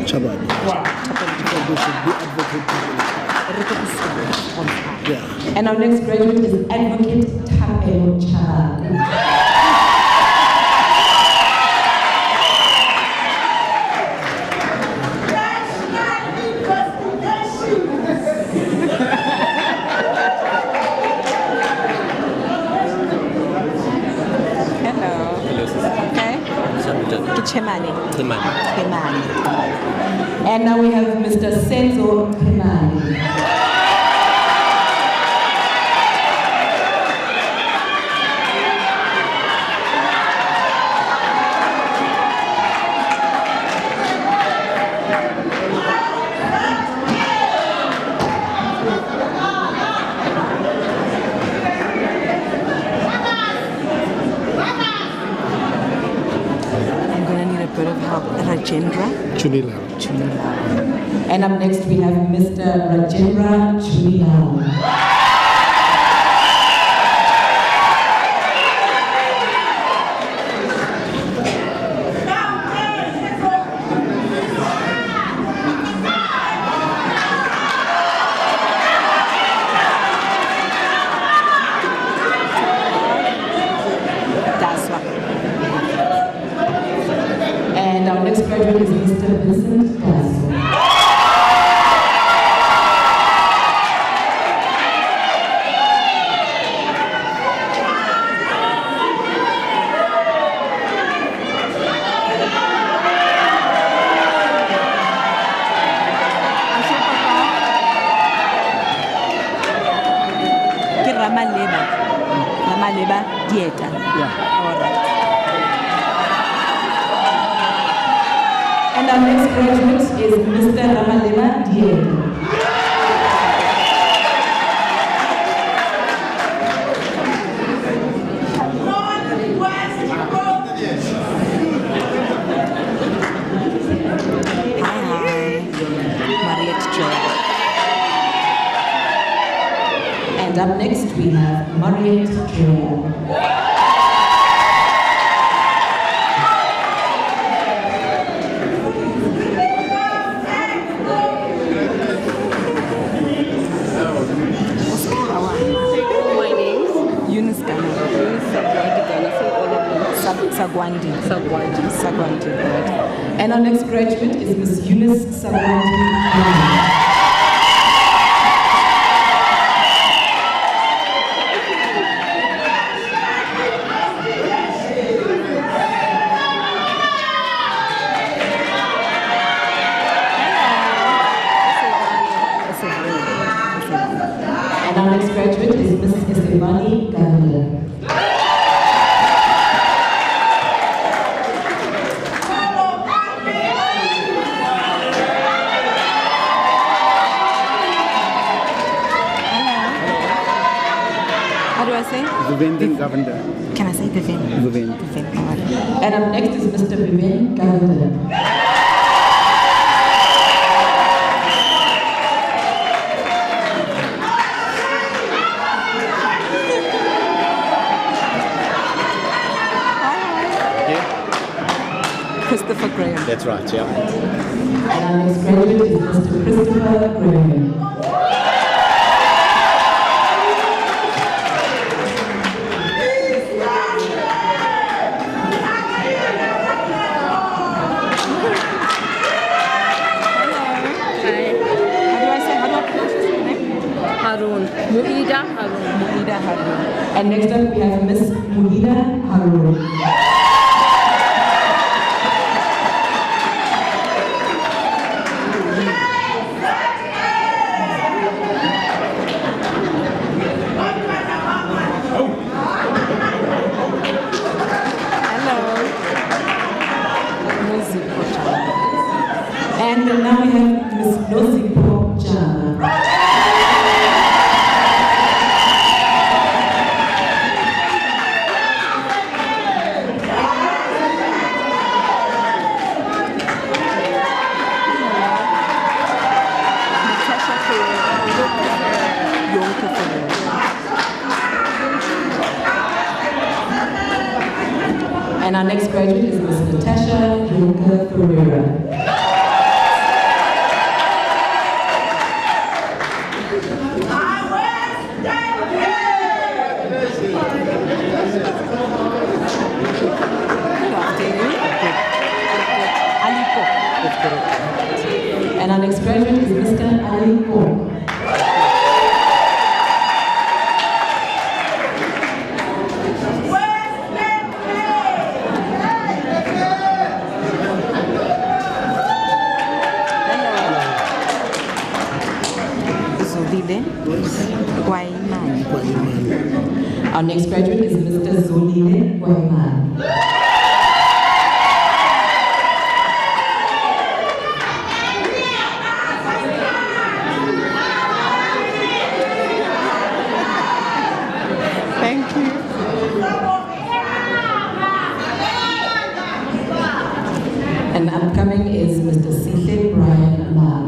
[SPEAKER 19] Chabad. They should be advocating. Yeah.
[SPEAKER 17] And our next graduate is Advocate Tapelo Chabad.
[SPEAKER 18] Chemani.
[SPEAKER 17] And now we have Mr. Senzo Chemani.
[SPEAKER 18] Rajendra
[SPEAKER 19] Chunilal.
[SPEAKER 17] And up next we have Mr. Rajendra Chunilal. And our next graduate is Mr. Vincent Dasso.
[SPEAKER 18] Ramaleba Dieta.
[SPEAKER 19] Yeah.
[SPEAKER 18] All right.
[SPEAKER 17] And our next graduate is Mr. Ramaleba Dieta. And up next we have Mariette Joel.
[SPEAKER 18] Sagwandi.
[SPEAKER 17] And our next graduate is Miss Eunice Sagwandi. And our next graduate is Miss Estefani Gandler.
[SPEAKER 19] Vivian Governor.
[SPEAKER 18] Can I say Vivian?
[SPEAKER 19] Vivian.
[SPEAKER 17] And up next is Mr. Vivian Governor.
[SPEAKER 18] Christopher Graham.
[SPEAKER 19] That's right, yeah.
[SPEAKER 17] And our next graduate is Mr. Christopher Graham.
[SPEAKER 20] Harun.
[SPEAKER 19] Muhida Harun.
[SPEAKER 17] And next up we have Miss Muhida Harun. And now we have Ms. Nosipo Jana. And our next graduate is Ms. Natasha Yonka Ferreira. And our next graduate is Mr. Ali Ko. Our next graduate is Mr. Zolile Guayman.
[SPEAKER 19] Thank you.
[SPEAKER 17] And upcoming is Mr. Sile Brian Amal.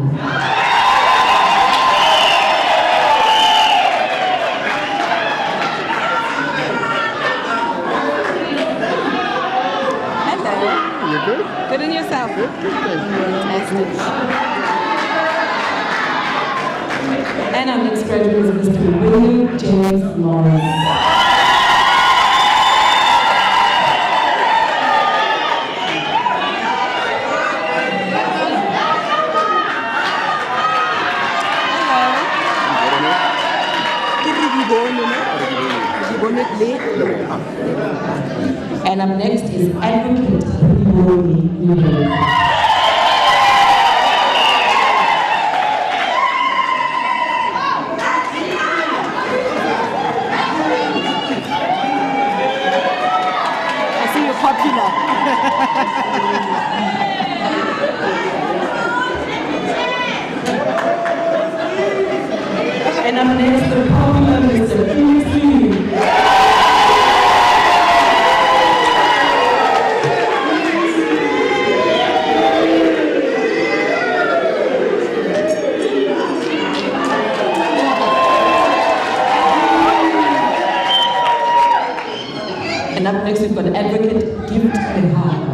[SPEAKER 19] Good in yourself. Fantastic.
[SPEAKER 17] And our next graduate is Mr. William James Lawrence. And up next is Advocate Riboni.
[SPEAKER 19] I see you're popular.
[SPEAKER 17] And up next, the popular Mr. SIU. And up next, we've got Advocate Gift Mehara.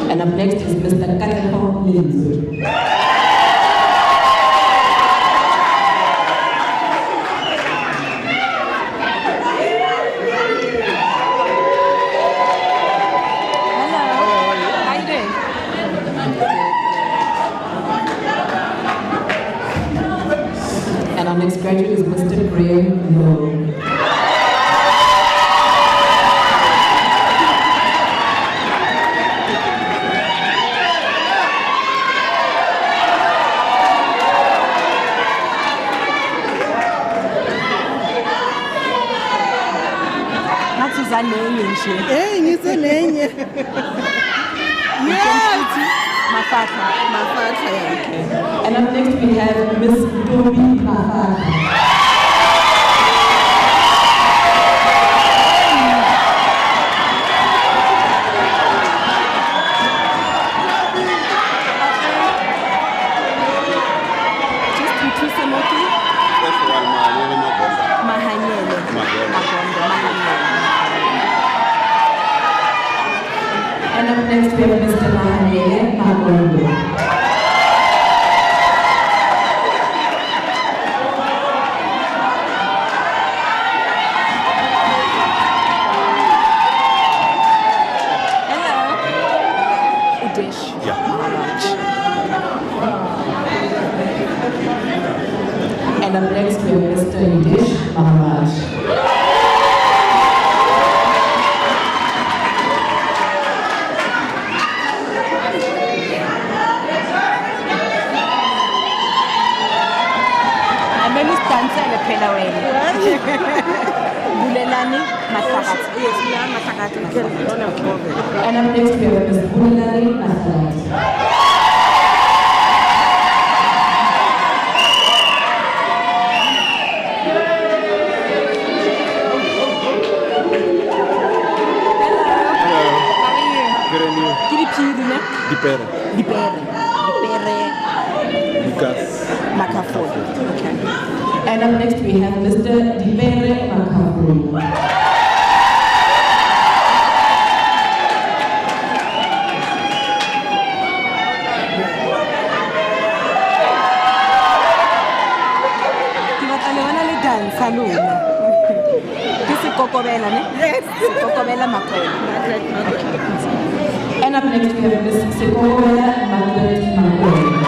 [SPEAKER 17] And up next is Mr. Kateho Lindsay. And our next graduate is Mr. Graham Lowe.
[SPEAKER 19] Hey, ngiselenye. Yes. Mafata. Yeah.
[SPEAKER 17] And up next we have Miss Toby Mafata. And up next we have Mr. Mahanyele Magondo. next we have Mr. Hidesh Maharaj.
[SPEAKER 19] Bulelani Masarat. Yes, Masarat.
[SPEAKER 17] And up next we have Ms. Bulelani Masarat. Okay. And up next we have Mr. Dipere Makafuri. And up next we have Ms. Sikokobela Margaret Makori.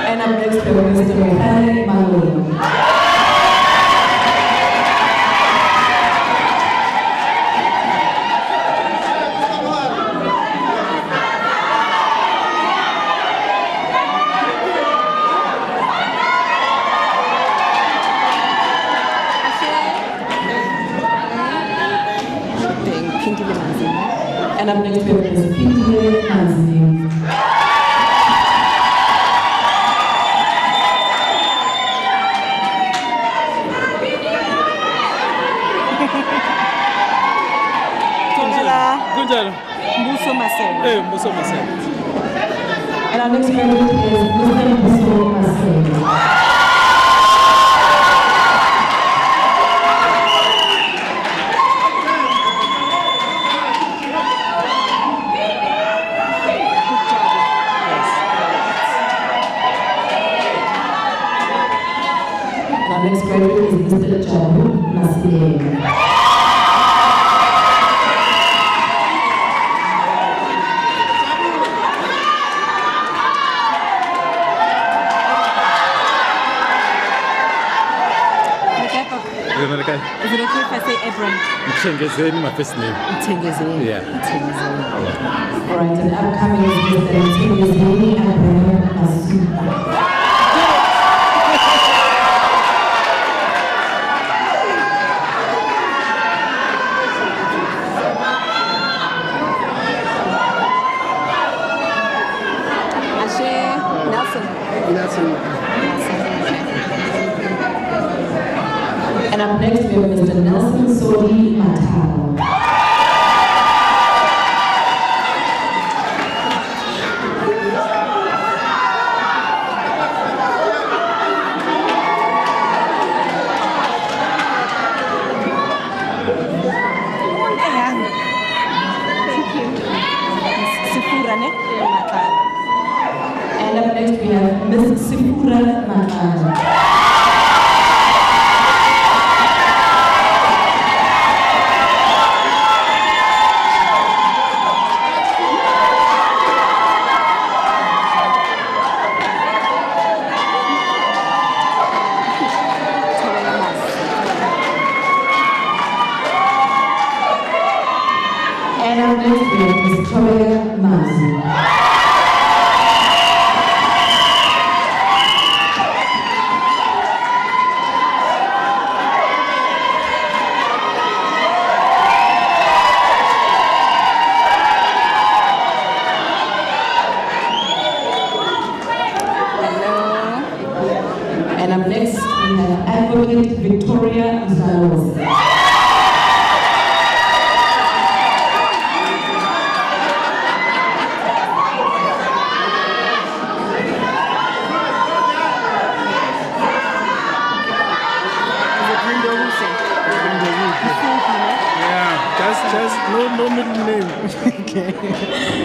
[SPEAKER 17] And up next we have Mr. Mohale Malolo. And up next we have Ms. Pindile Manzi.
[SPEAKER 19] Mbuso Masel.
[SPEAKER 20] Mbuso Masel.
[SPEAKER 17] And our next prelude is Mr. Mbuso Masel. Our next prelude is Mr. Chabu Nasiye.
[SPEAKER 19] Is it okay if I say Abram?
[SPEAKER 20] Mtengezeni, my first name.
[SPEAKER 19] Mtengezeni.
[SPEAKER 20] Yeah.
[SPEAKER 19] Mtengezeni.
[SPEAKER 17] All right, and upcoming is Mr. Mtengezeni Abraham Masuka. And up next we have Mr. Nelson Sodi Matao. And up next we have Ms. Sifura Matao. And up next we have Victoria Mazi. And up next we have Advocate Victoria Zalos.
[SPEAKER 20] Just no
[SPEAKER 14] your middle name. Okay.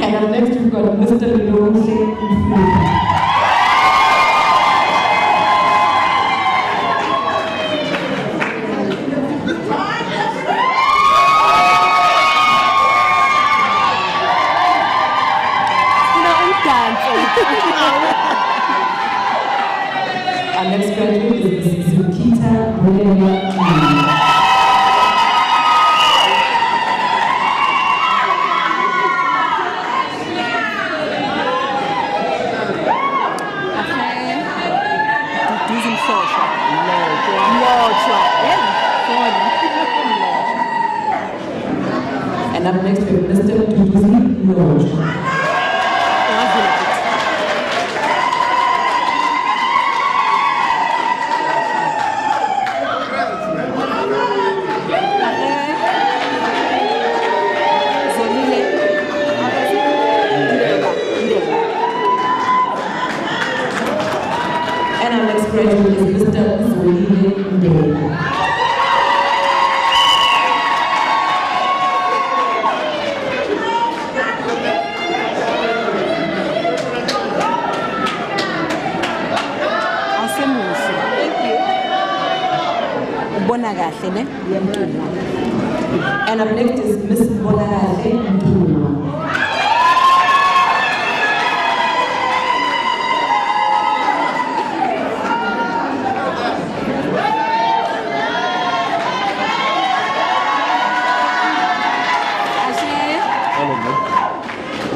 [SPEAKER 17] And up next we've got Mr. Lilonse. Our next graduate is Mrs. Zukita Mulewa. And up next we have Mr. Duduzi Lodge. And our next graduate is Mr. Zolile Ndebe. And up next is Miss Bonagahle Ntuma.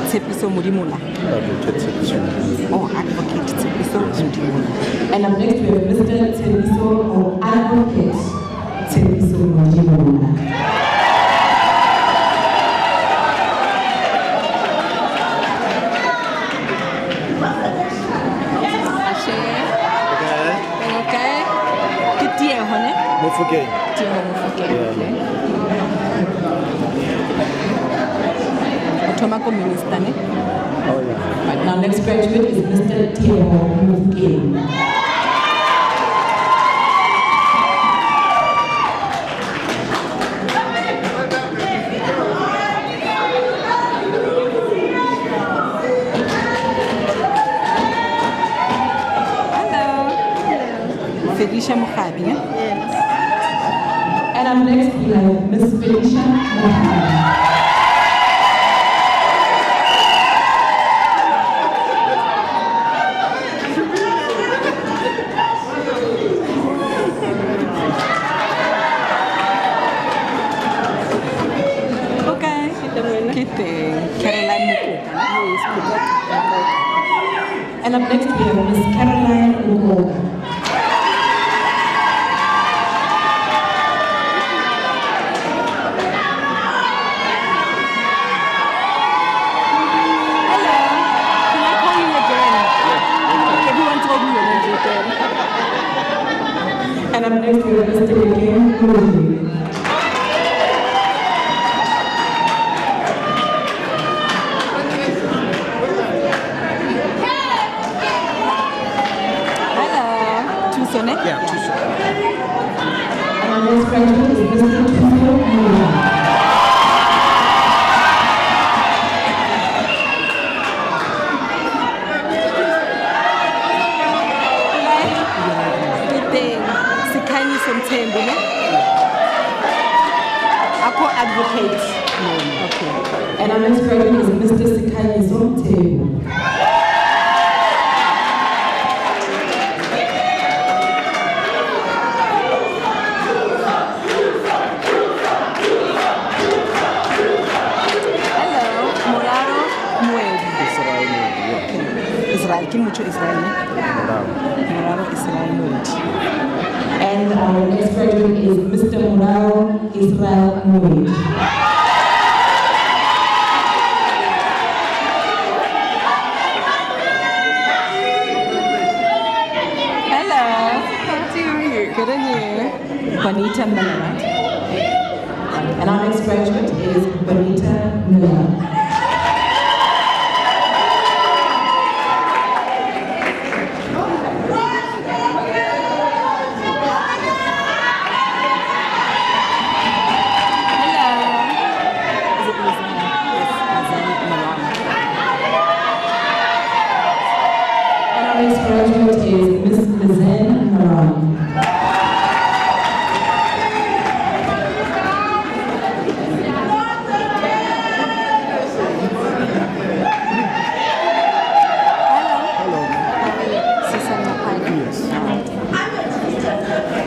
[SPEAKER 18] Tshepiso Modimola. Oh, advocate Tshepiso Modimola.
[SPEAKER 17] And up next we have Mr. Tshepiso or advocate Tshepiso Modimola.
[SPEAKER 18] Oh, yeah.
[SPEAKER 17] Right, now next graduate is Mr. Tiago Mufke.
[SPEAKER 18] Felicia Mukhabi.
[SPEAKER 17] Yes. And up next we have Miss Felicia Mukhabi. And up next we have Miss Caroline Ugoga. And up next we have Mr. William Murray.
[SPEAKER 18] Yeah,
[SPEAKER 17] and our next graduate is Mr. Tuso Mura.
[SPEAKER 18] Advocate.
[SPEAKER 17] Okay. And our next graduate is Mr. Sikanyi Somtebu. And our next graduate is Mr. Muraro Israel Muid.
[SPEAKER 18] Hello. How are you? Good on you.
[SPEAKER 17] Bonita Miller. And our next graduate is Bonita Miller. our next graduate is Ms. Lizanne Naran.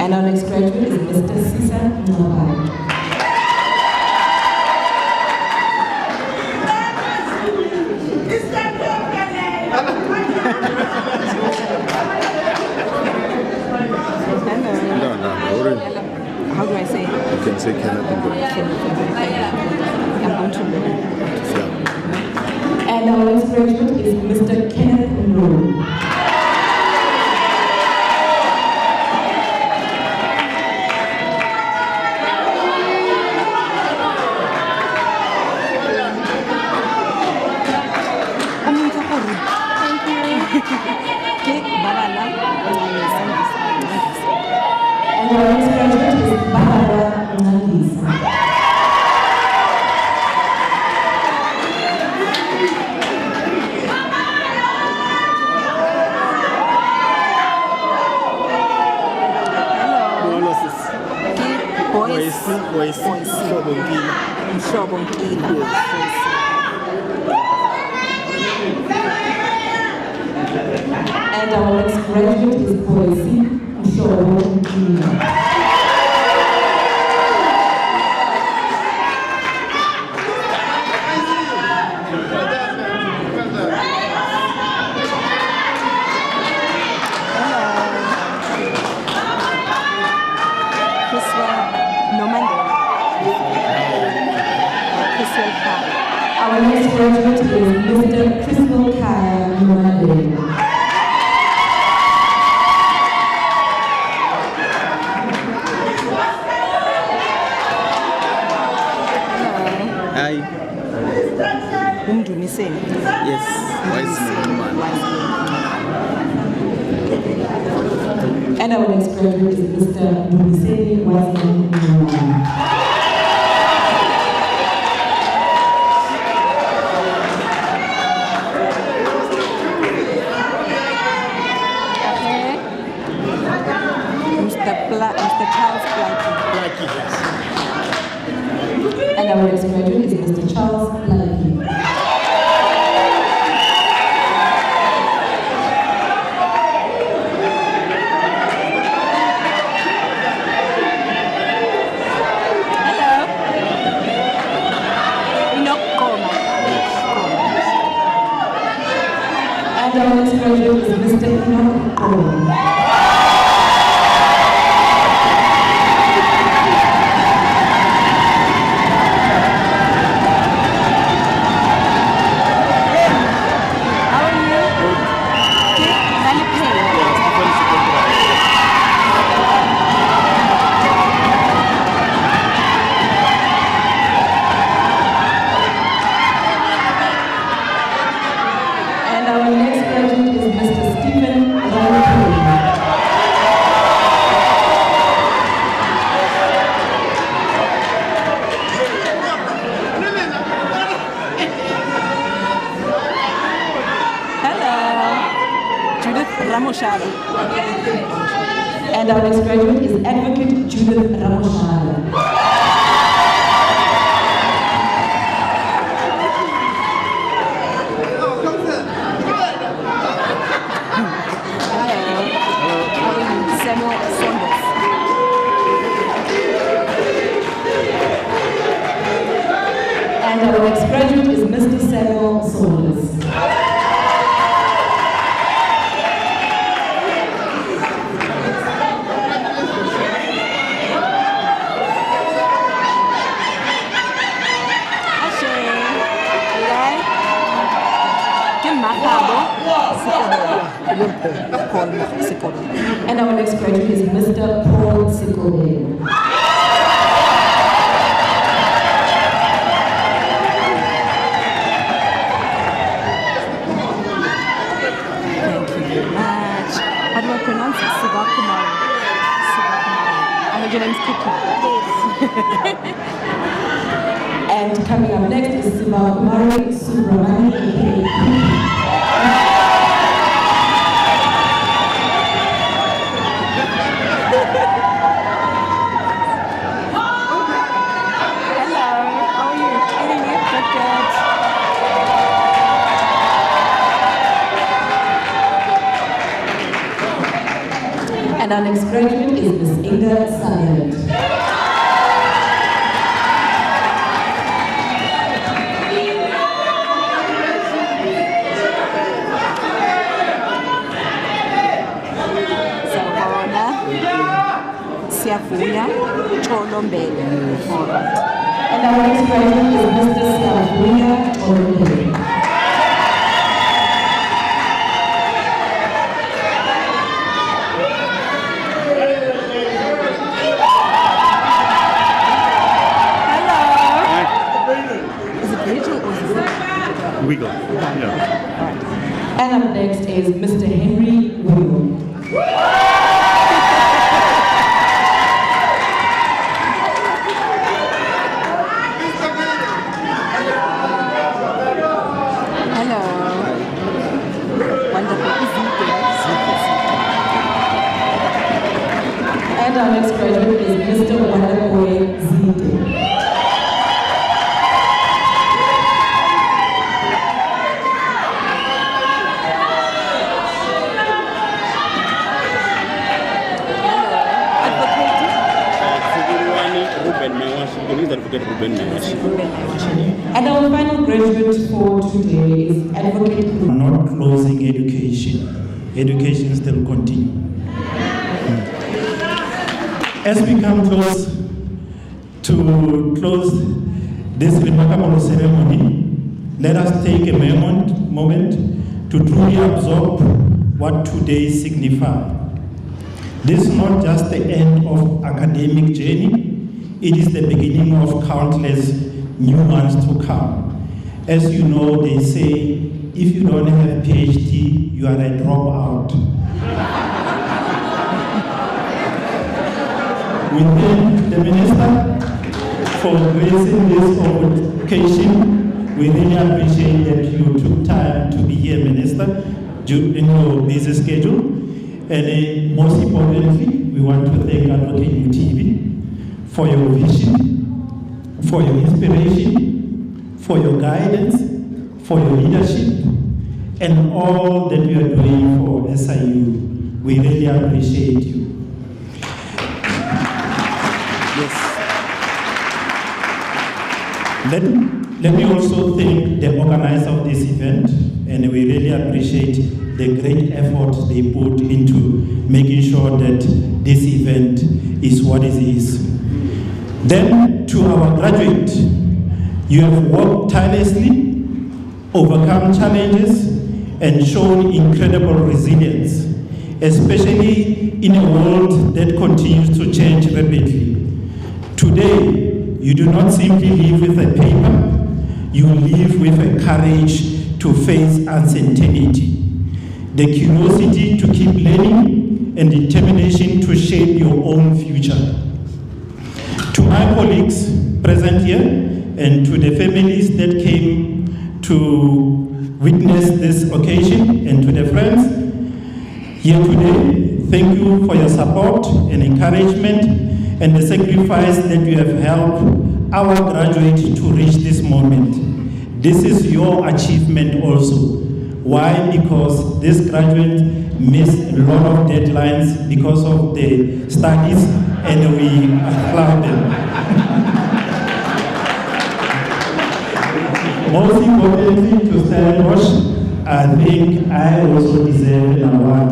[SPEAKER 17] And our next graduate is Mr. Sisa Mwabai.
[SPEAKER 19] How do I say it?
[SPEAKER 21] You can say Kenneth and
[SPEAKER 17] And our next graduate is Mr. Kenneth Ndoro. And our next graduate is Barbara Nandisa. And our next graduate is Poesi Mshobo. Our next graduate is Mr. Crystal Kaya Nomade.
[SPEAKER 21] Hi. Yes.
[SPEAKER 17] And our next graduate is Mr. Dumiseni Wazi.
[SPEAKER 19] Mr. Charles Blackie.
[SPEAKER 17] And our next graduate is Mr. Charles Blackie.
[SPEAKER 19] Hello. Inokoma.
[SPEAKER 17] And our next graduate is Mr. Inokoma. And our next graduate is Mr. Stephen Ralph.
[SPEAKER 19] Ramoshara.
[SPEAKER 17] And our next graduate is Advocate Judith Ramoshara. And our next graduate is Mr. Samuel Saunders. And our next graduate is Mr. Paul Sikole.
[SPEAKER 19] Thank you very much. How do I pronounce it? Sivakumari. I heard your name's Cookie.
[SPEAKER 17] And coming up next is Sivakumari Subramani. And our next graduate is Ms. Inga Sutherland.
[SPEAKER 19] Siyavuya Cholombele. All right.
[SPEAKER 17] And our next graduate is Mr. Siyavuya Cholombele.
[SPEAKER 20] Wiggle. Yeah.
[SPEAKER 17] And up next is Mr. Henry Wiggle.
[SPEAKER 19] Hello. Wonderful.
[SPEAKER 17] And our next graduate is Mr. Wonderboy Zide. And our final graduate for today is Advocate.
[SPEAKER 5] Not closing education. Education still continues. As we come close to close this remarkable ceremony, let us take a moment to truly absorb what today signifies. This is not just the end of academic journey, it is the beginning of countless new ones to come. As you know, they say, if you don't have a PhD, you are a dropout. We thank the Minister for gracing this occasion. We really appreciate that you took time to be here, Minister, in your busy schedule. And most importantly, we want to thank Advocate UTV for your vision, for your inspiration, for your guidance, for your leadership, and all that you are doing for SIU. We really appreciate you. Yes. Let me also thank the organizer of this event, and we really appreciate the great effort they put into making sure that this event is what it is. Then, to our graduate, you have worked tirelessly, overcome challenges, and shown incredible resilience, especially in a world that continues to change rapidly. Today, you do not simply live with a paper, you live with a courage to face uncertainty, the curiosity to keep learning, and determination to shape your own future. To my colleagues present here, and to the families that came to witness this occasion, and to the friends here today, thank you for your support and encouragement and the sacrifice that you have helped our graduates to reach this moment. This is your achievement also. Why? Because this graduate missed a lot of deadlines because of the studies, and we applaud them. Most importantly, to Stellenbosch, I think I also deserve an award.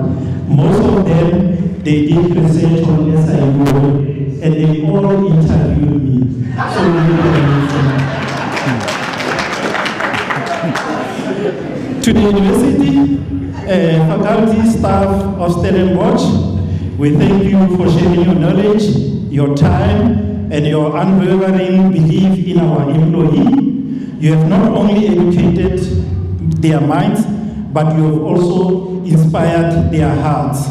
[SPEAKER 5] Most of them, they did research on SIU, and they all interviewed me. So to the university, faculty, staff of Stellenbosch, we thank you for sharing your knowledge, your time, and your unwavering belief in our employee. You have not only educated their minds, but you have also inspired their hearts.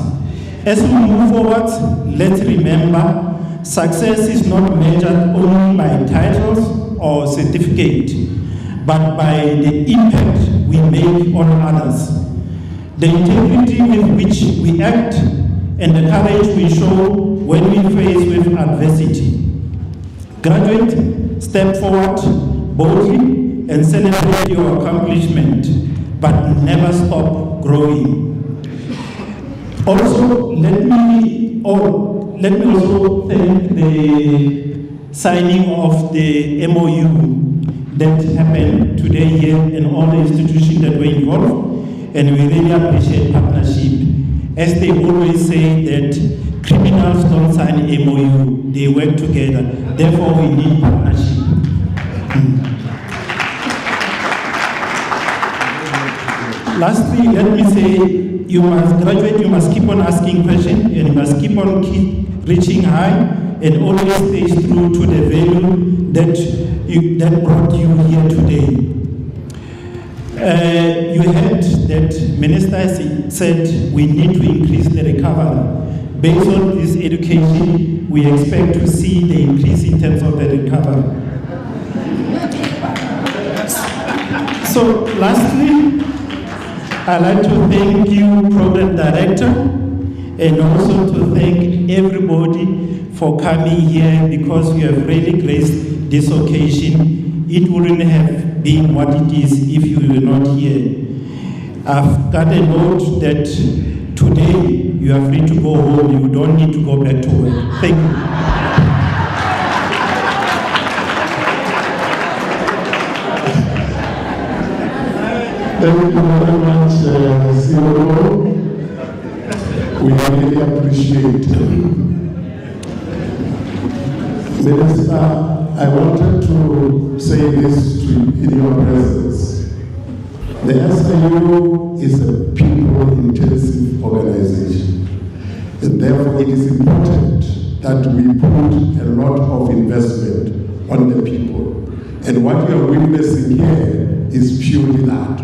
[SPEAKER 5] As we move forward, let's remember, success is not measured only by titles or certificate, but by the impact we make on others. The integrity with which we act and the courage we show when we face with adversity. Graduate, step forward boldly and celebrate your accomplishment, but never stop growing. Also, let me let me also thank the signing of the MOU that happened today here and all the institutions that were involved, and we really appreciate partnership. As they always say that criminals don't sign MOU, they work together. Therefore, we need partnership. Lastly, let me say, you must graduate, you must keep on asking questions, and you must keep on reaching high, and always stay true to the value that brought you here today. You heard that Minister said we need to increase the recovery. Based on this education, we expect to see the increase in terms of the recovery. So lastly, I'd like to thank you, Program Director, and also to thank everybody for coming here, because you have really graced this occasion. It wouldn't have been what it is if you were not here. I've got a note that today you are free to go home, you don't need to go back to work. Thank you.
[SPEAKER 1] Thank you very much, CEO. We really appreciate it. Minister, I wanted to say this in your presence. The SIU is a people-intensive organization, and therefore it is important that we put a lot of investment on the people. And what we are witnessing here is purely that,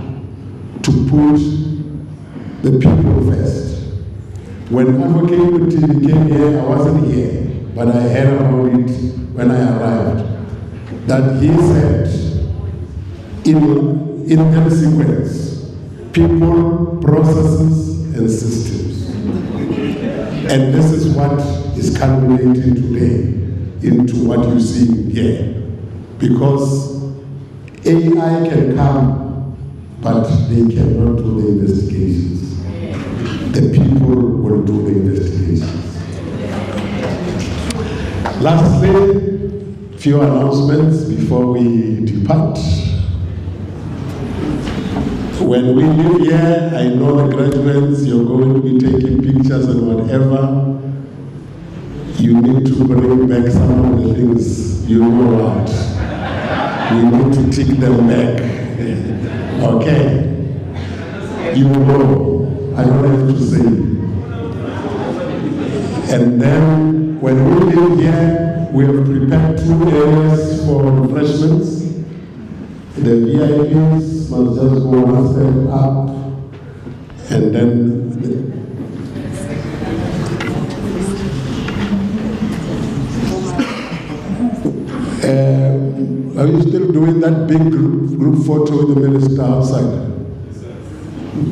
[SPEAKER 1] to put the people first. When Advocate Kuti came here, I wasn't here, but I heard about it when I arrived, that he said, in that sequence, people, processes, and systems. And this is what is culminating today into what you see here. Because AI can come, but they cannot do the investigations. The people will do the investigations. Lastly, few announcements before we depart. When we leave here, I know the graduates, you're going to be taking pictures and whatever. You need to bring back some of the things you know what. We need to take them back. Okay? You know, I don't have to say. And then, when we leave here, we have prepared 2 areas for refreshments. The VIPs must just go one step up, and then are you still doing that big group photo with the minister outside?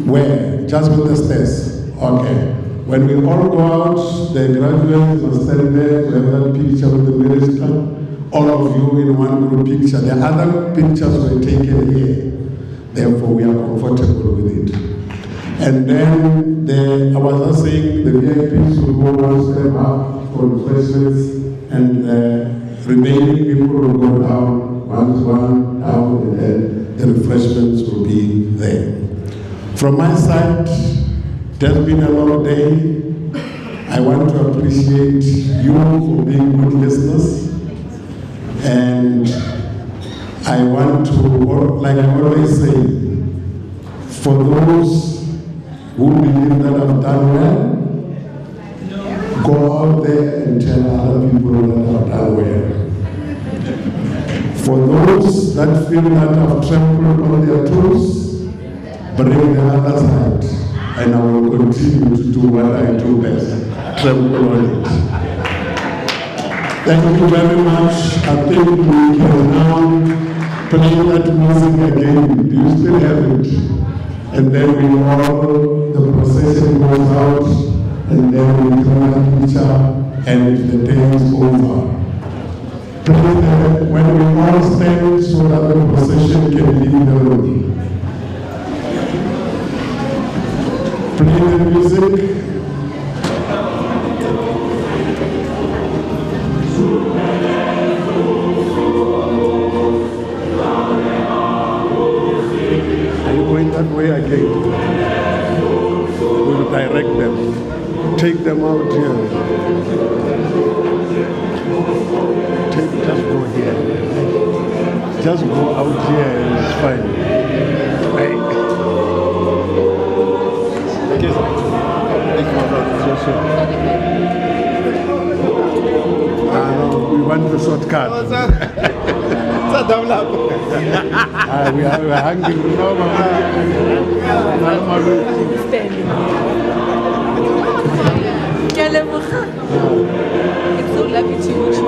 [SPEAKER 1] Where? Just with the stairs? Okay. When we all go out, the graduates will stand there to have that picture with the minister. All of you in one group picture. The other pictures were taken here. Therefore, we are comfortable with it. And then, I was just saying, the VIPs will go one step up for refreshments, and remaining people will go down, one down, and then the refreshments will be there. From my side, it has been a long day. I want to appreciate you for being good listeners. And I want to, like I always say, for those who believe that I've done well, go out there and tell other people that I've done well. For those that feel that I've trampled on their toes, bring the other side, and I will continue to do what I do best, trample on it. Thank you very much. I think we can now play that music again. Do you still have it? And then the procession goes out, and then we do a picture, and if the day is over. Please, when we all stand so that the procession can leave the room. Play the music. direct them. Take them out here. Just go here. Just go out here and it's fine. Right. We want to sort cards. We are hungry.
[SPEAKER 18] It's so lovely to meet you.